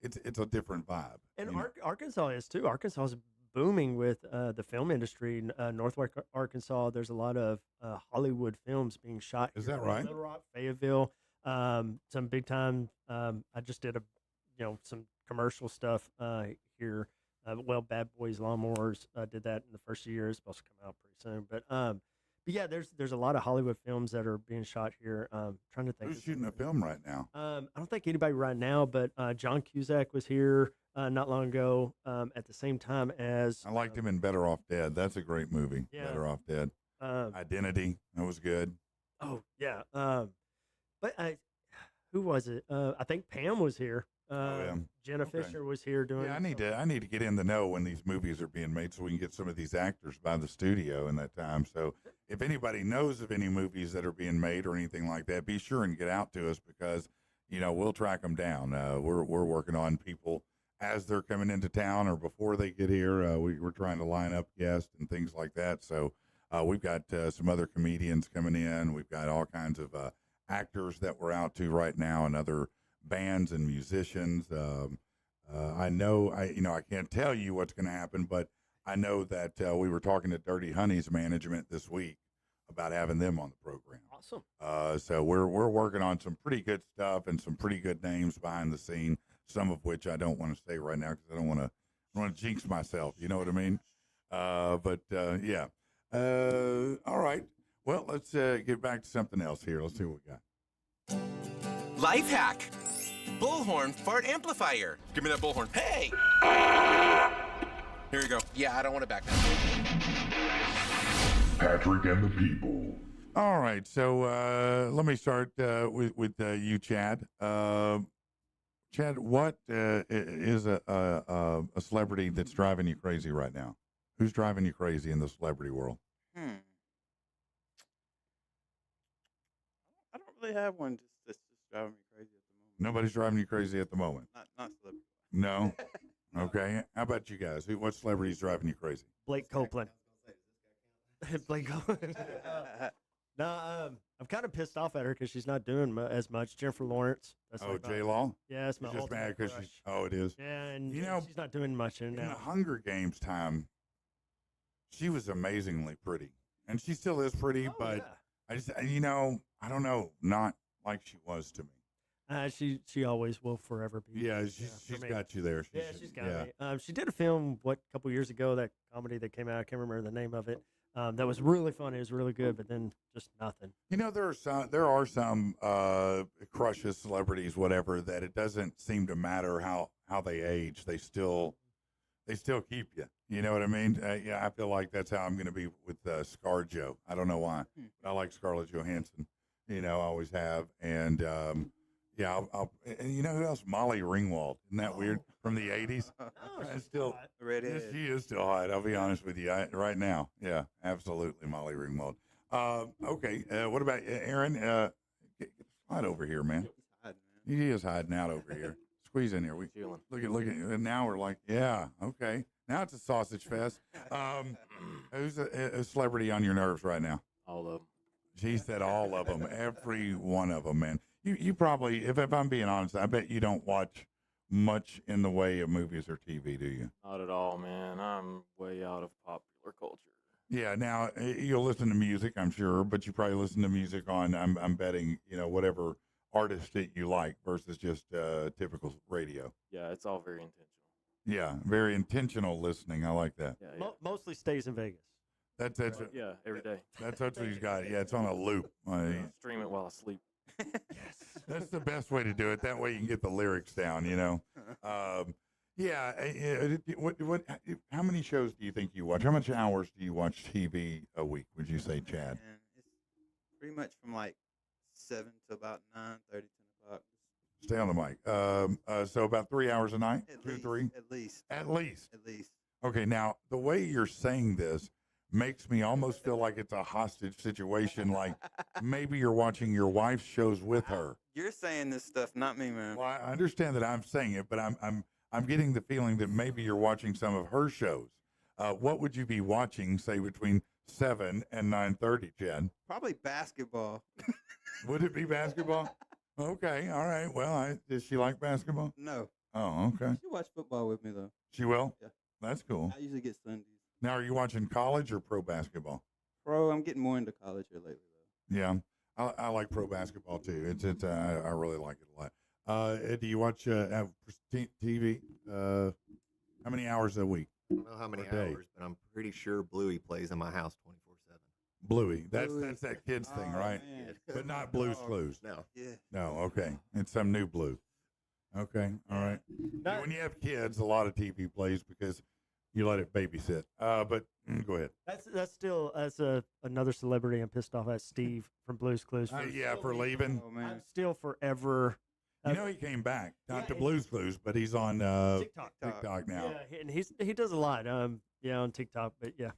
it's a different vibe. And Arkansas is too. Arkansas is booming with the film industry. Northwest Arkansas, there's a lot of Hollywood films being shot. Is that right? Little Rock, Fayetteville, some big time. I just did some commercial stuff here. Bad Boys Lawnmowers did that in the first year. It's supposed to come out pretty soon. But yeah, there's a lot of Hollywood films that are being shot here. Trying to think. Who's shooting a film right now? I don't think anybody right now, but John Cusack was here not long ago at the same time as. I liked him in Better Off Dead. That's a great movie. Yeah. Better Off Dead. Identity. That was good. Oh yeah. But who was it? I think Pam was here. Jenna Fisher was here doing. Yeah, I need to get in the know when these movies are being made so we can get some of these actors by the studio in that time. So if anybody knows of any movies that are being made or anything like that, be sure and get out to us because we'll track them down. We're working on people as they're coming into town or before they get here. We're trying to line up guests and things like that. So we've got some other comedians coming in. We've got all kinds of actors that we're out to right now and other bands and musicians. I know, I can't tell you what's going to happen, but I know that we were talking to Dirty Honey's management this week about having them on the program. Awesome. So we're working on some pretty good stuff and some pretty good names behind the scene, some of which I don't want to say right now because I don't want to jinx myself. You know what I mean? Yeah. All right. Well, let's get back to something else here. Let's see what we got. Life hack. Bullhorn fart amplifier. Give me that bullhorn. Hey! Here you go. Yeah, I don't want it back now. Patrick and the people. All right, so let me start with you, Chad. Chad, what is a celebrity that's driving you crazy right now? Who's driving you crazy in the celebrity world? I don't really have one that's just driving me crazy at the moment. Nobody's driving you crazy at the moment. Not celebrity. No. Okay. How about you guys? What celebrity is driving you crazy? Blake Copeland. Blake Copeland. No, I'm kind of pissed off at her because she's not doing as much. Jennifer Lawrence. That's Oh, like my- J Law. Yeah, it's my You're just mad ultimate because crush. she's. Oh, it is. Yeah, and You know, she's not doing much in In the now. Hunger Games time, she was amazingly pretty, and she still is pretty. Oh, but yeah. I just, I don't know, not like she was to me. She always will forever be. Yeah, for she's me. got you there. She's got me. She did a film a couple years ago, that comedy that came out. I can't remember the name of it. That was really funny. It was really good, but then just nothing. You know, there are some crushes, celebrities, whatever, that it doesn't seem to matter how they age. They still keep you. You know what I mean? Yeah, I feel like that's how I'm going to be with ScarJo. I don't know why, but I like Scarlett Johansson. You know, I always have, and yeah, and you know who else? Molly Ringwald. Isn't that weird? From the '80s. Still, redhead. she is still hot. I'll be honest with you right now. Yeah, absolutely, Molly Ringwald. Okay, what about Aaron? Slide over here, man. He is hiding out over here. Squeeze in here. We look at. And now we're like, yeah, okay. Now it's a sausage fest. Who's a celebrity on your nerves right now? All of them. She said all of them, every one of them, man. You probably, if I'm being honest, I bet you don't watch much in the way of movies or TV, do you? Not at all, man. I'm way out of popular culture. Yeah. Now you'll listen to music, I'm sure, but you probably listen to music on, I'm betting, whatever artist that you like versus just typical radio. Yeah, it's all very intentional. Yeah, very intentional listening. I like that. Yeah, Mostly stays in Vegas. That's yeah, every day. That's what he's got. Yeah, it's on a loop. Stream it while I sleep. That's the best way to do it. That way you can get the lyrics down, Yeah. How many shows do you think you watch? How much hours do you watch TV a week, would you say, Chad? And it's pretty much from like 7 to about 9:30, 10 o'clock. Stay on the mic. So about 3 hours a night? At 2, least, 3? At least. At least. At least. Okay, now, the way you're saying this makes me almost feel like it's a hostage situation, like maybe you're watching your wife's shows with her. You're saying this stuff, not me, man. Well, I understand that I'm saying it, but I'm getting the feeling that maybe you're watching some of her shows. What would you be watching, say, between 7 and 9:30, Chad? Probably basketball. Would it be basketball? Okay, all right. Well, does she like basketball? No. Oh, okay. She watch football with me though. She will? Yeah. That's cool. I usually get Sundays. Now, are you watching college or pro basketball? Pro, I'm getting more into college here lately though. Yeah, I like pro basketball too. I really like it a lot. Do you watch TV? How many hours a week? I don't know how many or day? hours, but I'm pretty sure Bluey plays in my house 24/7. Bluey. That's that kids thing, Oh, right? man. But not Blue's Clues. No. Yeah. No. Okay. It's some new Blue. Okay. All right. Yeah, when you have kids, a lot of TV plays because you let it babysit. But go ahead. That's still another celebrity I'm pissed off at. Steve from Blue's Clues. Yeah, for leaving. Oh man. I'm still forever. You know, he came back, not to yeah, Blue's Clues, but he's on TikTok now. Yeah, and he does a lot. On TikTok, but yeah.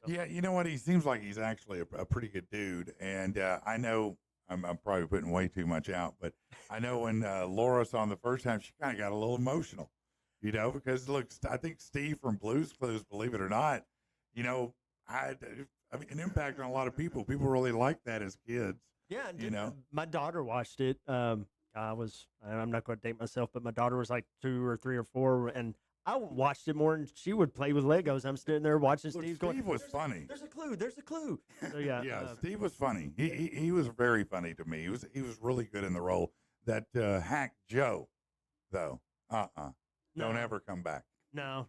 Yeah, you know what? He seems like he's actually a pretty good dude. And I know I'm probably putting way too much out, but I know when Laura saw him the first time, she kind of got a little emotional, because look, I think Steve from Blue's Clues, believe it or not, had an impact on a lot of people. People really like that as kids. Yeah, and my daughter watched it. I'm not going to date myself, but my daughter was like 2 or 3 or 4, and I watched it more, and she would play with Legos. I'm sitting there watching Steve going. Steve was funny. There's a clue. There's a clue. So yeah, yeah. Steve was funny. He was very funny to me. He was really good in the role. That hack Joe, though. Don't ever come back. No.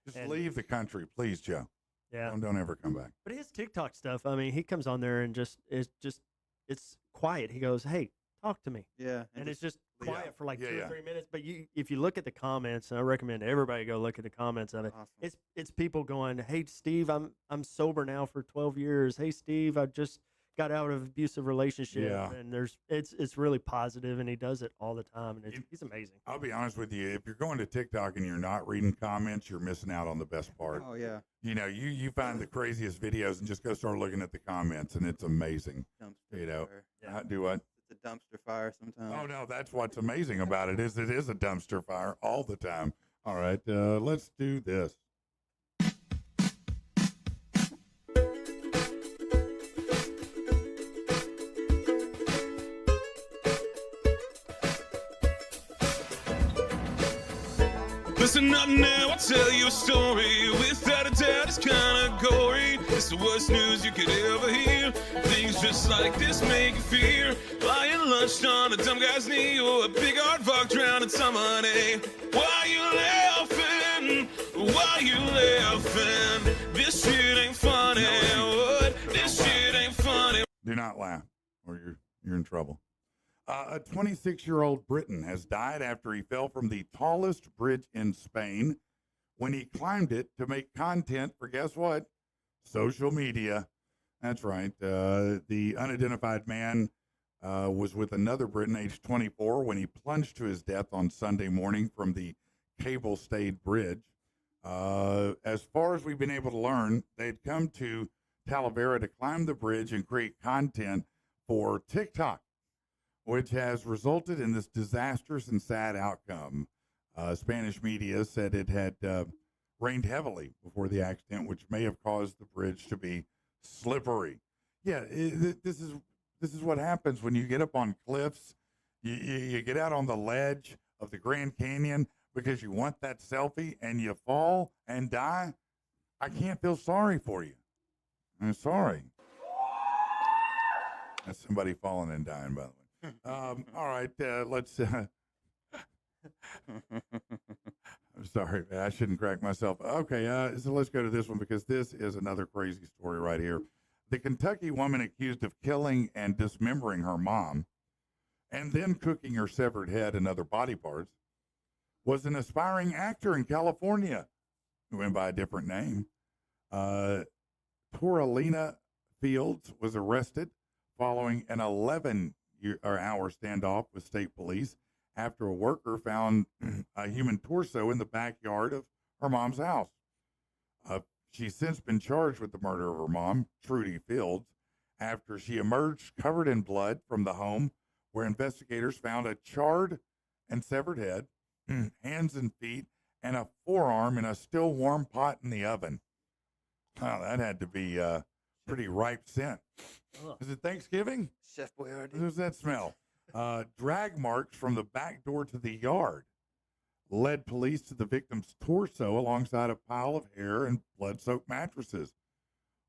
Just leave the country, please, Joe. Yeah. Don't ever come back. But his TikTok stuff. I mean, he comes on there and it's quiet. He goes, "Hey, talk to me." Yeah. And it's just quiet for like Yeah, 2 yeah. or 3 minutes. But if you look at the comments, and I recommend everybody go look at the comments of it. Awesome. It's people going, "Hey Steve, I'm sober now for 12 years. Hey Steve, I just got out of abusive relationship." Yeah. And it's really positive, and he does it all the time, and he's amazing. I'll be honest with you. If you're going to TikTok and you're not reading comments, you're missing out on the best part. Oh yeah. You know, you find the craziest videos and just go start looking at the comments, and it's amazing. Dumpster You know, fire. do what? It's a dumpster fire sometimes. Oh no, that's what's amazing about it is a dumpster fire all the time. All right, let's do this. Listen up now, I'll tell you a story. Without a doubt, it's kinda gory. It's the worst news you could ever hear. Things just like this make you fear. Lying lunched on a dumb guy's knee, or a big hard fuck drowning somebody. Why you laughing? Why you laughing? This shit ain't funny. What? This shit ain't funny. Do not laugh, or you're in trouble. A 26-year-old Briton has died after he fell from the tallest bridge in Spain when he climbed it to make content for, guess what? Social media. That's right. The unidentified man was with another Briton, aged 24, when he plunged to his death on Sunday morning from the cable-stayed bridge. As far as we've been able to learn, they'd come to Talavera to climb the bridge and create content for TikTok, which has resulted in this disastrous and sad outcome. Spanish media said it had rained heavily before the accident, which may have caused the bridge to be slippery. Yeah, this is what happens when you get up on cliffs. You get out on the ledge of the Grand Canyon because you want that selfie, and you fall and die. I can't feel sorry for you. I'm sorry. That's somebody falling and dying, by the way. All right, let's. I'm sorry, man. I shouldn't crack myself. Okay, so let's go to this one because this is another crazy story right here. The Kentucky woman accused of killing and dismembering her mom and then cooking her severed head and other body parts was an aspiring actor in California who went by a different name. Toralina Fields was arrested following an 11-hour standoff with state police after a worker found a human torso in the backyard of her mom's house. She's since been charged with the murder of her mom, Trudy Fields, after she emerged covered in blood from the home where investigators found a charred and severed head, hands and feet, and a forearm in a still warm pot in the oven. Oh, that had to be pretty ripe scent. Is it Thanksgiving? Chef Boyardee. What does that smell? Drag marks from the back door to the yard led police to the victim's torso alongside a pile of hair and blood-soaked mattresses,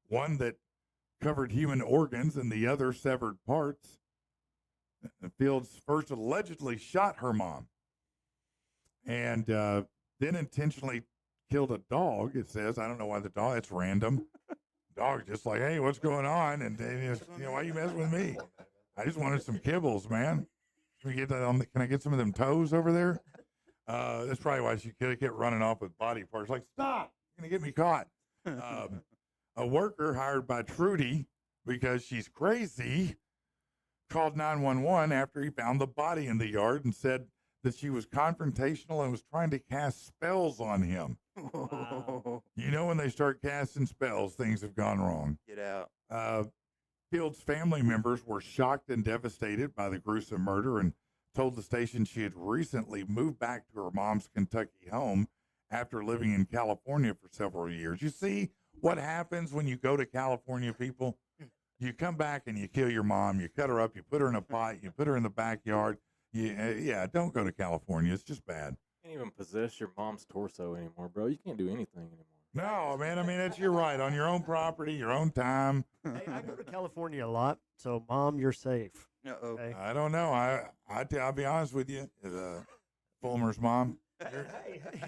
one that covered human organs and the other severed parts. Fields first allegedly shot her mom and then intentionally killed a dog, it says. I don't know why the dog, it's random. Dog's just like, hey, what's going on? And why you messing with me? I just wanted some kibbles, man. Can we get that on can I get some of them toes over there? That's probably why she kept running off with body parts. Like, stop! You're gonna get me caught. A worker hired by Trudy because she's crazy called 911 after he found the body in the yard and said that she was confrontational and was trying to cast spells on him. Wow. You know, when they start casting spells, things have gone wrong. Get out. Fields' family members were shocked and devastated by the gruesome murder and told the station she had recently moved back to her mom's Kentucky home after living in California for several years. You see what happens when you go to California, people? You come back and you kill your mom, you cut her up, you put her in a pot, you put her in the backyard. Don't go to California. It's just bad. You can't even possess your mom's torso anymore, bro. You can't do anything anymore. No, man. I mean, you're right. On your own property, your own time. Hey, I go to California a lot, so Mom, you're safe. Uh-oh. Okay? I don't know. I'll be honest with you. Fulmer's mom,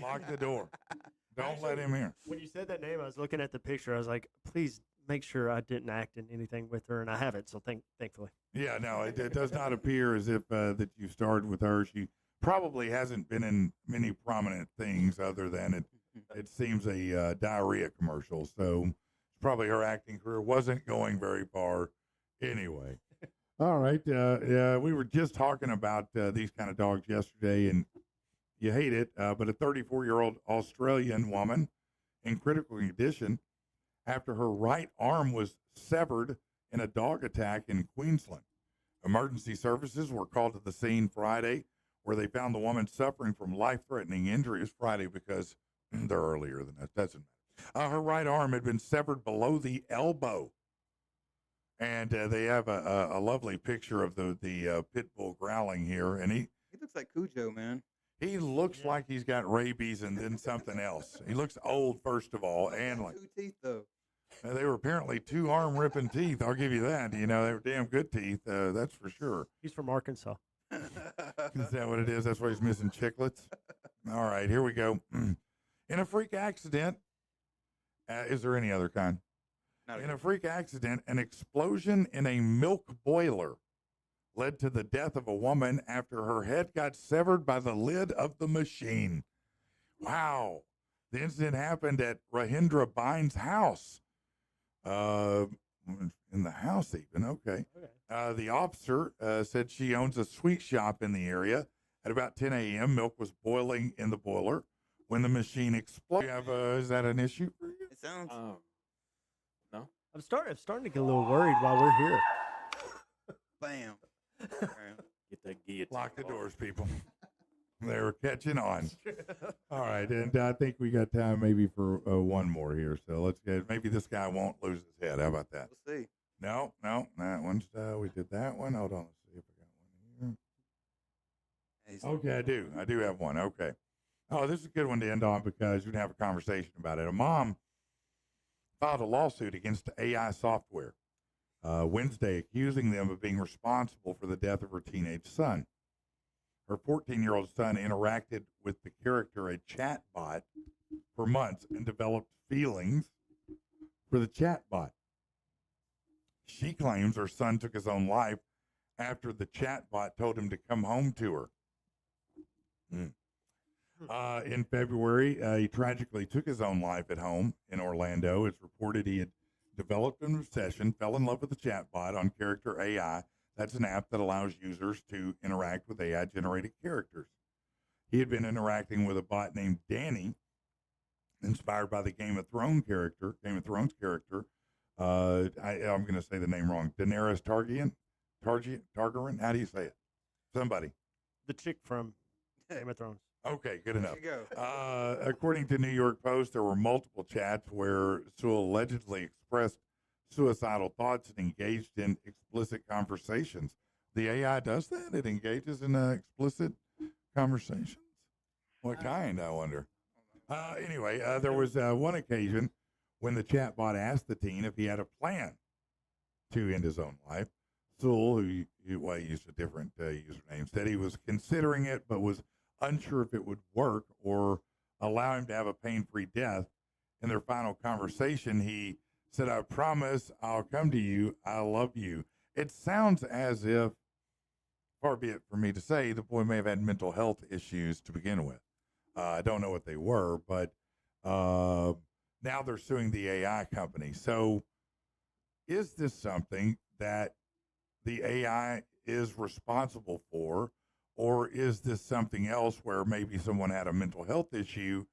lock the door. Don't let him in. When you said that name, I was looking at the picture. I was like, please, make sure I didn't act in anything with her, and I haven't. So thankfully. Yeah, no, it does not appear as if that you started with her. She probably hasn't been in many prominent things other than it seems a diarrhea commercial. So probably her acting career wasn't going very far anyway. All right. Yeah, we were just talking about these kind of dogs yesterday, and you hate it, but a 34-year-old Australian woman in critical condition after her right arm was severed in a dog attack in Queensland. Emergency services were called to the scene Friday, where they found the woman suffering from life-threatening injuries. Friday because they're earlier than that. Doesn't matter. Her right arm had been severed below the elbow. And they have a lovely picture of the pit bull growling here. And he looks like Cujo, man. He looks like he's got rabies and then something else. He looks old, first of all. And like 2 teeth, though. They were apparently 2 arm-ripping teeth. I'll give you that. You know, they were damn good teeth. That's for sure. He's from Arkansas. Is that what it is? That's why he's missing chiclets? All right, here we go. In a freak accident, is there any other kind? In a freak accident, an explosion in a milk boiler led to the death of a woman after her head got severed by the lid of the machine. Wow. The incident happened at Rahindra Bine's house. In the house even, okay. The officer said she owns a sweet shop in the area. At about 10 a.m., milk was boiling in the boiler when the machine exploded. Is that an issue for you? It sounds... no. I'm starting to get a little worried while we're here. Bam. Get that guillotine. Lock the doors, people. They were catching on. All right, and I think we got time maybe for one more here. So let's get. Maybe this guy won't lose his head. How about that? We'll see. No, that one's. We did that one. Hold on. Let's see if I got one here. Okay, I do have one. Okay. Oh, this is a good one to end on because we can have a conversation about it. A mom filed a lawsuit against AI software Wednesday, accusing them of being responsible for the death of her teenage son. Her 14-year-old son interacted with the character, a chatbot, for months and developed feelings for the chatbot. She claims her son took his own life after the chatbot told him to come home to her. In February, he tragically took his own life at home in Orlando. It's reported he had developed an obsession, fell in love with the chatbot on Character AI. That's an app that allows users to interact with AI-generated characters. He had been interacting with a bot named Danny, inspired by the Game of Thrones character. I'm going to say the name wrong. Daenerys Targaryen. Targaryen. How do you say it? Somebody. The chick from Game of Thrones. Okay, good enough. There you go. According to New York Post, there were multiple chats where Sewell allegedly expressed suicidal thoughts and engaged in explicit conversations. The AI does that? It engages in explicit conversations? What kind, I wonder? Anyway, there was one occasion when the chatbot asked the teen if he had a plan to end his own life. Sewell, who used a different username, said he was considering it but was unsure if it would work or allow him to have a pain-free death. In their final conversation, he said, "I promise I'll come to you. I love you." It sounds as if, far be it for me to say, the boy may have had mental health issues to begin with. I don't know what they were, but now they're suing the AI company. So is this something that the AI is responsible for, or is this something else where maybe someone had a mental health issue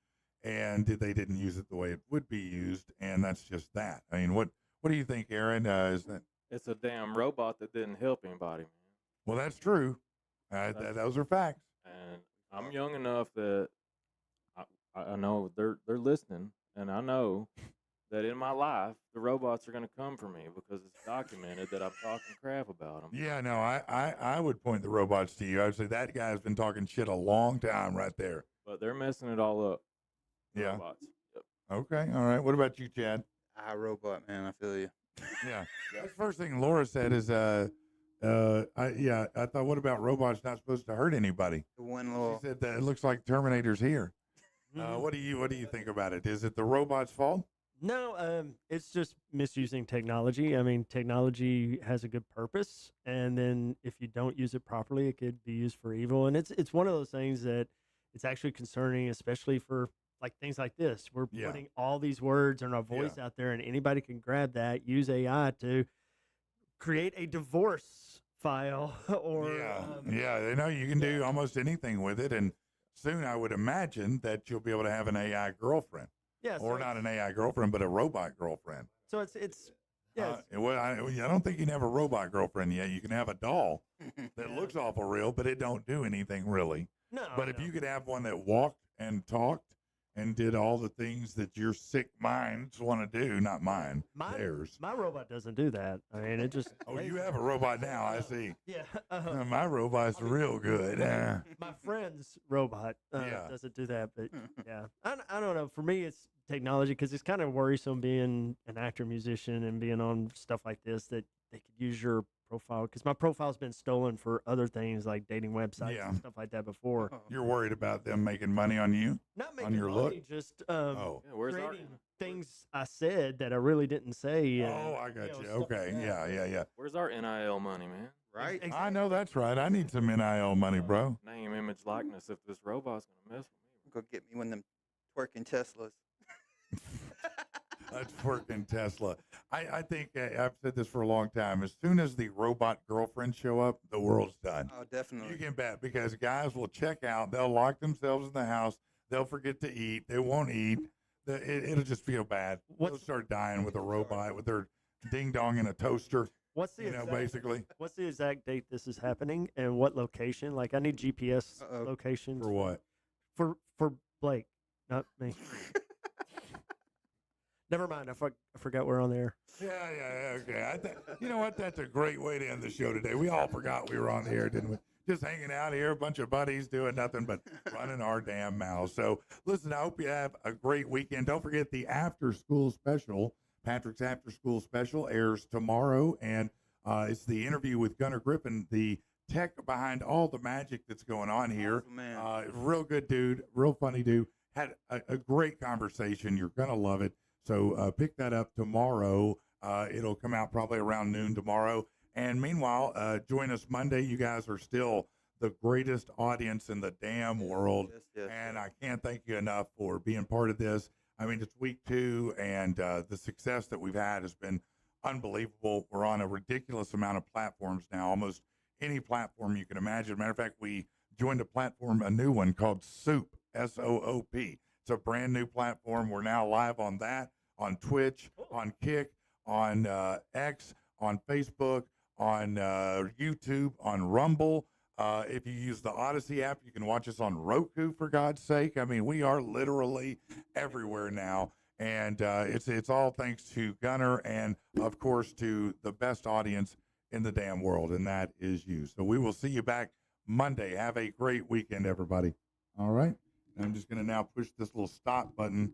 and they didn't use it the way it would be used, and that's just that? I mean, what do you think, Aaron? Is that? It's a damn robot that didn't help anybody, man. Well, that's true. Those are facts. And I'm young enough that I know they're listening, and I know that in my life the robots are going to come for me because it's documented that I'm talking crap about them. Yeah, no, I would point the robots to you. I would say that guy's been talking shit a long time right there. But they're messing it all up. Yeah. Robots. Yep. Okay. All right. What about you, Chad? Robot, man. I feel you. Yeah. The first thing Laura said is, I thought, what about robots not supposed to hurt anybody? The one little. She said that it looks like Terminator's here. What do you think about it? Is it the robot's fault? No, it's just misusing technology. I mean, technology has a good purpose, and then if you don't use it properly, it could be used for evil. And it's one of those things that it's actually concerning, especially for like things like this. We're Yeah. putting all these words and our voice out there, and anybody can grab that, use AI to create a divorce file or Yeah, they know you can do almost anything with it, and soon I would imagine that you'll be able to have an AI girlfriend. Yeah, or so not an AI girlfriend, but a robot girlfriend. So it's yeah. Well, I don't think you can have a robot girlfriend yet. You can have a doll that looks awful real, but it don't do anything really. No. But if you could have one that walked and talked and did all the things that your sick minds want to do, not mine, theirs. My robot doesn't do that. I mean, it just. Oh, you have a robot now. I see. Yeah. My robot's real good. My friend's robot doesn't do that, but yeah, I don't know. For me, it's technology because it's kind of worrisome being an actor, musician, and being on stuff like this that they could use your profile because my profile's been stolen for other things like dating websites and stuff like that before. You're worried about them making money on you? Not making on your money, look? just where's our creating things I said that I really didn't say. Oh, I got you. Okay. Yeah. Where's our NIL money, man? Right. I know that's right. I need some NIL money, bro. Name, image, likeness. If this robot's gonna mess with me, Go get me one of them twerking Teslas. That's working Tesla. I think I've said this for a long time. As soon as the robot girlfriends show up, the world's done. Oh, definitely. You can bet because guys will check out. They'll lock themselves in the house. They'll forget to eat. They won't eat. It'll just feel bad. They'll start dying with a robot with their ding dong in a toaster. What's the exact, basically? What's the exact date this is happening and what location? Like, I need GPS locations for what? For Blake, not me. Never mind. I forgot we're on there. Yeah. Okay. You know what? That's a great way to end the show today. We all forgot we were on the air, didn't we? Just hanging out here, a bunch of buddies doing nothing but running our damn mouths. So, listen, I hope you have a great weekend. Don't forget the after school special. Patrick's after school special airs tomorrow, and it's the interview with Gunnar Griffin, the tech behind all the magic that's going on here. Awesome, man. Real good dude, real funny dude. Had a great conversation. You're going to love it. So pick that up tomorrow. It'll come out probably around noon tomorrow. And meanwhile, join us Monday. You guys are still the greatest audience in the damn world. Yes, and I can't thank you enough for being part of this. I mean, it's week 2, and the success that we've had has been unbelievable. We're on a ridiculous amount of platforms now, almost any platform you can imagine. Matter of fact, we joined a new one called Soop, S-O-O-P. It's a brand new platform. We're now live on that, on Twitch, on Kick, on X, on Facebook, on YouTube, on Rumble. If you use the Odyssey app, you can watch us on Roku, for God's sake. I mean, we are literally everywhere now. And it's all thanks to Gunnar and, of course, to the best audience in the damn world, and that is you. So we will see you back Monday. Have a great weekend, everybody. All right. I'm just going to now push this little stop button.